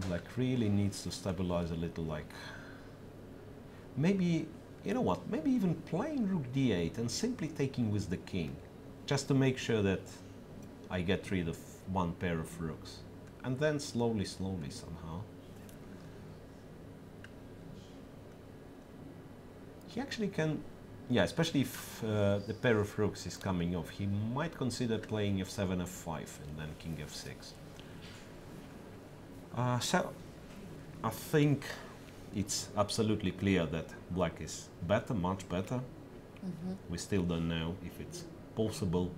Black really needs to stabilize a little, like maybe, you know what, maybe even playing rook d8 and simply taking with the king, just to make sure that I get rid of one pair of rooks. And then slowly somehow. He actually can, yeah, especially if the pair of rooks is coming off, he might consider playing f7, f5 and then king f6. So I think it's absolutely clear that black is better, much better. We still don't know if it's possible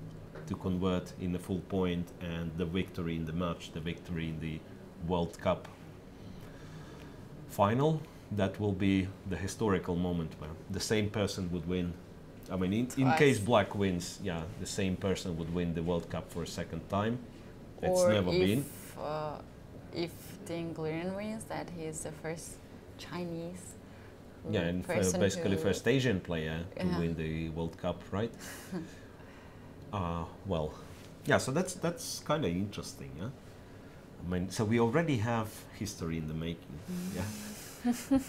to convert in a full point and the victory in the match, the victory in the World Cup final. That will be the historical moment where the same person would win. I mean, in case black wins, yeah, the same person would win the World Cup for a second time. It's never been. If Ding Liren wins, that he is the first Chinese. Yeah, and basically first Asian player to win the World Cup, right? Well, yeah, so that's kind of interesting, yeah? I mean, so we already have history in the making, yeah?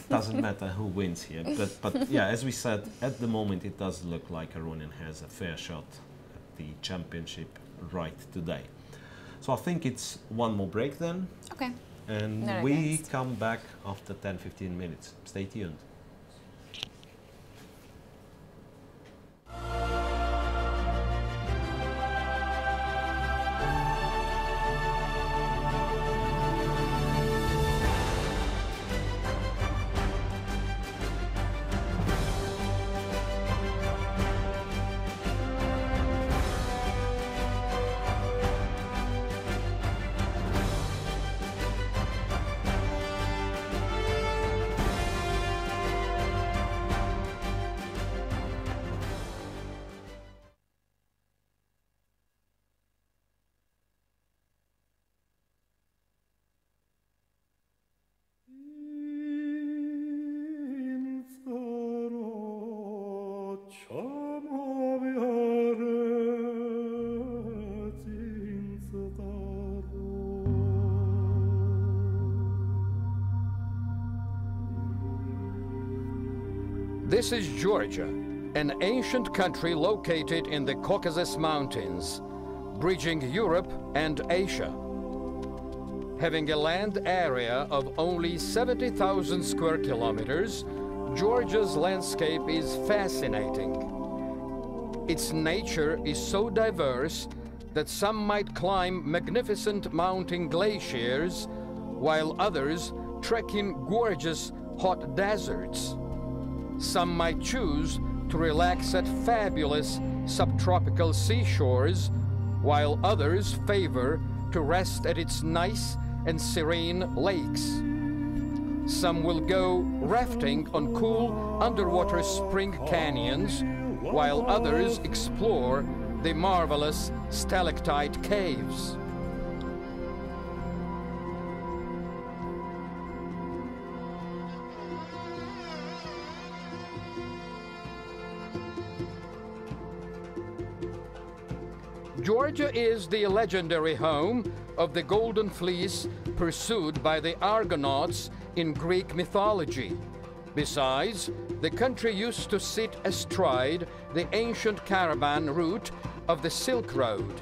Doesn't matter who wins here, but yeah, as we said, at the moment it does look like Aronian has a fair shot at the championship right today. So I think it's one more break then. Okay. And we come back after 10-15 minutes. Stay tuned. This is Georgia, an ancient country located in the Caucasus Mountains, bridging Europe and Asia. Having a land area of only 70,000 square kilometers, Georgia's landscape is fascinating. Its nature is so diverse that some might climb magnificent mountain glaciers, while others trek in gorgeous hot deserts. Some might choose to relax at fabulous subtropical seashores, while others favor to rest at its nice and serene lakes. Some will go rafting on cool underwater spring canyons, while others explore the marvelous stalactite caves. Georgia is the legendary home of the golden fleece pursued by the Argonauts in Greek mythology, Besides, the country used to sit astride the ancient caravan route of the Silk Road.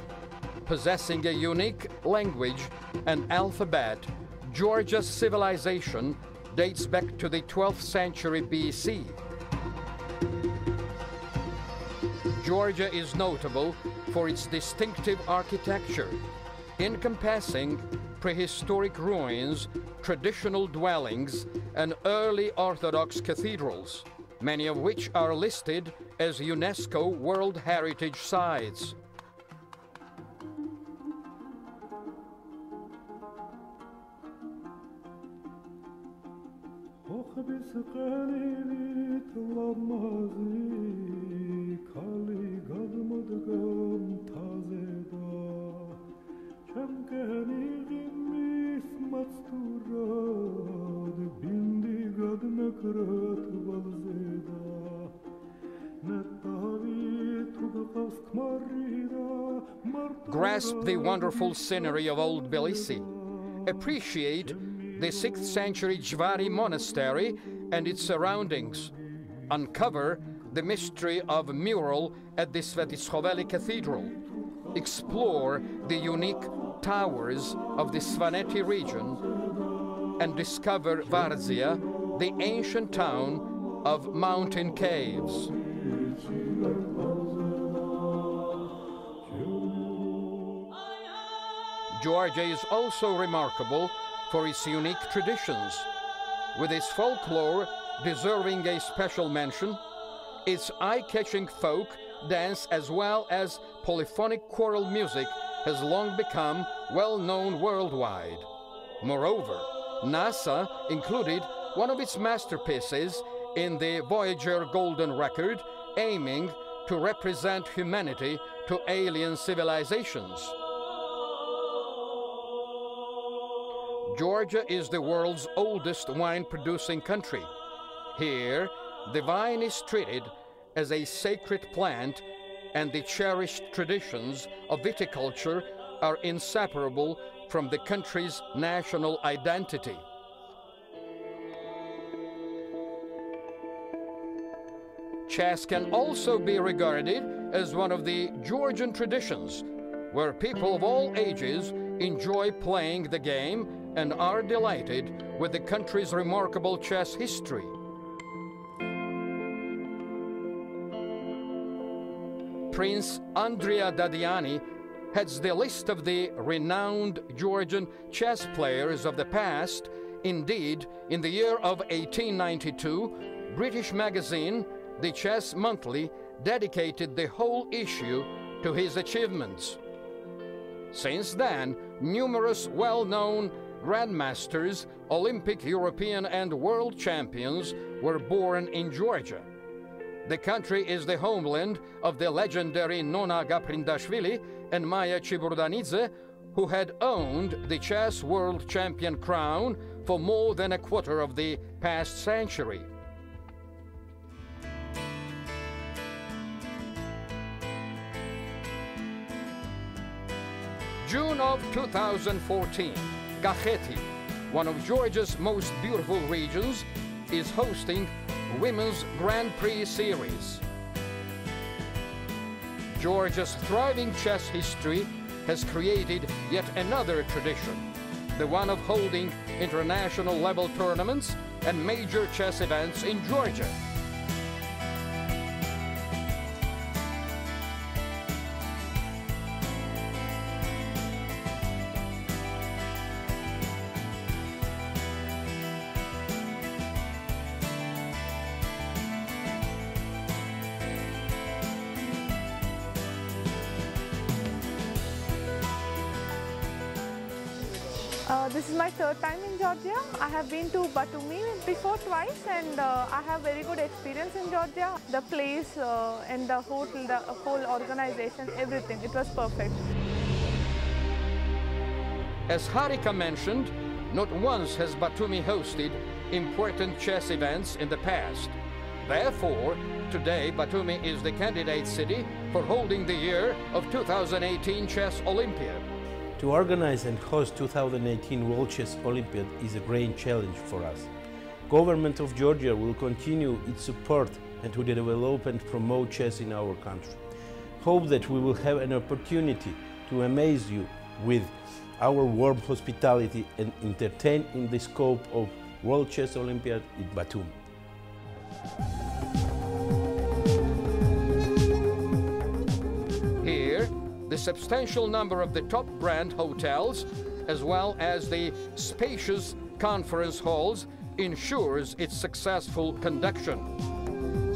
Possessing a unique language and alphabet, Georgia's civilization dates back to the 12th century BC. Georgia is notable for its distinctive architecture, encompassing prehistoric ruins, traditional dwellings, and early Orthodox cathedrals, many of which are listed as UNESCO World Heritage Sites. Grasp the wonderful scenery of old Tbilisi. Appreciate the 6th century Jvari monastery and its surroundings. Uncover the mystery of a mural at the Tsatsalashvili cathedral. Explore the unique towers of the Svaneti region and discover Varzia, the ancient town of mountain caves. Georgia is also remarkable for its unique traditions, with its folklore deserving a special mention, its eye-catching folk dance as well as polyphonic choral music has long become well-known worldwide. Moreover, NASA included one of its masterpieces in the Voyager Golden Record, aiming to represent humanity to alien civilizations. Georgia is the world's oldest wine-producing country. Here, the vine is treated as a sacred plant, and the cherished traditions of viticulture are inseparable from the country's national identity. Chess can also be regarded as one of the Georgian traditions, where people of all ages enjoy playing the game and are delighted with the country's remarkable chess history. Prince Andrea Dadiani heads the list of the renowned Georgian chess players of the past. Indeed, in the year of 1892, British magazine The Chess Monthly dedicated the whole issue to his achievements. Since then, numerous well-known grandmasters, Olympic, European, and world champions were born in Georgia. The country is the homeland of the legendary Nona Gaprindashvili and Maya Chiburdanidze, who had owned the chess world champion crown for more than a quarter of the past century. June of 2014, Keti, one of Georgia's most beautiful regions, is hosting Women's Grand Prix Series. Georgia's thriving chess history has created yet another tradition, the one of holding international level tournaments and major chess events in Georgia. This is my third time in Georgia. I have been to Batumi before twice, and I have very good experience in Georgia. The place and the whole organization, everything, it was perfect. As Harika mentioned, not once has Batumi hosted important chess events in the past. Therefore, today Batumi is the candidate city for holding the year of 2018 Chess Olympiad. To organize and host 2018 World Chess Olympiad is a great challenge for us. Government of Georgia will continue its support and to develop and promote chess in our country. Hope that we will have an opportunity to amaze you with our warm hospitality and entertain in the scope of World Chess Olympiad in Batum. Here, the substantial number of the top brand hotels, as well as the spacious conference halls, ensures its successful conduction.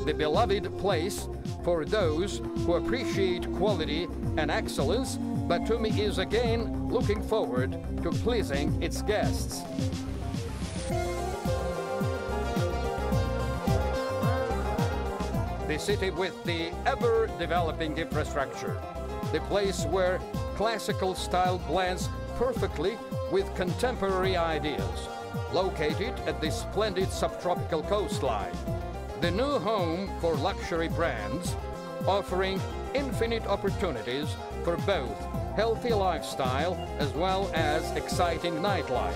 The beloved place for those who appreciate quality and excellence, Batumi is again looking forward to pleasing its guests. The city with the ever-developing infrastructure, the place where classical style blends perfectly with contemporary ideas, located at the splendid subtropical coastline. The new home for luxury brands, offering infinite opportunities for both healthy lifestyle as well as exciting nightlife.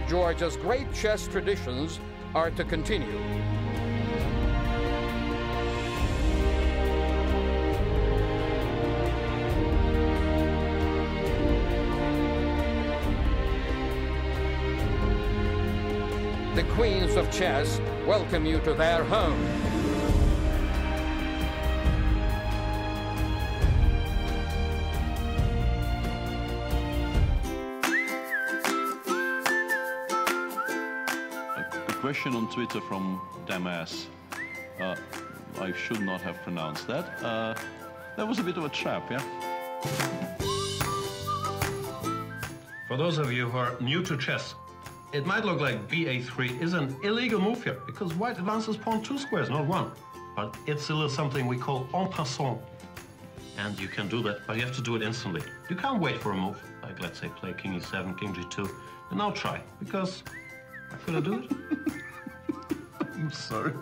Georgia's great chess traditions are to continue. The queens of chess welcome you to their home. Question on Twitter from Damas. I should not have pronounced that. That was a bit of a trap, yeah? For those of you who are new to chess, it might look like ba3 is an illegal move here because white advances pawn 2 squares, not 1. But it's still something we call en passant. And you can do that, but you have to do it instantly. You can't wait for a move, like let's say play king e7, king g2, and now try, because should I do it? I'm sorry.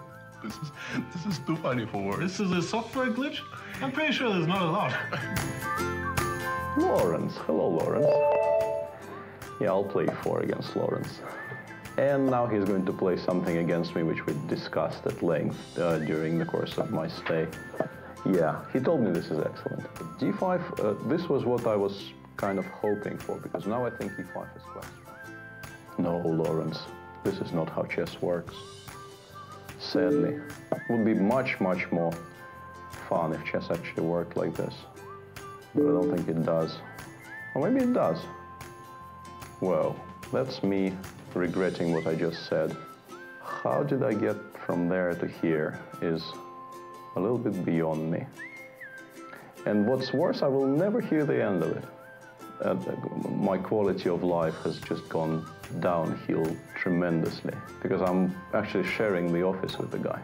This is too funny for words. This is a software glitch? I'm pretty sure there's not a lot. Lawrence. Hello, Lawrence. Yeah, I'll play 4 against Lawrence. And now he's going to play something against me which we discussed at length during the course of my stay. Yeah, he told me this is excellent. d5, this was what I was kind of hoping for, because now I think e5 is quite strong. No, Lawrence, this is not how chess works. Sadly, it would be much, much more fun if chess actually worked like this. But I don't think it does. Or maybe it does. Well, that's me regretting what I just said. How did I get from there to here is a little bit beyond me. And what's worse, I will never hear the end of it. My quality of life has just gone downhill tremendously because I'm actually sharing the office with the guy.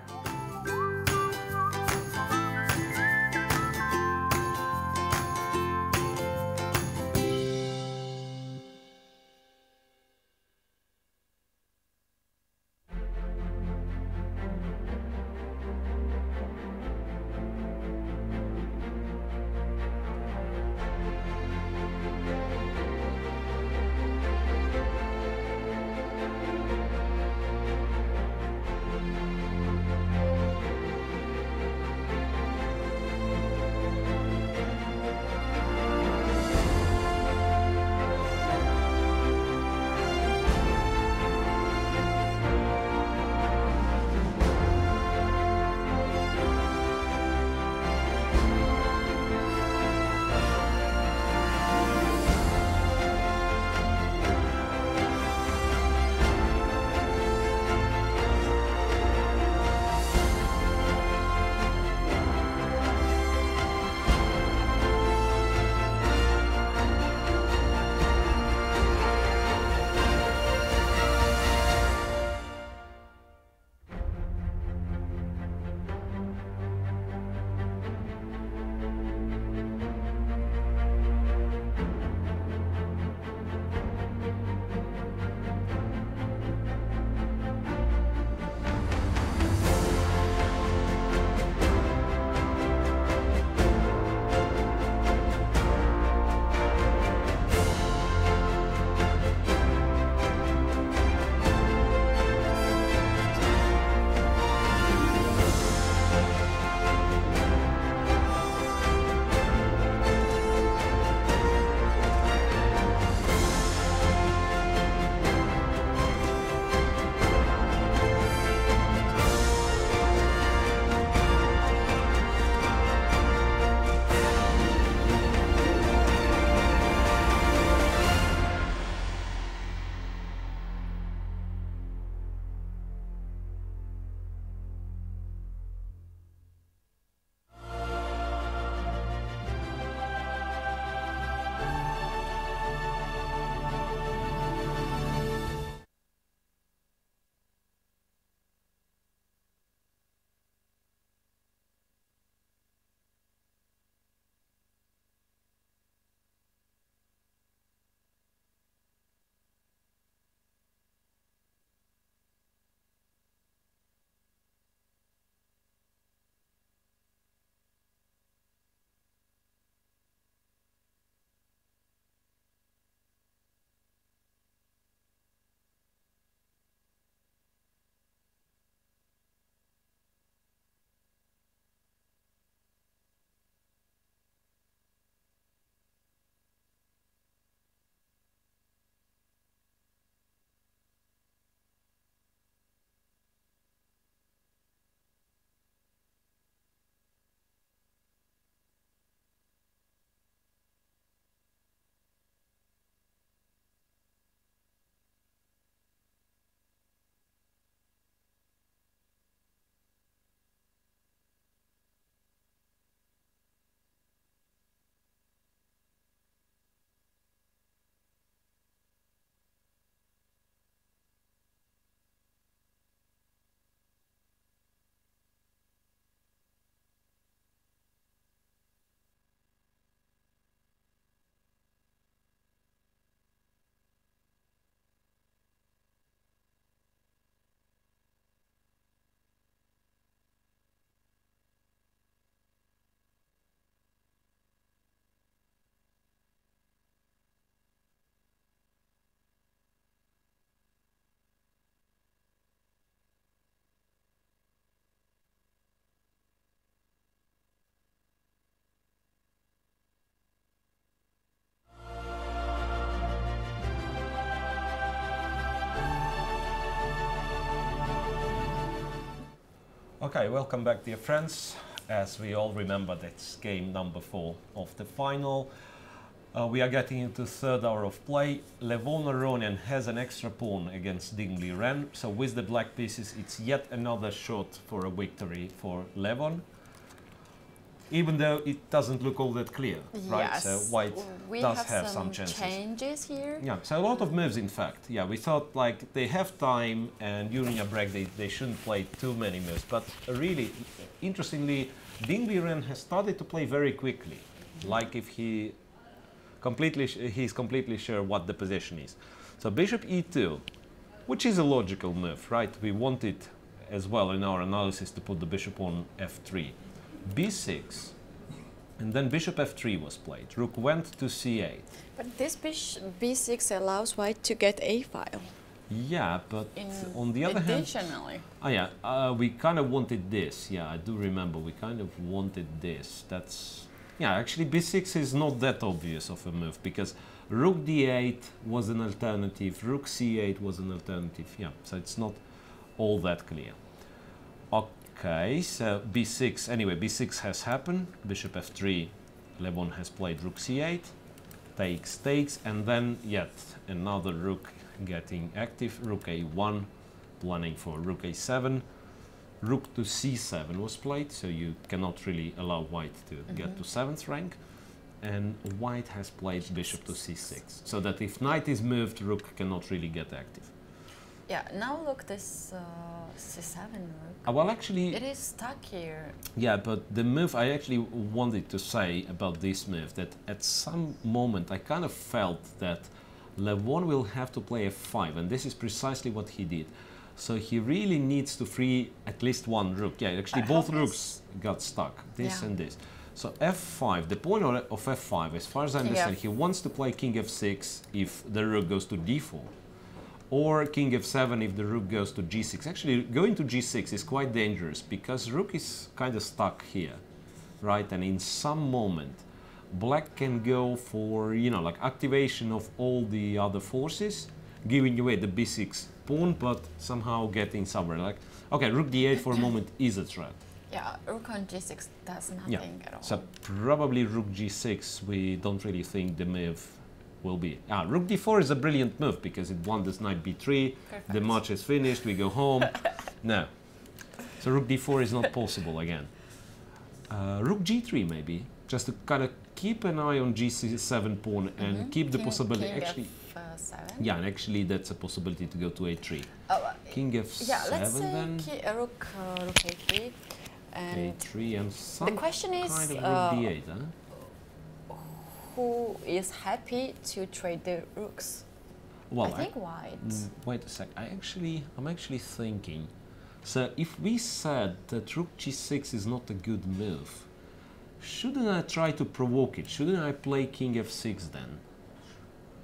Okay, welcome back, dear friends. As we all remember, that's game number 4 of the final. We are getting into third hour of play. Levon Aronian has an extra pawn against Dingley Ren, so with the black pieces it's yet another shot for a victory for Levon. Even though it doesn't look all that clear, right? Yes. So white does have some chances. Changes here. Yeah, so a lot of moves in fact. Yeah, we thought like they have time and during a break they shouldn't play too many moves. But really, interestingly, Dingley Ren has started to play very quickly. Like if he's completely sure what the position is. So bishop e2, which is a logical move, right? We wanted as well in our analysis to put the bishop on f3. b6, and then bishop f3 was played. Rook went to c8. But this b6 allows white to get a file. Yeah, but on the other hand... Additionally. Oh yeah, we kind of wanted this. Yeah, I do remember. We kind of wanted this. That's... Yeah, actually b6 is not that obvious of a move, because rook d8 was an alternative, rook c8 was an alternative. Yeah, so it's not all that clear. Okay, so b6, anyway, b6 has happened, bishop f3, Levon has played rook c8, takes, and then yet another rook getting active, rook a1, planning for rook a7, rook to c7 was played, so you cannot really allow white to get to 7th rank, and white has played bishop to c6, so that if knight is moved, rook cannot really get active. Yeah, now look, this c7 rook. Well, actually... It is stuck here. Yeah, but the move I actually wanted to say about this move, that at some moment I kind of felt that Levon will have to play f5, and this is precisely what he did. So he really needs to free at least one rook. Yeah, actually both rooks got stuck, this and this. So f5, the point of f5, as far as I understand, he wants to play king f6 if the rook goes to d4. Or king f7 if the rook goes to g6. Actually, going to g6 is quite dangerous because rook is kind of stuck here, right? And in some moment, black can go for, you know, like activation of all the other forces, giving away the b6 pawn, but somehow getting somewhere. Like, okay, rook d8 for a moment is a threat. Yeah, rook on g6 does nothing at all. So probably rook g6, we don't really think the move will be. Rook d4 is a brilliant move because it wanders knight b3, Perfect. the match is finished, we go home. No. So rook d4 is not possible again. Rook g3 maybe, just to kind of keep an eye on g7 pawn and keep the possibility. King actually, f7. yeah, and actually that's a possibility to go to a3. King f7 yeah, let's say then. rook a3. And a3 and some the question is, kind of rook d8, huh? Who is happy to trade the rooks? Well, I think white. Wait a sec. I'm actually thinking. So if we said that rook g6 is not a good move, shouldn't I try to provoke it? Shouldn't I play king f6 then?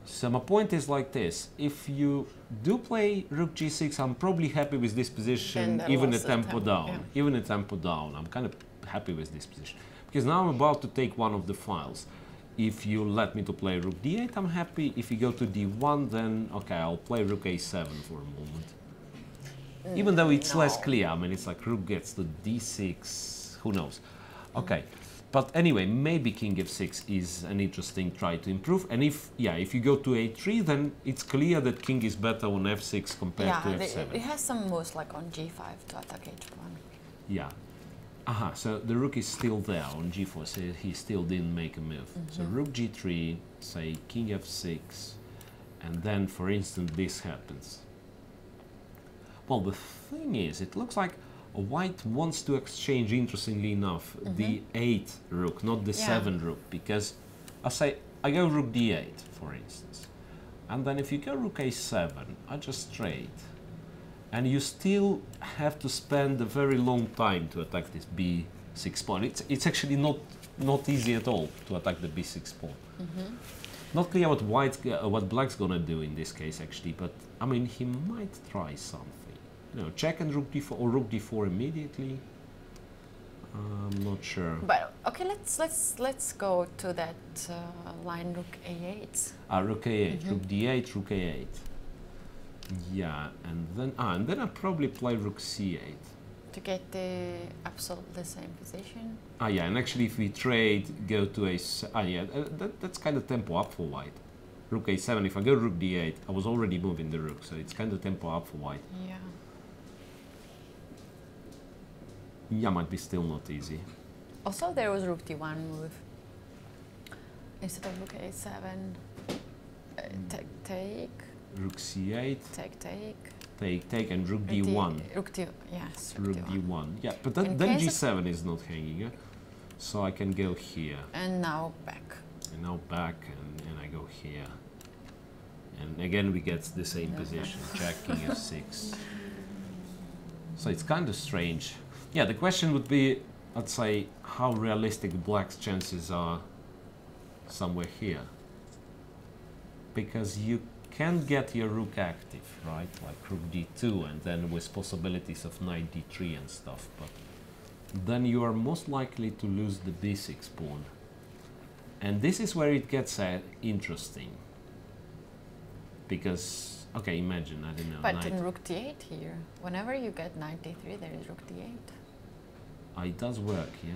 So my point is like this: if you do play rook g6, I'm probably happy with this position, even a tempo down. Yeah. Even a tempo down, I'm kind of happy with this position because now I'm about to take one of the files. If you let me to play rook d8, I'm happy. If you go to d1, then okay, I'll play rook a7 for a moment. Even though it's less clear, I mean, it's like rook gets to d6, who knows. Okay, but anyway, maybe king f6 is an interesting try to improve. And if you go to a3, then it's clear that king is better on f6 compared to f7. It has some moves like on g5 to attack h1. Yeah. So the rook is still there on g4, so he still didn't make a move. So rook g3, say king f6, and then, for instance, this happens. Well, the thing is, it looks like white wants to exchange, interestingly enough, the 8 rook, not the 7 rook, because I go rook d8, for instance, and then if you go rook a7, I just trade. And you still have to spend a very long time to attack this b6 pawn. It's actually not easy at all to attack the b6 pawn. Not clear what black's gonna do in this case actually, but I mean he might try something. You know, check and rook d4 or rook d4 immediately. I'm not sure. But okay, let's go to that line rook a8. Rook a8, rook d8, rook a8. Yeah, and then I probably play rook c8. to get the absolutely same position. Ah, yeah, and actually if we trade, go to that's kind of tempo up for white. Rook a7, if I go rook d8, I was already moving the rook, so it's kind of tempo up for white. Yeah. Yeah, might be still not easy. Also, there was rook d1 move. Instead of rook a7, take, rook c8, take, and rook d1. Yes. Rook d1. Yeah, but then g7 is not hanging, yeah? So I can go here. And now back. And now back, and I go here. And again we get the same position, check, king f6. So it's kind of strange. Yeah, the question would be, let's say, how realistic black's chances are somewhere here. Because you can get your rook active, right? Like rook d2, and then with possibilities of knight d3 and stuff, but then you are most likely to lose the b6 pawn. And this is where it gets interesting. Because, okay, imagine, I don't know. But in rook d8 here, whenever you get knight d3, there is rook d8. It does work, yeah?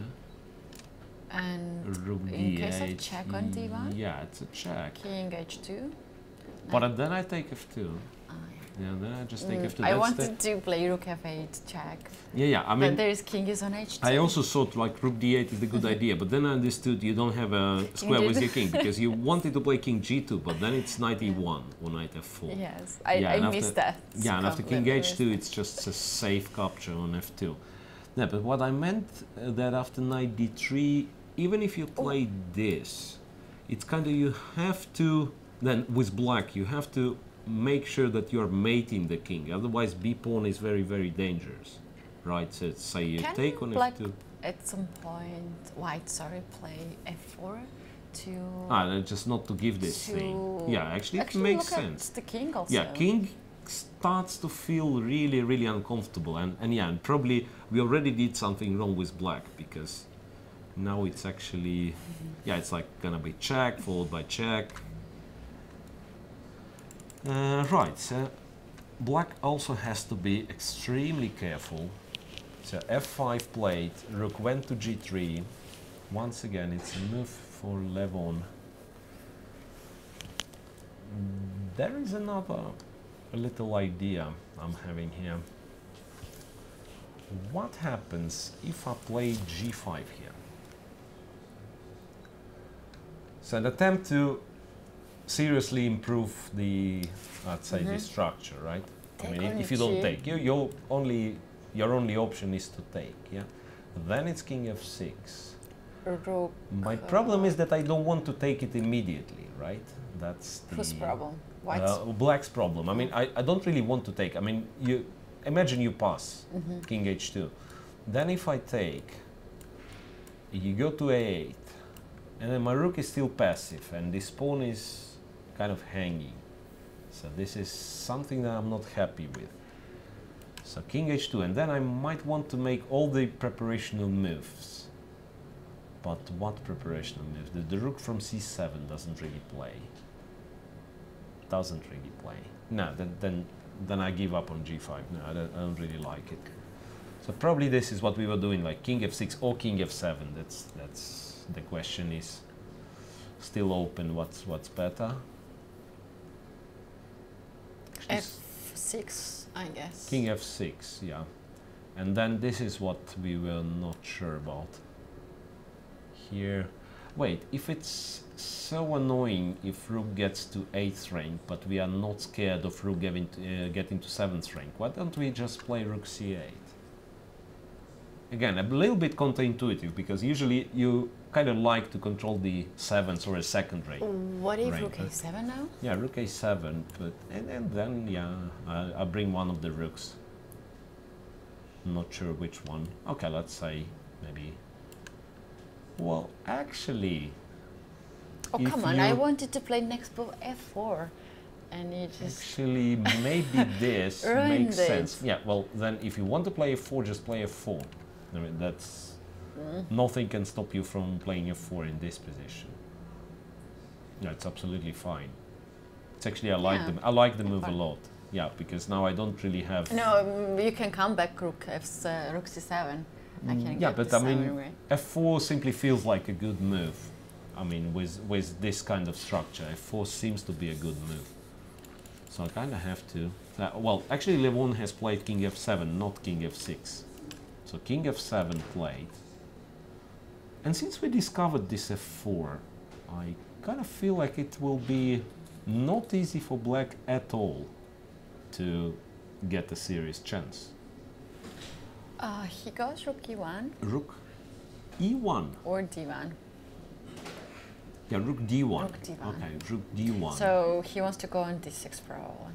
And rook in d8, case of check on d1? Yeah, it's a check. King h2. But then I take f2. Yeah, then I just take f2. I wanted to play rook f8 check. Yeah, I mean... But there is king is on h2. I also thought like rook d8 is a good idea, but then I understood you don't have a square with your king, because you wanted to play king g2, but then it's knight e1 or knight f4. Yes, I missed that. Yeah, and after king h2 it's just a safe capture on f2. Yeah, but what I meant that after knight d3, even if you play this, it's kind of you have to, then with black, you have to make sure that you're mating the king, otherwise b pawn is very, very dangerous, right? So say you take on f2. At some point, white, play f4 to... just not to give this thing. Yeah, actually it look makes sense. At the king also. Yeah, king starts to feel really, really uncomfortable, and yeah, and probably we already did something wrong with black, because now it's actually, yeah, it's like gonna be check followed by check. Right, so black also has to be extremely careful. So f5 played, rook went to g3. Once again, it's a move for Levon. There is another little idea I'm having here. What happens if I play g5 here? So an attempt to seriously improve the, let's say, the structure, right? I mean, if you don't take, your only option is to take, yeah? Then it's king f6. Rook. My problem is that I don't want to take it immediately, right? That's the... Whose problem? Black's problem. I mean, I don't really want to take. I mean, you imagine you pass, king h2. Then if I take, you go to a8, and then my rook is still passive, and this pawn is kind of hanging. So this is something that I'm not happy with. So king h2, and then I might want to make all the preparational moves. But what preparational moves? The rook from c7 doesn't really play. Doesn't really play. No, then I give up on g5. No, I don't really like it. So probably this is what we were doing, like king f6 or king f7. That's the question is still open. What's better? f6, I guess. King f6, yeah. And then this is what we were not sure about. Here, wait, if it's so annoying if rook gets to 8th rank, but we are not scared of rook getting to 7th rank, why don't we just play rook c8? Again, a little bit counterintuitive, because usually you kind of like to control the 7th or a 2nd rank. What if rook a7 now? Yeah, rook a7, but and then yeah, I bring one of the rooks. I'm not sure which one. Okay, let's say maybe. Well, actually. Oh come on! I wanted to play next move f4, and it just actually maybe this makes sense. Yeah. Well, then if you want to play f4, just play f4. I mean, that's nothing can stop you from playing f4 in this position. Yeah, it's absolutely fine. It's actually I like the move a lot. Yeah, because now I don't really have... No, you can come back rook c7. I can yeah, get but the I mean, anyway. f4 simply feels like a good move. I mean, with this kind of structure, f4 seems to be a good move. So I kind of have to... well, actually Levon has played king f7, not king f6. So king f7 played. And since we discovered this f4, I kind of feel like it will be not easy for black at all to get a serious chance. He goes rook e1. Rook e1. Or d1. Yeah, rook d1. Rook d1. Okay, rook d1. So he wants to go on d6 probably.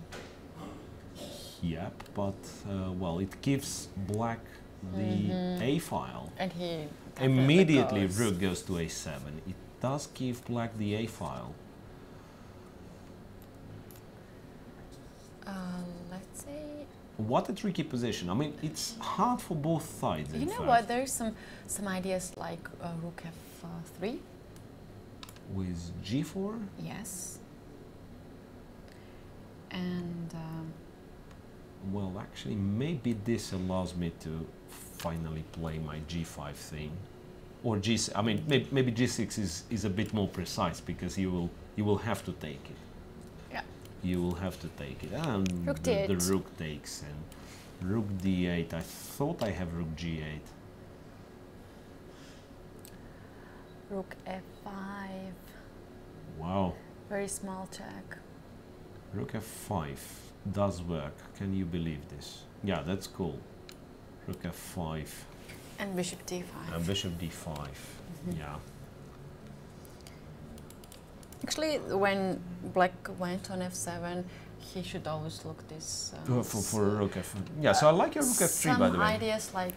Yep, but well, it gives black the a file. And he Immediately goes. rook goes to a7. It does give black the a file. Let's say. What a tricky position. I mean, it's hard for both sides. You in know fact. what? There's some ideas like rook f3. With g4? Yes. And Well, actually, maybe this allows me to finally play my g5 thing, or g6. I mean, maybe g6 is a bit more precise because you will have to take it. yeah, You will have to take it, and Rook the d8. rook takes, and rook d8. I thought I have rook g8. rook f5. Wow, Very small check. rook f5 does work. Can you believe this? Yeah, that's cool. Rook f5 And bishop d5. and bishop d5. Yeah. Actually, when black went on f7, he should always look this. For rook f. Yeah, so I like your rook f3 by the Some way. ideas like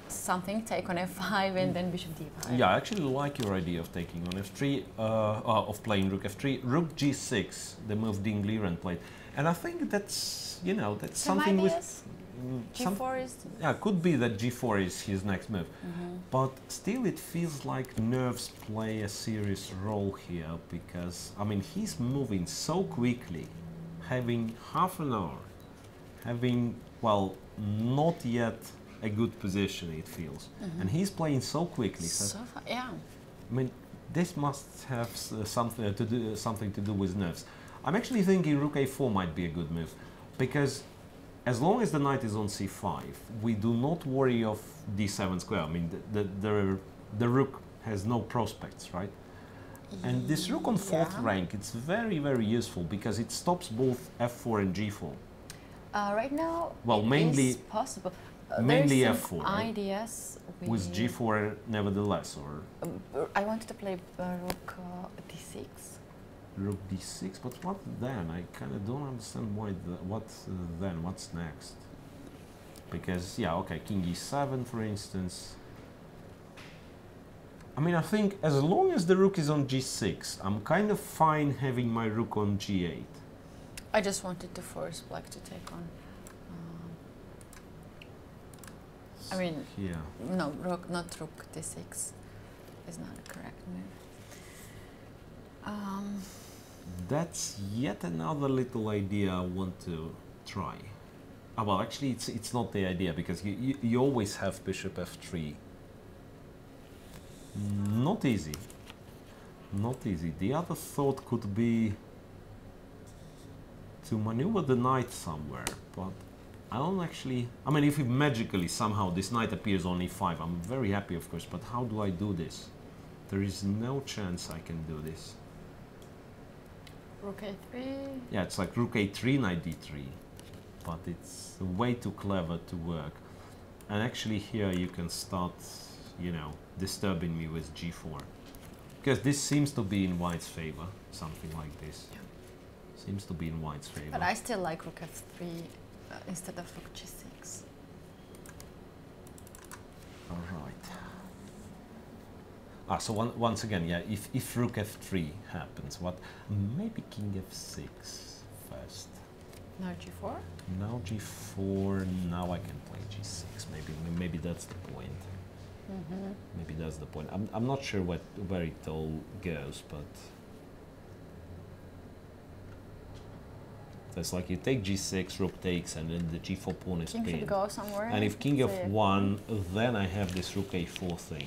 something take on f5 and then bishop d5. Yeah, I actually like your idea of taking on f3, of playing rook f3, rook g6, the move Dingliren played, and I think that's that's Some something ideas. with G4 is. yeah, could be that g4 is his next move, but still it feels like nerves play a serious role here because I mean he's moving so quickly, having half an hour, having well not yet a good position it feels, and he's playing so quickly. So far, yeah. I mean, this must have something to do with nerves. I'm actually thinking rook a4 might be a good move, because as long as the knight is on c5, we do not worry of d7 square. I mean, the rook has no prospects, right? And this rook on fourth rank, it's very, very useful because it stops both f4 and g4. Right now, Well, it mainly- is possible. mainly There's some f4, right? ideas With g4 nevertheless, or I wanted to play rook d6. rook d6, but what then? I kind of don't understand why. Then? What's next? Because yeah, okay, king e7, for instance. I mean, I think as long as the rook is on g6, I'm kind of fine having my rook on g8. I just wanted to force black to take on. I mean, Yeah. no, not rook d6 is not a correct move. That's yet another little idea I want to try. Well, actually, it's not the idea because you always have bishop f3. Not easy. Not easy. The other thought could be to maneuver the knight somewhere, but I don't actually... I mean, if magically somehow this knight appears on e5, I'm very happy, of course, but how do I do this? There is no chance I can do this. Rook a3. Yeah, it's like rook a3, knight d3, but it's way too clever to work. And actually here you can start, disturbing me with g4. Because this seems to be in white's favor, something like this. Yeah. Seems to be in white's favor. But I still like rook f3 instead of rook g6. All right. So once again, yeah, if rook f3 happens, what? Maybe king f6 first. Now g4? Now g4, now I can play g6. Maybe that's the point. Maybe that's the point. I'm not sure where it all goes, but So it's like you take g6, rook takes, and then the g4 pawn is King should pinned. go somewhere. And if king Say- f1, then I have this rook a4 thing.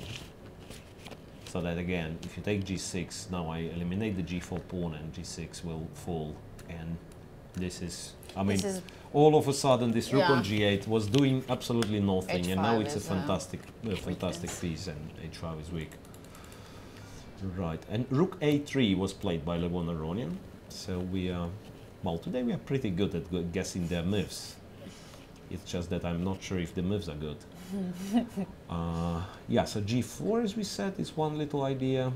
So that again, if you take g6, now I eliminate the g4 pawn and g6 will fall. And this is, I mean, This is- all of a sudden this rook Yeah. on g8 was doing absolutely nothing, and now H5 it's a is, fantastic weakness. piece, and h5 is weak. Right, and rook a3 was played by Levon Aronian. So we are, well, today we are pretty good at guessing their moves. It's just that I'm not sure if the moves are good. Yeah, so g4, as we said, is one little idea.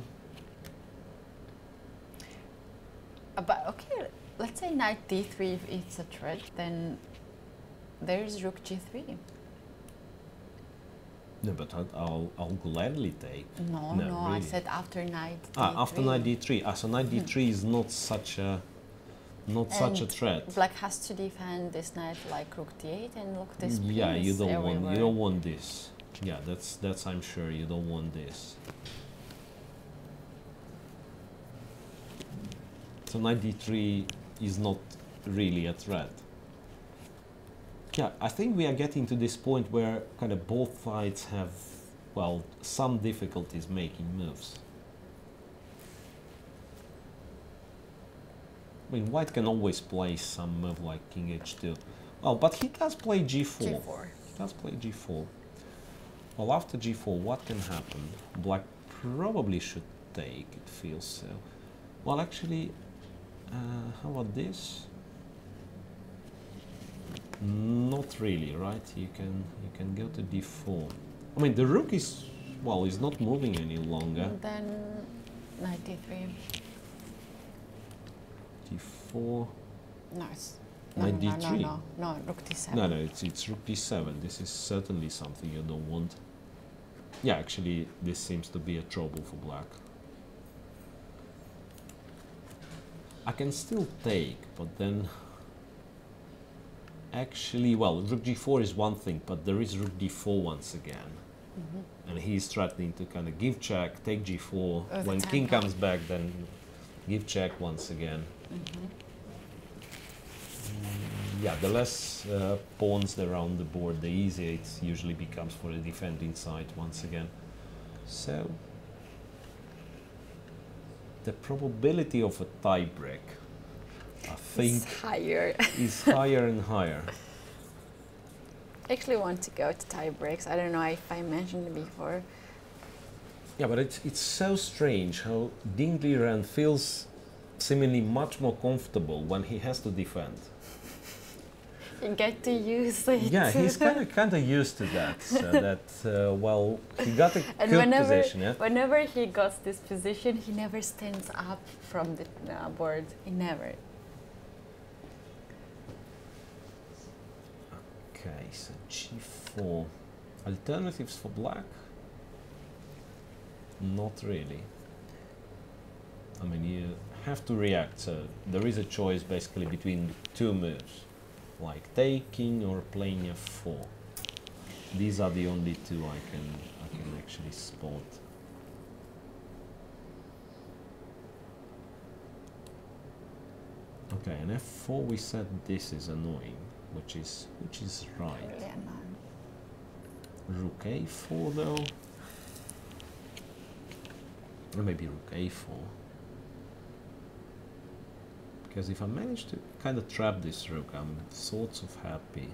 But okay, let's say knight d3 if it's a threat, then there's rook g3. No, but I'll gladly take. No, No, no, I really. said after knight d3. Ah, after knight d3. Ah, so knight d3 is not such a And threat. Black has to defend this knight like rook d8 and look this Yeah, you piece don't everywhere. want this. Yeah, that's I'm sure you don't want this. So knight d3 is not really a threat. Yeah, I think we are getting to this point where kind of both sides have, well, some difficulties making moves. I mean, white can always play some move like king h2. Well, but he does play g4. G4. He does play g4. Well, after g4, what can happen? Black probably should take, it feels so. Well, actually, how about this? Not really, right? You can go to d4. I mean, the rook is, well, is not moving any longer. And then knight d3. d4. No, it's Knight d3. no, rook d7. No, it's rook d7. This is certainly something you don't want. Yeah, actually, this seems to be a trouble for black. I can still take, but then... Actually, well, rook g4 is one thing, but there is rook d4 once again. And he's threatening to kind of give check, take g4. Oh, the When king tempo. comes back, then give check once again. Yeah, the less pawns there are on the board, the easier it usually becomes for the defending side once again. So, the probability of a tie break, I think, It's higher. is higher and higher. I actually want to go to tie breaks. I don't know if I mentioned it before. Yeah, but it's so strange how Ding Liren feels seemingly much more comfortable when he has to defend. You get to use it. Yeah, he's kind of used to that. So that well, he got a And good position. Yeah. whenever he got this position, he never stands up from the board. He never. Okay, so g4. Alternatives for black? Not really. I mean, you have to react. So there is a choice basically between two moves, like taking or playing f4. These are the only two I can actually spot. Okay, and f4 we said this is annoying, which is right. Really annoying. Rook a4 though. Or maybe rook a4. Because if I manage to kind of trap this rook, I'm sorts of happy.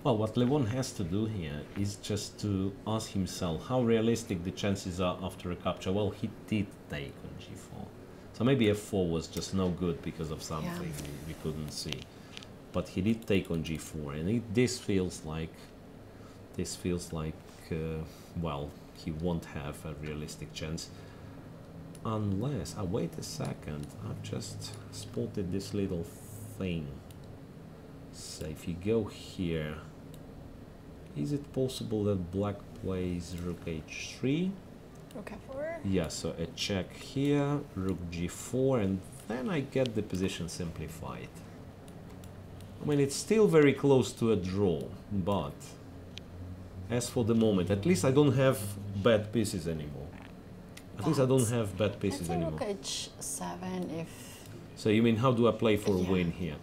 Well, what Levon has to do here is just to ask himself how realistic the chances are after a capture. Well, he did take on g4. So maybe f4 was just no good because of something we couldn't see. But he did take on g4, and this feels like, well, he won't have a realistic chance. Unless, wait a second, I've just spotted this little thing. So if you go here, is it possible that black plays rook h3? Rook f4. Yeah, so a check here, rook g4, and then I get the position simplified. I mean, it's still very close to a draw, but as for the moment, at least I don't have bad pieces anymore. At least I don't have bad pieces Let's anymore. look at h7 if... So you mean, how do I play for a Yeah. win here?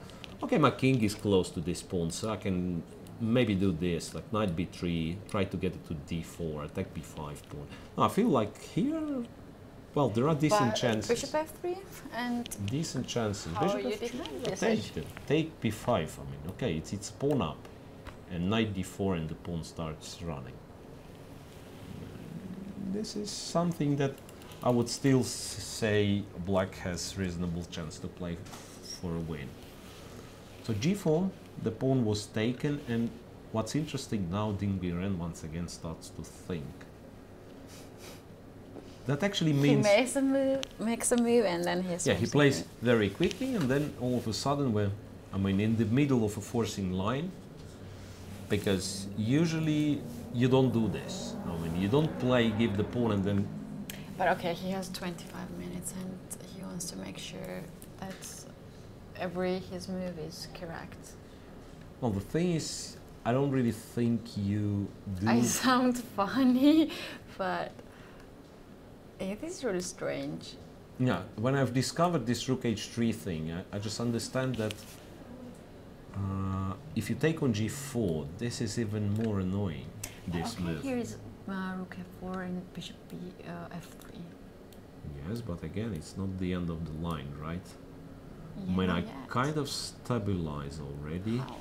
Okay, my king is close to this pawn, so I can maybe do this, like knight b3, try to get it to d4, attack b5 pawn. I feel like here, well, there are decent chances. Bishop f3 and... Decent chances. How Bishop you f3, defend this take edge? it. Take b5, I mean, okay, it's pawn up, and knight d4 and the pawn starts running. This is something that I would still say black has reasonable chance to play for a win. So g4, the pawn was taken, and what's interesting now, Ding Liren once again starts to think. That actually means... He makes a move and then he yeah, he swaps plays it. very quickly, and then all of a sudden we're, I mean, in the middle of a forcing line, because usually you don't do this. I mean, you don't play, give the pawn and then... But okay, he has 25 minutes and he wants to make sure that his move is correct. Well, the thing is, I don't really think you do... I sound funny, but it is really strange. Yeah, when I've discovered this rook h3 thing, I just understand that if you take on g4, this is even more annoying, this Okay, move. here is rook f4 and bishop f3. Yes, but again, it's not the end of the line, right? Yeah, I mean, I not yet. kind of stabilize already. How?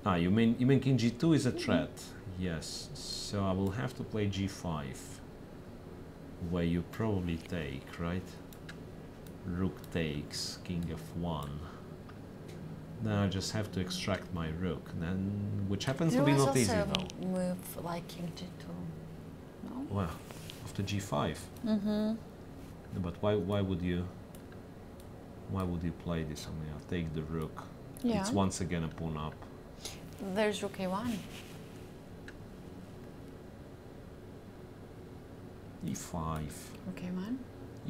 Ah, you mean king g2 is a threat? Yes, so I will have to play g5, where you probably take, right? Rook takes, king f1. Then I just have to extract my rook, then, which happens to be not easy though. Move like king g2. No? Well, after g5. Mm-hmm. But why would you play this? I mean, I'll take the rook. Yeah. It's once again a pawn up. There's rook a1. e5, Rook a1.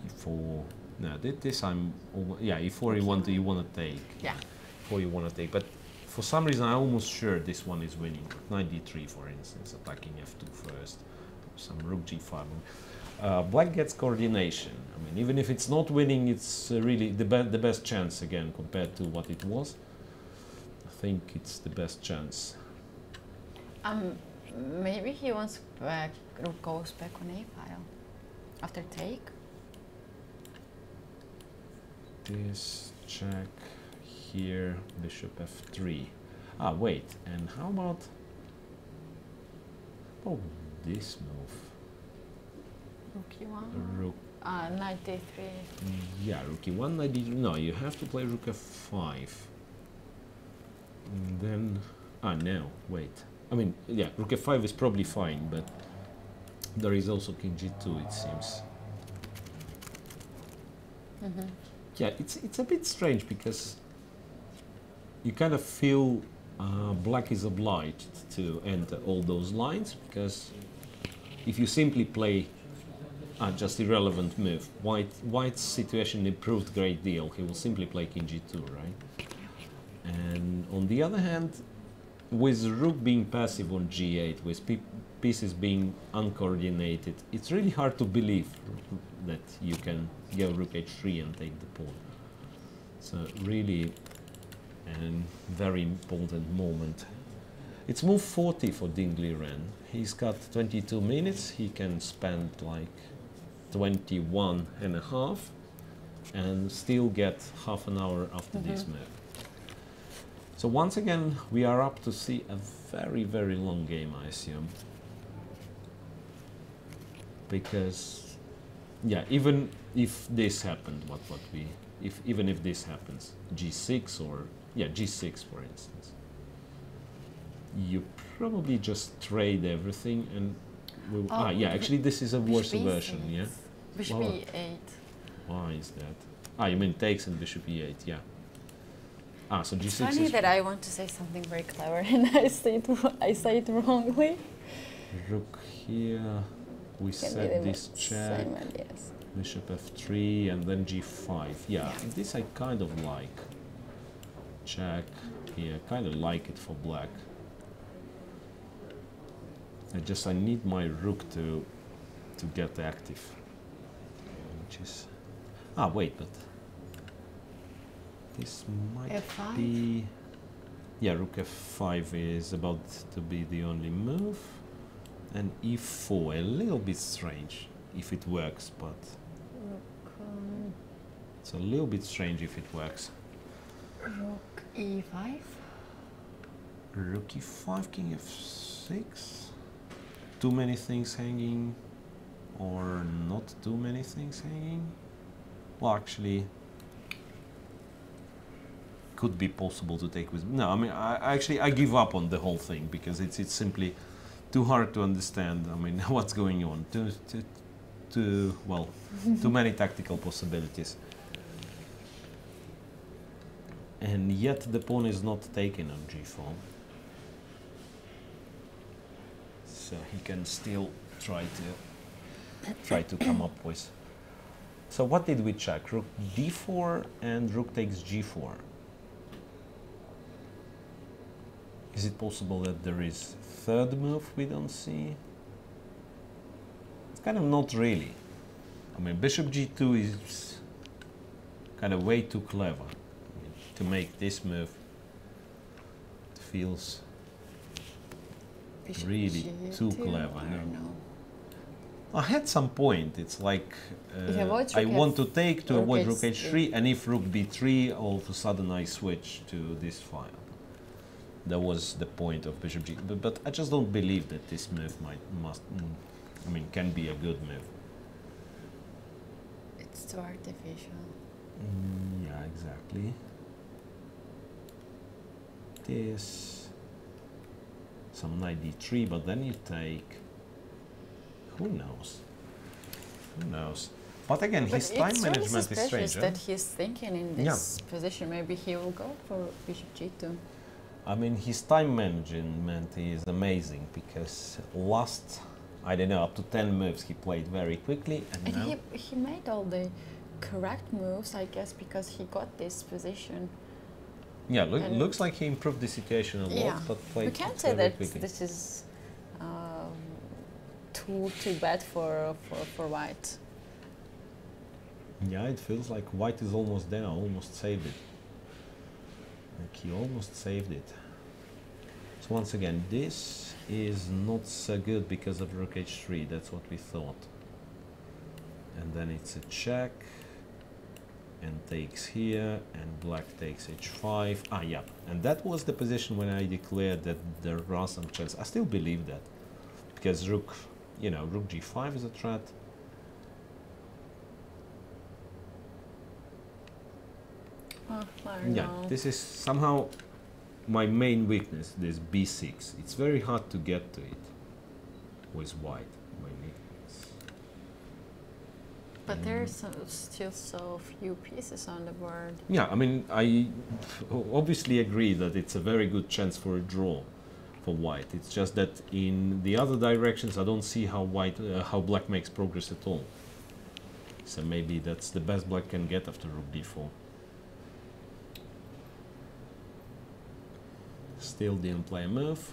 e4. No, this I'm yeah, e4 you want to take. Yeah. E4 you want to take, but for some reason I'm almost sure this one is winning. Knight d3, for instance, attacking f2 first. Some rook g5. Black gets coordination. I mean, even if it's not winning, it's really the best chance again compared to what it was. I think it's the best chance. Maybe he wants rook goes back on a file after take. This check here, bishop f3. Ah, wait, and how about this move? Rook e1. Rook, Knight d3. yeah, rook e1, knight d3. No, you have to play rook f5. And then, no, wait. I mean, yeah, rook f5 is probably fine, but there is also king g2, it seems. Mm-hmm. Yeah, it's a bit strange because you kind of feel black is obliged to enter all those lines, because if you simply play just irrelevant move, White's situation improved a great deal. He will simply play king g2, right? And on the other hand, with rook being passive on g8, with pieces being uncoordinated, it's really hard to believe that you can go rook h3 and take the pawn. So really a very important moment. It's move 40 for Ding Liren. He's got 22 minutes. He can spend like 21 and a half and still get half an hour after this move. So once again, we are up to see a very, very long game, I assume. Because, yeah, even if this happened, even if this happens, g6 or, yeah, g6 for instance, you probably just trade everything and, yeah, actually this is a worse version, yeah? Bishop e8. Why is that? You mean takes and bishop e8, yeah. So g6 It's funny is that I want to say something very clever and I say it wrongly. Rook here, we set this check, Same ideas. bishop f3 and then g5. Yeah, this I kind of like. Check here, kind of like it for black. I need my rook to to get active, which is wait, but this might F5? be, yeah, rook f5 is about to be the only move, and e4, a little bit strange if it works, but it's a little bit strange if it works. Rook e5. Rook e5, king f6. Too many things hanging, or not too many things hanging? Well, actually, could be possible to take with. No, I mean, I give up on the whole thing because it's simply too hard to understand. I mean, what's going on? Too many tactical possibilities. And yet the pawn is not taken on g4. So he can still try to come up with. So what did we check? Rook d4 and rook takes g4. Is it possible that there is third move we don't see? It's kind of not really. I mean, bishop g2 is kind of way too clever. I mean, to make this move, it feels Bishop really G2 too clever. or no? At some point, it's like I want to take to avoid rook h3, and if rook b3, all of a sudden I switch to this file. That was the point of bishop g. But I just don't believe that this move can be a good move. It's too artificial. Yeah, exactly. This, some knight d3, but then you take. Who knows? Who knows? But again, his time management is strange. That he's thinking in this position. Maybe he will go for bishop g2. I mean, his time management is amazing because last, I don't know, up to 10 moves he played very quickly, and now he made all the correct moves, I guess, because he got this position. Yeah, looks like he improved the situation a lot, but played we can't say that quickly. this is too bad for white. Yeah, it feels like white is almost there, almost saved it. Like he almost saved it. So once again, this is not so good because of rook h3, that's what we thought. And then it's a check, and takes here, and black takes h5. Yeah, and that was the position when I declared that there are some chance. I still believe that, because rook, rook g5 is a threat. This is somehow my main weakness, this b6. It's very hard to get to it with white. But there's still so few pieces on the board. Yeah, I mean, I obviously agree that it's a very good chance for a draw for white. It's just that in the other directions, I don't see how black makes progress at all. So maybe that's the best black can get after rook d4. Still didn't play a move.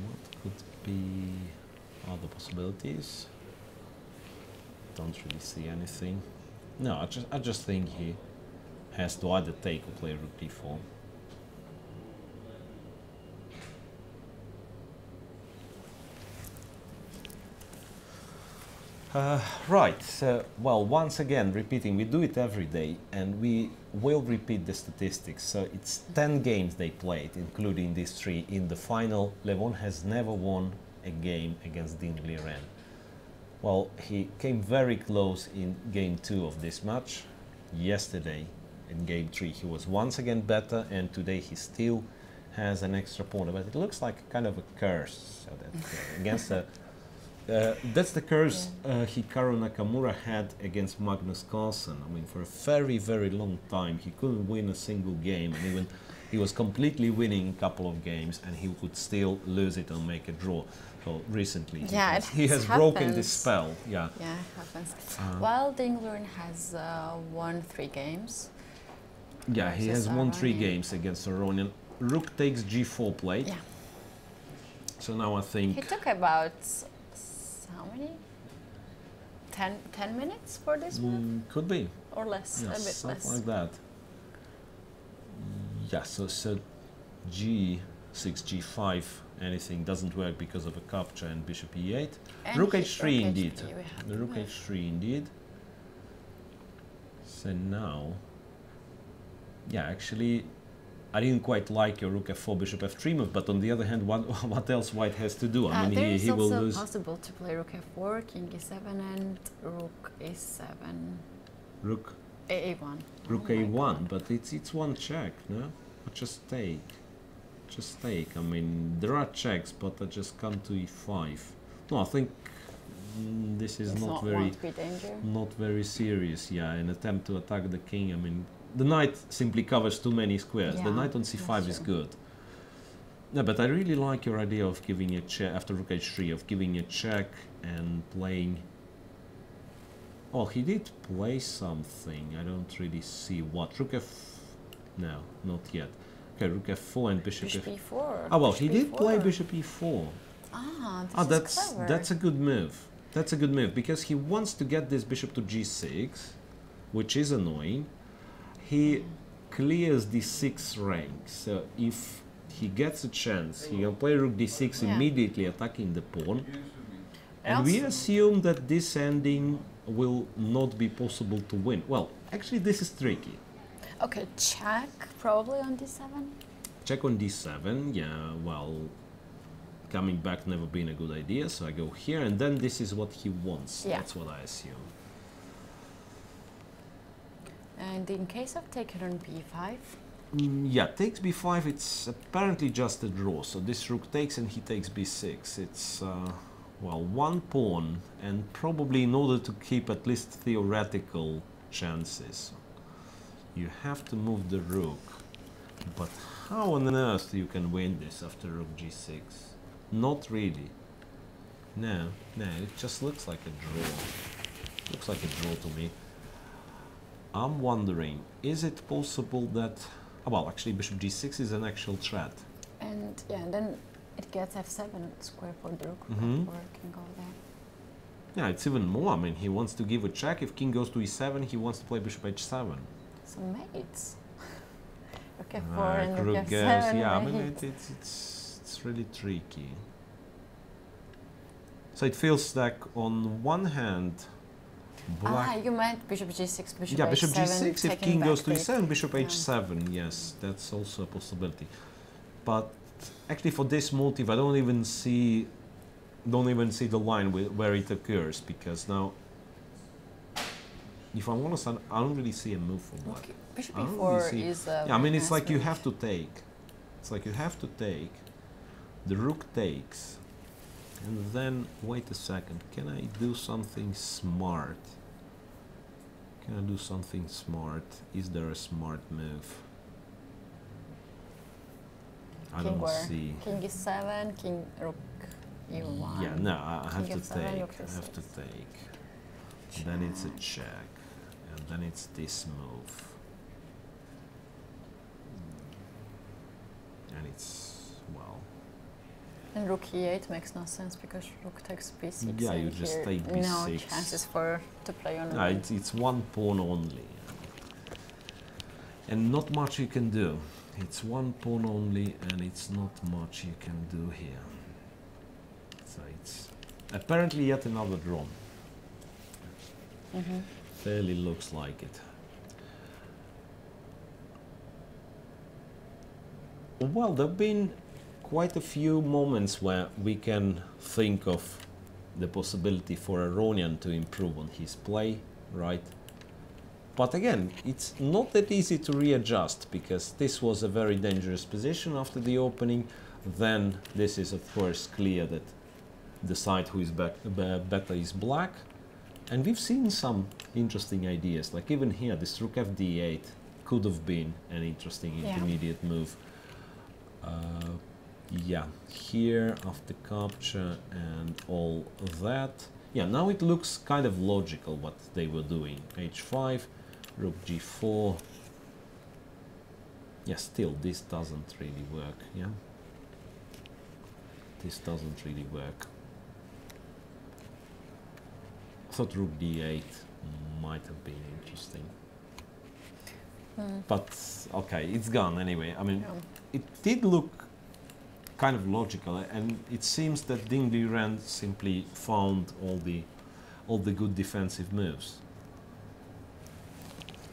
What could be other possibilities? Don't really see anything. No, I just think he has to either take or play rook d4. Right, so, well, once again, repeating, we do it every day, and we will repeat the statistics. So it's 10 games they played, including these 3. In the final, Levon has never won a game against Dean Liren. Well, he came very close in game 2 of this match. Yesterday, in game 3, he was once again better, and today he still has an extra point. But it looks like kind of a curse, so that, against a that's the curse Hikaru Nakamura had against Magnus Carlsen. I mean, for a very, very long time, he couldn't win a single game. And even he was completely winning a couple of games, and he would still lose it and make a draw. So recently, he has broken this spell. Yeah, it happens. Well, Dean Liren has won 3 games. Yeah, he has won 3 games against Aronian. Rook takes g4 play. Yeah. So now I think... He took about, how many? 10 minutes for this move? Could be. Or less, Yeah, a bit something less. like that. Yeah, so G6, G5, anything doesn't work because of a capture and bishop E8. And Rook H3 indeed. H3 we have The Rook move. H3 indeed. So now, yeah, actually, I didn't quite like your Rook F4, Bishop F3 move, but on the other hand, what else White has to do? I mean, there is he will also lose. possible to play Rook F4, King E7, and Rook A7. Rook A1. Rook Oh my A1, God. but it's one check, no? Just take. Just take. I mean, there are checks, but I just come to E5. No, I think this is It's not won't be danger. not very serious. Yeah, an attempt to attack the king. I mean, the knight simply covers too many squares. The Yeah, knight on C5 that's is true. good. No, but I really like your idea of giving a check after Rook H3, of giving a check and playing. Oh, he did play something. I don't really see what. Rook F. No, not yet. Okay, Rook F4 and Bishop Bishop F. E4. Oh well, Bishop he did play E4. Bishop E4. Ah, this Ah, is clever. that's a good move. That's a good move because he wants to get this bishop to G6, which is annoying. He clears the 6 rank, so if he gets a chance, he can play Rook D6 Yeah. immediately attacking the pawn. And Else- we assume that this ending will not be possible to win. Well, actually this is tricky. Okay, check probably on D7. Check on D7, yeah, well, coming back never been a good idea, so I go here, and then this is what he wants. Yeah. That's what I assume. And in case of taking on B5, Yeah, takes B5, it's apparently just a draw, so this rook takes and he takes B6. It's, well, one pawn, and probably in order to keep at least theoretical chances, you have to move the rook. But how on earth you can win this after Rook G6? Not really. No, it just looks like a draw. Looks like a draw to me. I'm wondering, is it possible that... Oh, well, actually Bishop G6 is an actual threat. and yeah, then it gets F7 square for the rook. Mhm. Or can go there. Yeah, it's even more. I mean, he wants to give a check. If king goes to E7, he wants to play Bishop H7. Some mates. Rook F4 Ah, and Rook rook F7. goes, yeah, I mean, mate. it's really tricky. So it feels like on one hand, black... Ah, you meant Bishop G6, Bishop yeah, H7. Bishop G6, if taking king goes to back E7, Bishop Yeah. H7, yes, that's also a possibility. But actually for this motive, I don't even see the line where it occurs, because now, if I'm honest, I don't really see a move for black. Okay. Bishop I don't E4 really see- is Yeah, I mean, it's nice like you move. have to take. It's like you have to take. The rook takes. And then, wait a second, can I do something smart? Can I do something smart? Is there a smart move? I King don't where? see. King E7, King Rook E1. Yeah, no, I have King to F7, take. Rook I have to E6. take. Then it's a check. And then it's this move. And it's, well, And Rook E8 makes no sense because Rook takes B6. yeah, you and just here take No B6. chances to play on no, it's one pawn only. And not much you can do. It's one pawn only, and it's not much you can do here. So it's apparently yet another draw. Mhm. Fairly looks like it. Well, there have been quite a few moments where we can think of the possibility for Aronian to improve on his play, right? But again, it's not that easy to readjust, because this was a very dangerous position after the opening. Then this is of course clear that the side who is better is black. And we've seen some interesting ideas, like even here, this Rook FD8 could have been an interesting Yeah. intermediate move. Yeah, here after capture and all that. Yeah, now it looks kind of logical what they were doing. H5, Rook G4. Yeah, still this doesn't really work, yeah. this doesn't really work. I thought rook d8 might have been interesting. But okay, it's gone anyway. I mean, it did look kind of logical, and it seems that Ding Liren simply found all the good defensive moves.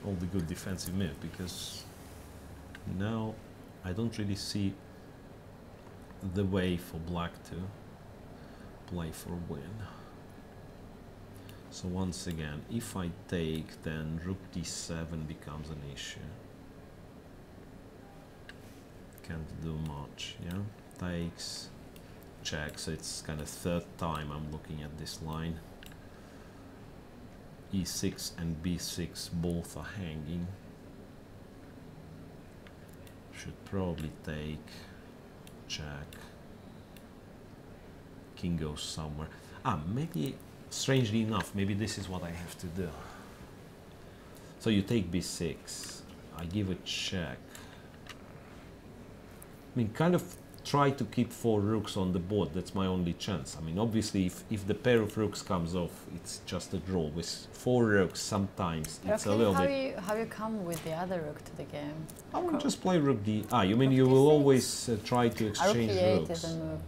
All the good defensive moves, because now I don't really see the way for black to play for a win. So once again, if I take, then rook d7 becomes an issue. Can't do much, yeah? Takes, check, so it's kind of third time I'm looking at this line. e6 and b6 both are hanging. Should probably take, check. King goes somewhere. Maybe, strangely enough, maybe this is what I have to do. So you take b6, I give a check. I mean, kind of try to keep 4 rooks on the board, that's my only chance. I mean, obviously, if the pair of rooks comes off, it's just a draw. With 4 rooks, sometimes it's a little bit... How you come with the other rook to the game? I will just play rook d... you mean you will always try to exchange rook rooks? is a move.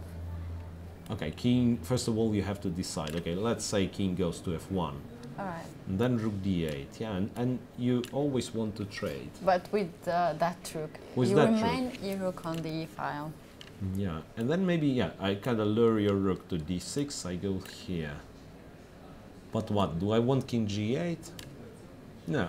Okay, king, first of all, you have to decide. Okay, let's say king goes to f1. Alright. And then rook d8, yeah, and you always want to trade. But with that rook, you remain your rook on the e file. Yeah, and then maybe, yeah, I kind of lure your rook to d6, I go here. But what, do I want king g8? No.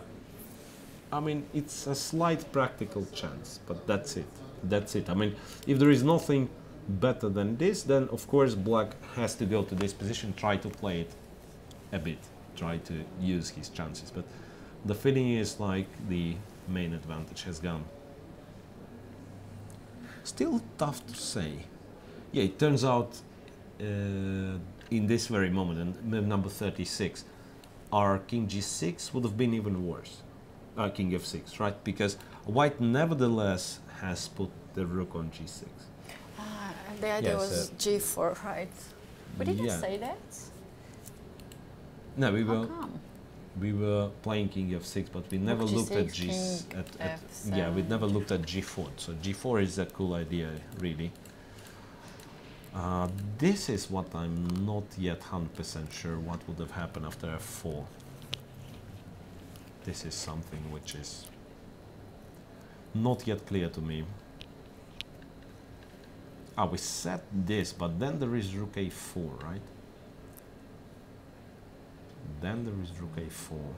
I mean, it's a slight practical chance, but that's it. That's it. I mean, if there is nothing better than this, then of course black has to go to this position, try to play it a bit, try to use his chances, but the feeling is like the main advantage has gone. Still tough to say. Yeah, it turns out in this very moment, and move number 36, our king g6 would have been even worse. King f6, right? Because white nevertheless has put the rook on g6. The idea was g4, right? We didn't say that. No, How we were playing king f6, but we never looked at yeah, we never looked at g4. So g4 is a cool idea, really. This is what I'm not yet 100% sure what would have happened after f4. This is something which is not yet clear to me. We set this, but then there is rook a4, right? Then there is rook a4.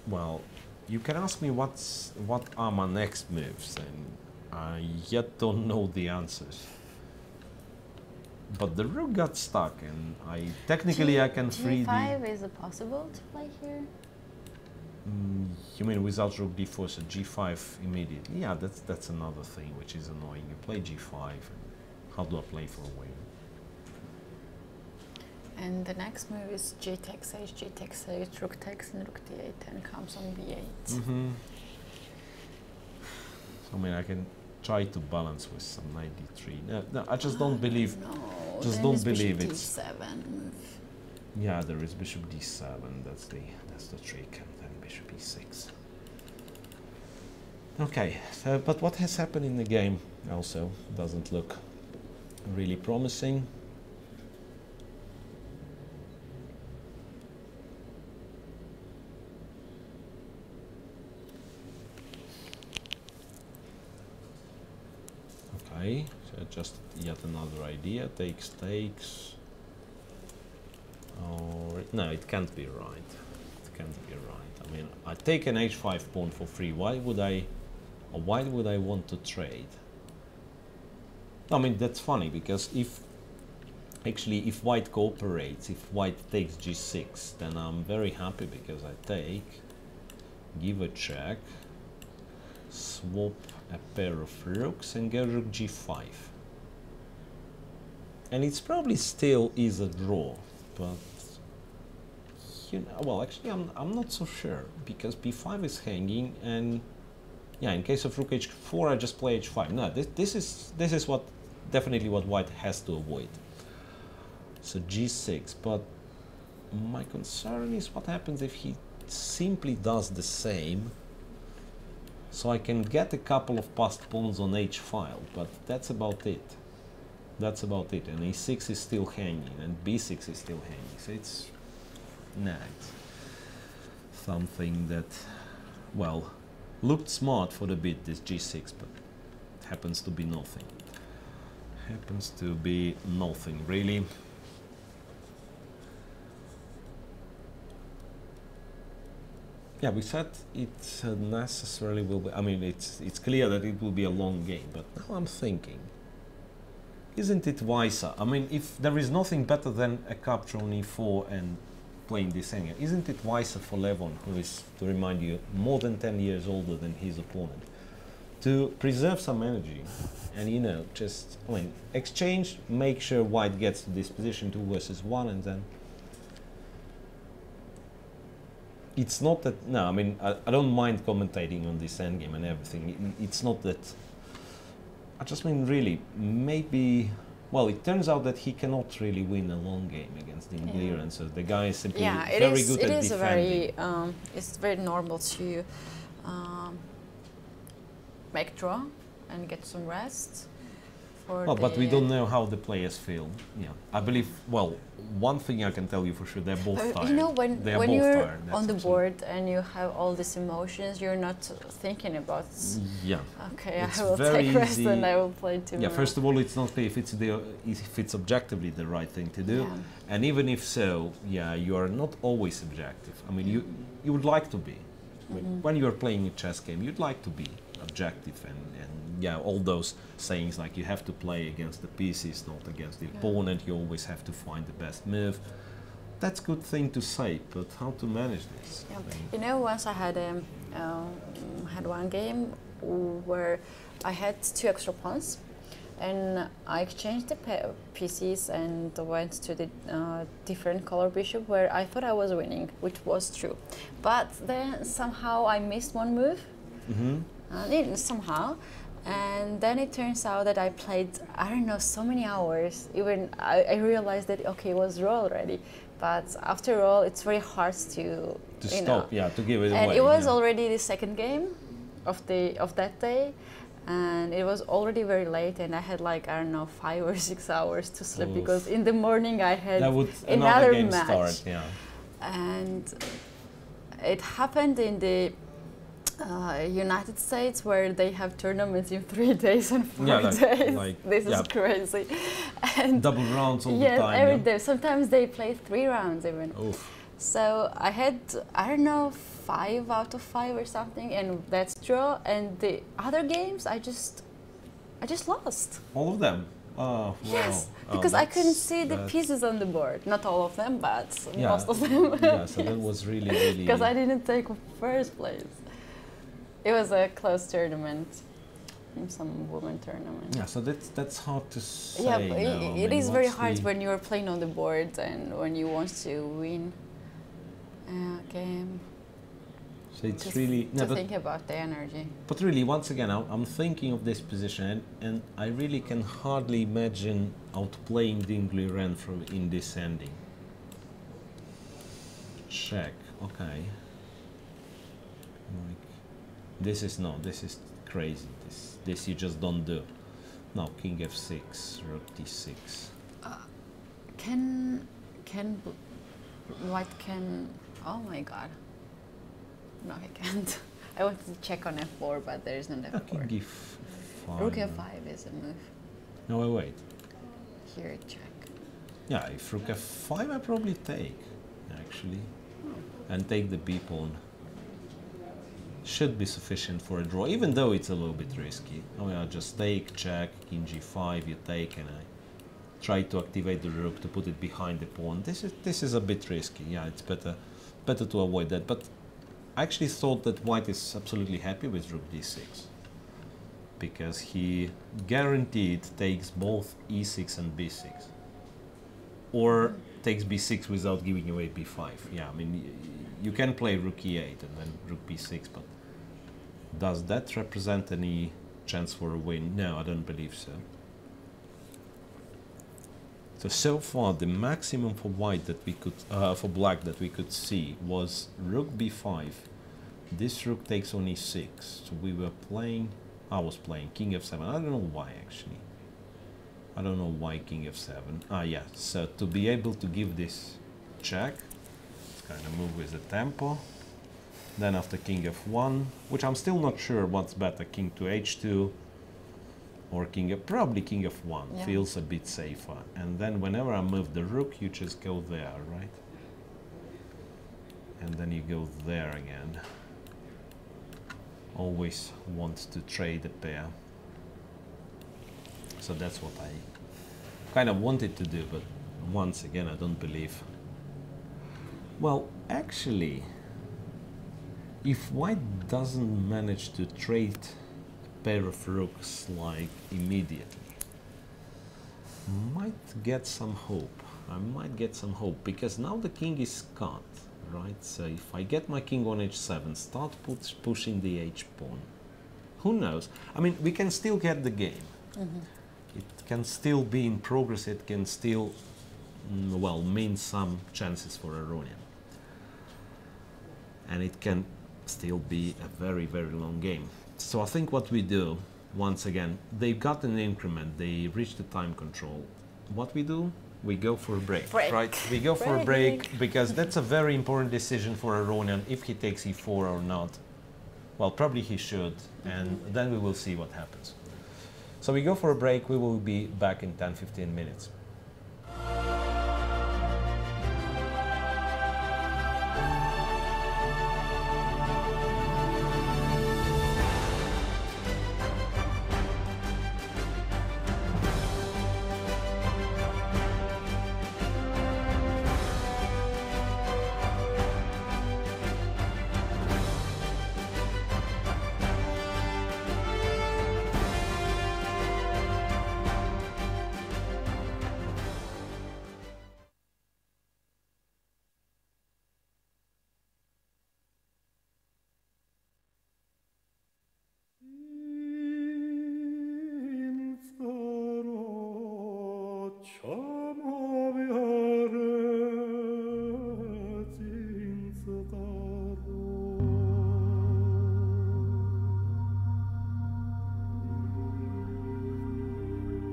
Well, you can ask me what are my next moves, and I yet don't know the answers. But the rook got stuck, and I can free the... g5 is it possible to play here? You mean without rook d4, so g5 immediately? Yeah, that's another thing which is annoying. You play g5, and how do I play for a win? And the next move is g takes h, rook takes, and rook d8, and comes on b8. So, I mean, I can try to balance with some knight d3. No, I just don't believe. No, just don't believe bishop it's. d7 move. Yeah, there is bishop d7. That's the trick, and then bishop e6. Okay, but what has happened in the game also doesn't look really promising. Okay, so just yet another idea. Takes. Or no, it can't be right. It can't be right. I mean, I take an h5 pawn for free. Why would I want to trade? I mean, that's funny, because if white cooperates, if white takes g6, then I'm very happy, because I take, give a check, swap a pair of rooks, and go rook g5. And it's probably still is a draw, but you know, well, actually I'm not so sure, because b5 is hanging, and Yeah, in case of rook h4, I just play h5. No, this is what definitely what white has to avoid. So g6, but my concern is what happens if he simply does the same. So I can get a couple of passed pawns on h file, but that's about it. That's about it. And a6 is still hanging, and b6 is still hanging. So it's something that, well, looked smart for the bit, this g6, but it happens to be nothing. Happens to be nothing, really. Yeah, we said it necessarily will be, I mean, it's clear that it will be a long game, but now I'm thinking, isn't it wiser? I mean, if there is nothing better than a capture on e4 and playing this angle, isn't it wiser for Levon, who is, to remind you, more than 10 years older than his opponent, to preserve some energy and, you know, just, I mean, exchange, make sure white gets to this position 2 versus 1, and then it's not that, no, I mean, I don't mind commentating on this endgame and everything. It's not that, I just mean, really, maybe, well, it turns out that he cannot really win a long game against Inglir, and so the guy is simply very good at defending. It's very normal to make draw and get some rest. Well, but we don't know how the players feel. Yeah, I believe. Well, one thing I can tell you for sure, they're both tired. You know, when you're on the board and you have all these emotions, you're not thinking about. Yeah. Okay, I will take rest and I will play tomorrow. Yeah. First of all, it's not clear if it's objectively the right thing to do, and even if so, yeah, you are not always subjective. I mean, you would like to be. When you are playing a chess game, you'd like to be objective and yeah, all those sayings like you have to play against the pieces, not against the opponent, you always have to find the best move. That's a good thing to say, but how to manage this? Yeah. You know, once I had one game where I had 2 extra pawns and I exchanged the pieces and went to the different color bishop where I thought I was winning, which was true. But then somehow I missed one move, somehow. And then it turns out that I played, I don't know, so many hours. Even I realized that, okay, it was draw already. But after all, it's very hard to stop, to give it away. And it was already the second game of that day. And it was already very late, and I had like, I don't know, 5 or 6 hours to sleep because in the morning I had another game match. And it happened in the United States, where they have tournaments in 3 days and 4 days. This is crazy. And double rounds all the time. Every day. Sometimes they play 3 rounds even. Oof. So I had, I don't know, 5 out of 5 or something, and that's draw. And the other games, I just lost. All of them? Oh, yes, because I couldn't see the pieces on the board. Not all of them, but most of them. Yeah, so that was really, really... Because I didn't take first place. It was a close tournament, some women tournament. Yeah, so that's hard to say. Yeah, but it is very hard when you are playing on the board and when you want to win a game. So it's really to think about the energy. But really, once again, I'm thinking of this position, and I really can hardly imagine outplaying Dingley Renfrew in this ending. Check, okay. This is crazy. This you just don't do. No, King F6, Rook D6. White can? Oh my God! No, he can't. I wanted to check on F4, but there is no F4. King F5. Rook F5 is a move. No, wait. Here, check. Yeah, if Rook F5, I probably take, actually, and take the B pawn. Should be sufficient for a draw, even though it's a little bit risky. Oh yeah, just take, check, King G5, you take, and I try to activate the rook to put it behind the pawn. This is a bit risky. Yeah, it's better to avoid that. But I actually thought that white is absolutely happy with Rook D6, because he guaranteed takes both E6 and B6, or takes B6 without giving away B5. Yeah, I mean, you can play Rook E8 and then Rook B6, but Does that represent any chance for a win? No, I don't believe so. So far, the maximum for white that we could, for black that we could see was rook b5. This rook takes only 6. So we were playing, I was playing king f7. I don't know why actually. I don't know why king f7. Ah, yeah. So to be able to give this check, let's kind of move with the tempo. Then after king f1, which I'm still not sure what's better, king to h2 or probably king f1, yeah. Feels a bit safer. And then whenever I move the rook, you just go there, right? And then you go there again. Always want to trade a pair. So that's what I kind of wanted to do, but once again, I don't believe. Well, actually, if white doesn't manage to trade a pair of rooks like immediately, might get some hope. I might get some hope because now the king is cut, right? So if I get my king on h7, start pushing the h pawn, who knows? I mean, we can still get the game. Mm-hmm. It can still be in progress. It can still, well, mean some chances for Aronian. And it can still be a very, very long game. So I think what we do, once again, they've got an increment. They reach the time control. What we do? We go for a break. Right? We go for a break because that's a very important decision for Aronian if he takes e4 or not. Well, probably he should, and then we will see what happens. So we go for a break. We will be back in 10-15 minutes.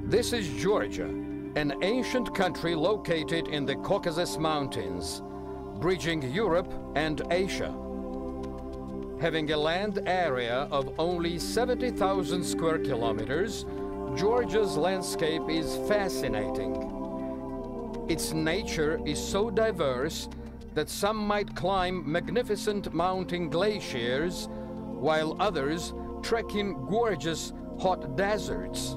This is Georgia, an ancient country located in the Caucasus Mountains, bridging Europe and Asia. Having a land area of only 70,000 square kilometers, Georgia's landscape is fascinating. Its nature is so diverse that some might climb magnificent mountain glaciers, while others trek in gorgeous hot deserts.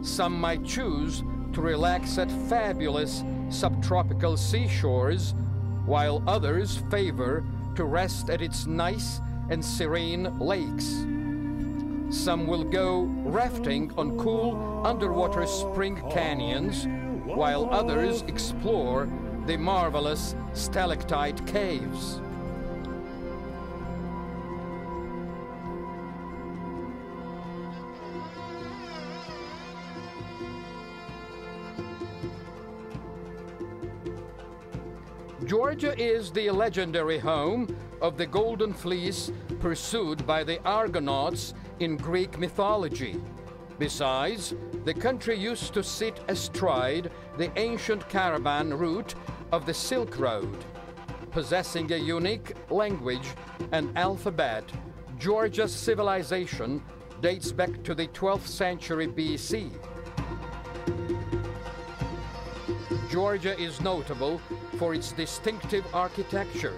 Some might choose to relax at fabulous subtropical seashores, while others favor to rest at its nice and serene lakes. Some will go rafting on cool underwater spring canyons, while others explore the marvelous stalactite caves. Georgia is the legendary home of the Golden Fleece pursued by the Argonauts in Greek mythology. Besides, the country used to sit astride the ancient caravan route of the Silk Road. Possessing a unique language and alphabet, Georgia's civilization dates back to the 12th century BC. Georgia is notable for its distinctive architecture,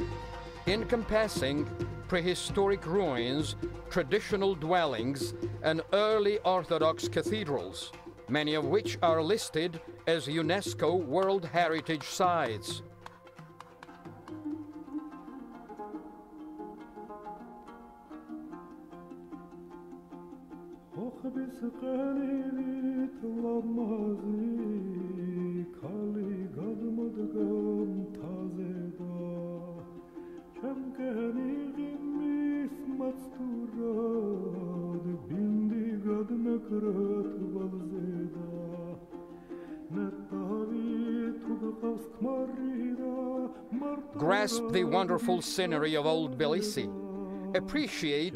encompassing prehistoric ruins, traditional dwellings, and early Orthodox cathedrals, many of which are listed as UNESCO World Heritage Sites. Çam qəni qimmis maçtura Grasp the wonderful scenery of old Tbilisi. Appreciate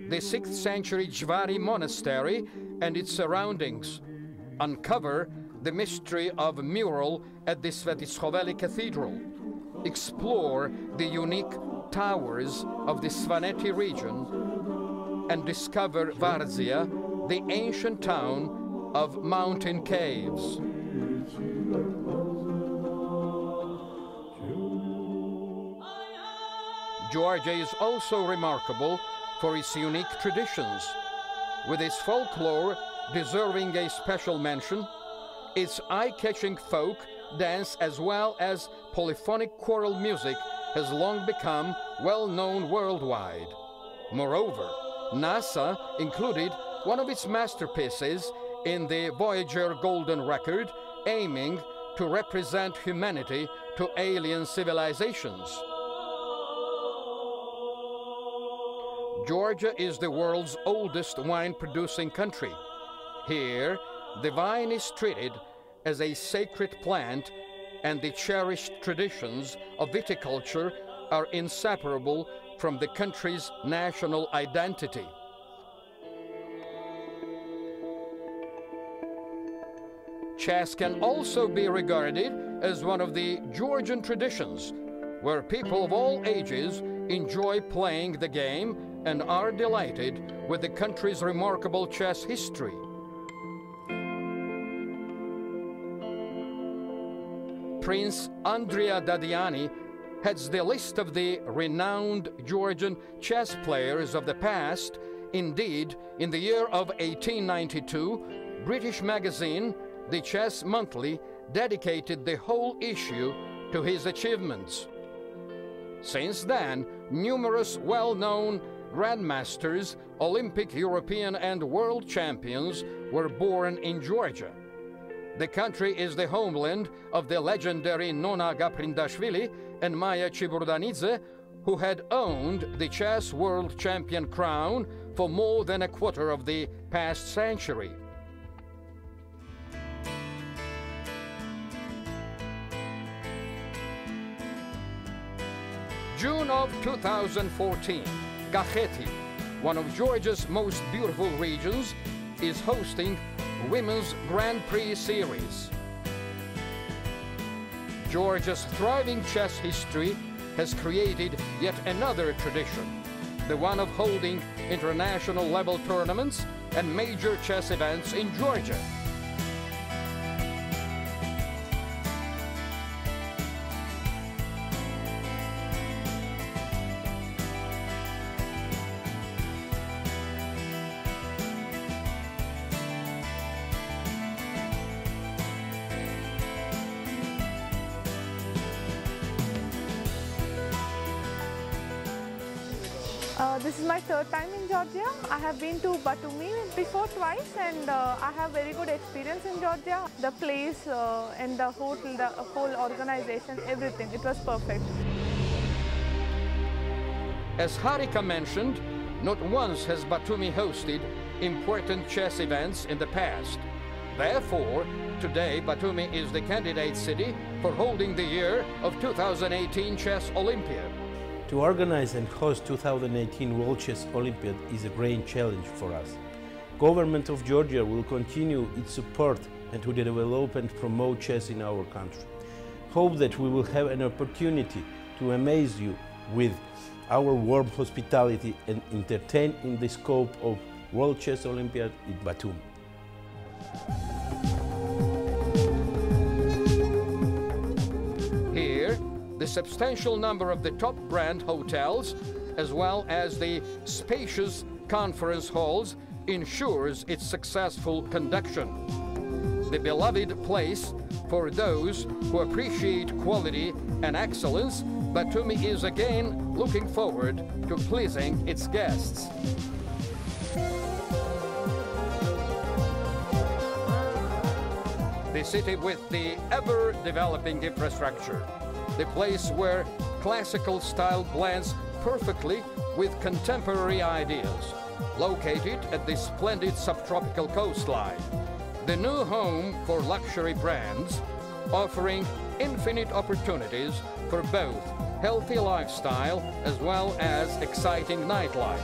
the 6th century Jvari monastery and its surroundings. Uncover the mystery of a mural at the Tsatsalashvili cathedral. Explore the unique towers of the Svaneti region and discover Varzia, the ancient town of mountain caves. Georgia is also remarkable for its unique traditions, with its folklore deserving a special mention, its eye-catching folk dance as well as polyphonic choral music has long become well-known worldwide. Moreover, NASA included one of its masterpieces in the Voyager Golden Record, aiming to represent humanity to alien civilizations. Georgia is the world's oldest wine-producing country. Here, the vine is treated as a sacred plant, and the cherished traditions of viticulture are inseparable from the country's national identity. Chess can also be regarded as one of the Georgian traditions, where people of all ages enjoy playing the game and are delighted with the country's remarkable chess history. Prince Andrea Dadiani heads the list of the renowned Georgian chess players of the past. Indeed, in the year of 1892, British magazine The Chess Monthly dedicated the whole issue to his achievements. Since then, numerous well-known grandmasters, Olympic, European, and world champions were born in Georgia. The country is the homeland of the legendary Nona Gaprindashvili and Maya Chiburdanidze, who had owned the chess world champion crown for more than a quarter of the past century. June of 2014, Keti, one of Georgia's most beautiful regions, is hosting Women's Grand Prix Series. Georgia's thriving chess history has created yet another tradition, the one of holding international level tournaments and major chess events in Georgia. This is my third time in Georgia. I have been to Batumi before twice, and I have very good experience in Georgia. The place and the whole organization, everything, it was perfect. As Harika mentioned, not once has Batumi hosted important chess events in the past. Therefore, today Batumi is the candidate city for holding the year of 2018 Chess Olympiad. To organize and host 2018 World Chess Olympiad is a great challenge for us. Government of Georgia will continue its support and to develop and promote chess in our country. Hope that we will have an opportunity to amaze you with our warm hospitality and entertain in the scope of World Chess Olympiad in Batumi. Here, the substantial number of the top brand hotels, as well as the spacious conference halls, ensures its successful conduction. The beloved place for those who appreciate quality and excellence, Batumi is again looking forward to pleasing its guests. The city with the ever-developing infrastructure, the place where classical style blends perfectly with contemporary ideas, located at the splendid subtropical coastline. The new home for luxury brands, offering infinite opportunities for both healthy lifestyle as well as exciting nightlife.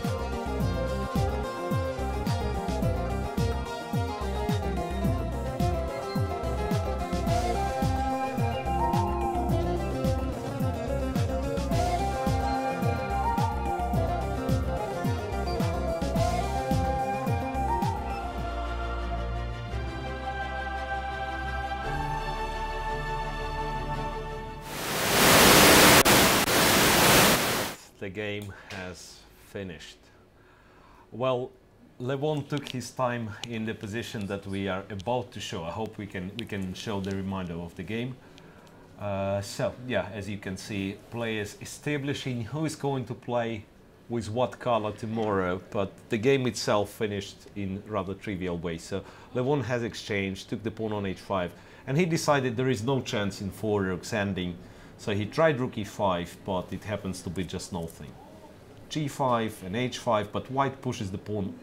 The game has finished. Well, Levon took his time in the position that we are about to show. I hope we can show the reminder of the game. So yeah, as you can see, players establishing who is going to play with what color tomorrow, but the game itself finished in rather trivial way. So Levon has exchanged, took the pawn on h5, and he decided there is no chance in 4 rooks ending. So he tried rook e5, but it happens to be just nothing. g5 and h5, but white pushes the pawn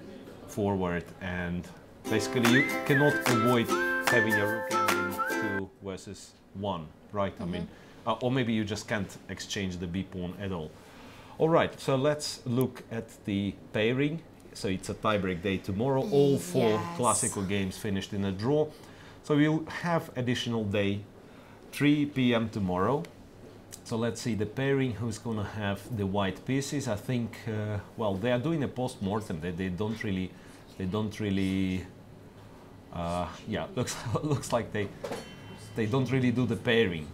forward, and basically you cannot avoid having a rook ending 2 versus 1, right? I mean, or maybe you just can't exchange the b pawn at all. All right, so let's look at the pairing. So it's a tiebreak day tomorrow. All 4 classical games finished in a draw. So we'll have additional day, 3 p.m. tomorrow. So let's see the pairing, who's going to have the white pieces. I think, well, they are doing a post-mortem. They don't really, yeah, looks like they don't really do the pairing.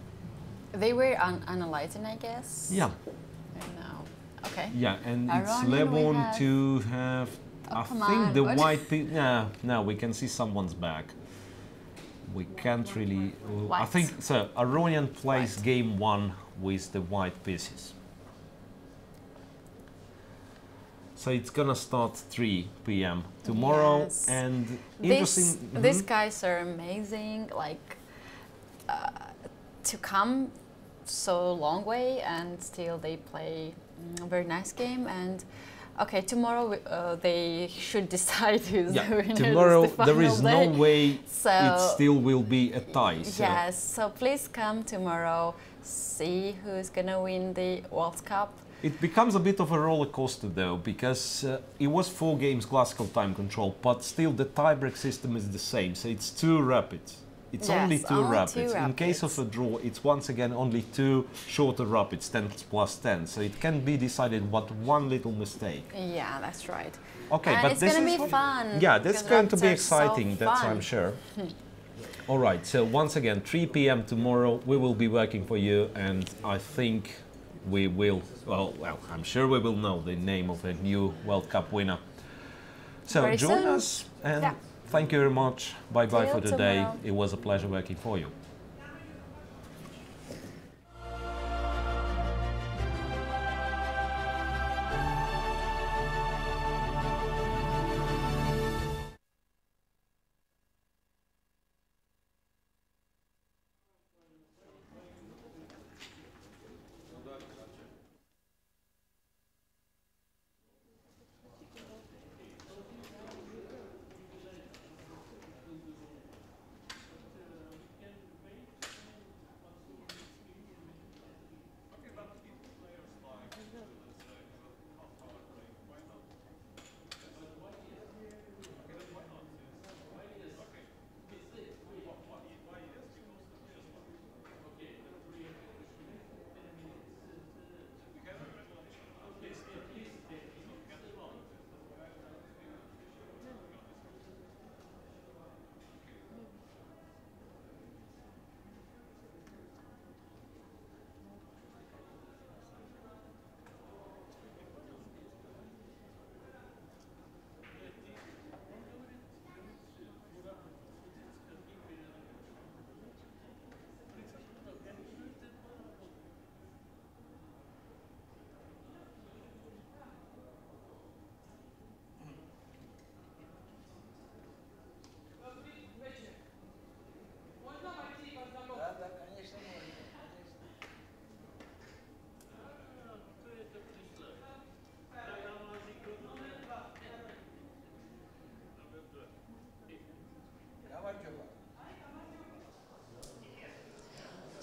They were analyzing, I guess. Yeah. No. Okay. Yeah, and it's Iranian Levon to have, I come think on, the what? white piece, no, we can see someone's back. We can't really, I think, so Aronian plays game 1 with the white pieces. So it's gonna start 3 p.m. tomorrow, Yes. and interesting. These guys are amazing. Like to come so long way, and still they play a very nice game. And okay, tomorrow they should decide who's the winner. Tomorrow the there is final no day. way So, it still will be a tie. So. Yes, so please come tomorrow, see who's gonna win the World Cup. It becomes a bit of a roller coaster though, because it was 4 games classical time control, but still the tiebreak system is the same. So it's 2 rapids. It's only 2 rapids. In case of a draw, it's once again only 2 shorter rapids, 10 plus 10. So it can be decided but one little mistake. Yeah, that's right. Okay, and but it's this gonna is be fun. Yeah, that's because going to be rapids are exciting. so That's fun. I'm sure. All right. So once again, 3 p.m. tomorrow, we will be working for you, and I think we will. Well, I'm sure we will know the name of a new World Cup winner. So Very join soon. us, and Yeah. thank you very much. Bye bye Till for today. tomorrow. It was a pleasure working for you.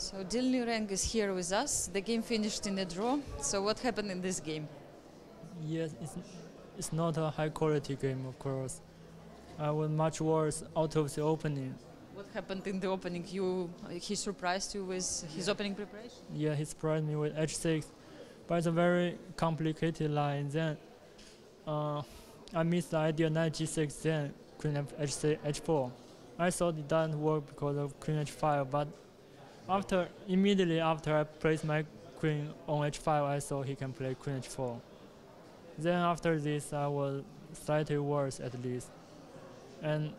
So Dilnureng is here with us. The game finished in a draw. So what happened in this game? Yes, it's not a high quality game, of course. I was much worse out of the opening. What happened in the opening? He surprised you with his opening preparation? Yeah, he surprised me with h6, but it's a very complicated line. Then I missed the idea knight g6, then queen h6, h4. I thought it doesn't work because of queen h5, but immediately after I placed my queen on h5, I saw he can play queen h4. Then after this, I was slightly worse at least. And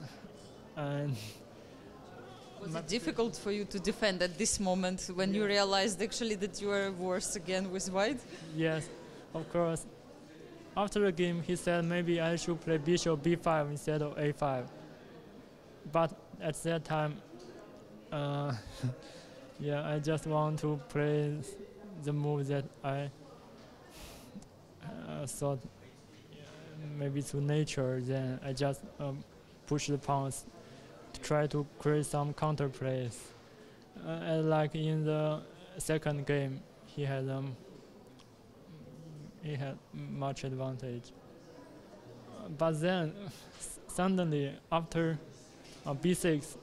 was it difficult for you to defend at this moment when you realized actually that you were worse again with white? Yes, of course. After the game, he said maybe I should play bishop b5 instead of a5. But at that time, yeah, I just want to play the move that I thought maybe to nature. Then I just push the pawns to try to create some counter plays. Like in the second game, he had much advantage. But then suddenly after b6,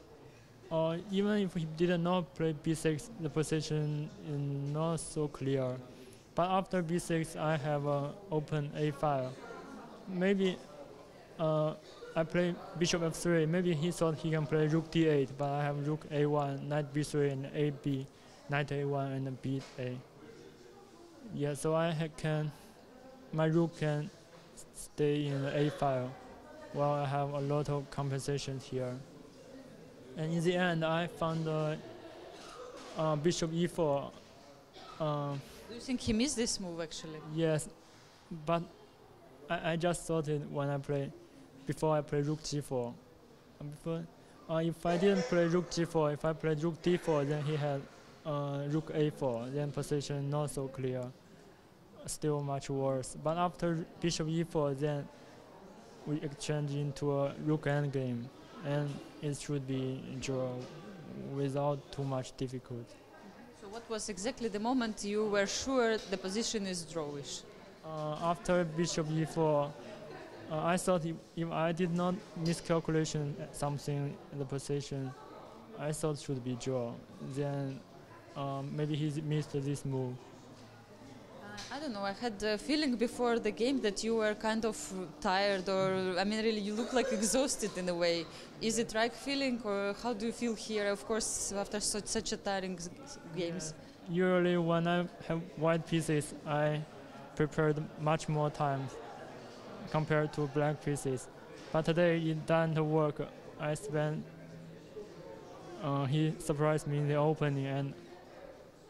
even if he did not play b6, the position is not so clear. But after b6, I have open a5. Maybe I play bishop f3. Maybe he thought he can play rook d8, but I have rook a1, knight b3, and ab, knight a1, and b8. Yeah, so my rook can stay in the a file, while I have a lot of compensations here. And in the end, I found bishop e4. Do you think he missed this move actually? Yes, but I just thought it when before I play rook g4. If I didn't play rook g4, if I played rook d4, then he had rook a4. Then position not so clear, still much worse. But after bishop e4, then we exchange into a rook endgame, and it should be draw without too much difficulty. So what was exactly the moment you were sure the position is drawish? After bishop e4, I thought if I did not miscalculation something in the position, I thought it should be draw. Then maybe he missed this move. I don't know, I had the feeling before the game that you were kind of tired, or I mean really you look like exhausted in a way. Is it right feeling, or how do you feel here, of course, after such a tiring games? Usually when I have white pieces, I prepared much more time compared to black pieces. But today it didn't work. He surprised me in the opening,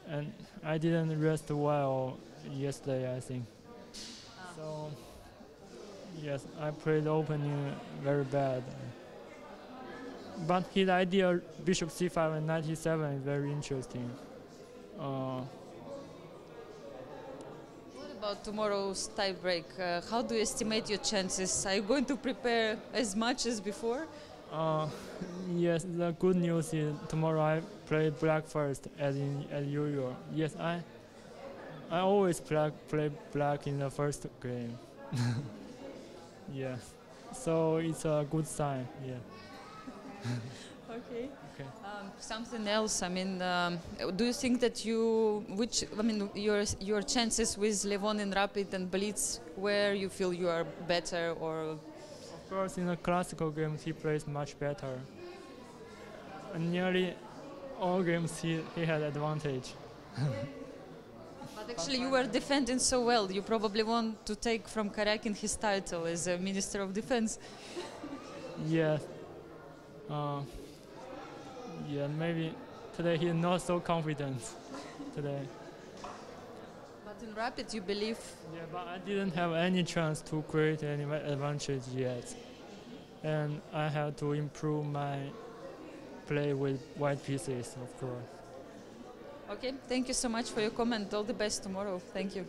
and I didn't rest well yesterday, I think. So yes, I played the opening very bad. But his idea bishop c5 and knight e7 is very interesting. What about tomorrow's tie-break? How do you estimate your chances? Are you going to prepare as much as before? Yes, the good news is tomorrow I play black first, as usual. Yes, I always play black in the first game. Yes, so it's a good sign. Yeah. Okay. Something else. I mean, do you think that your chances with Levon in Rapid and Blitz, where you feel you are better, or? Of course, in the classical games he plays much better. In nearly all games he had advantage. But actually, you were defending so well. You probably want to take from Karyakin his title as a Minister of Defense. Yes. Yeah, maybe today he's not so confident today. But in Rapid, you believe? Yeah, but I didn't have any chance to create any advantage yet. And I have to improve my play with white pieces, of course. Okay, thank you so much for your comment. All the best tomorrow. Thank you.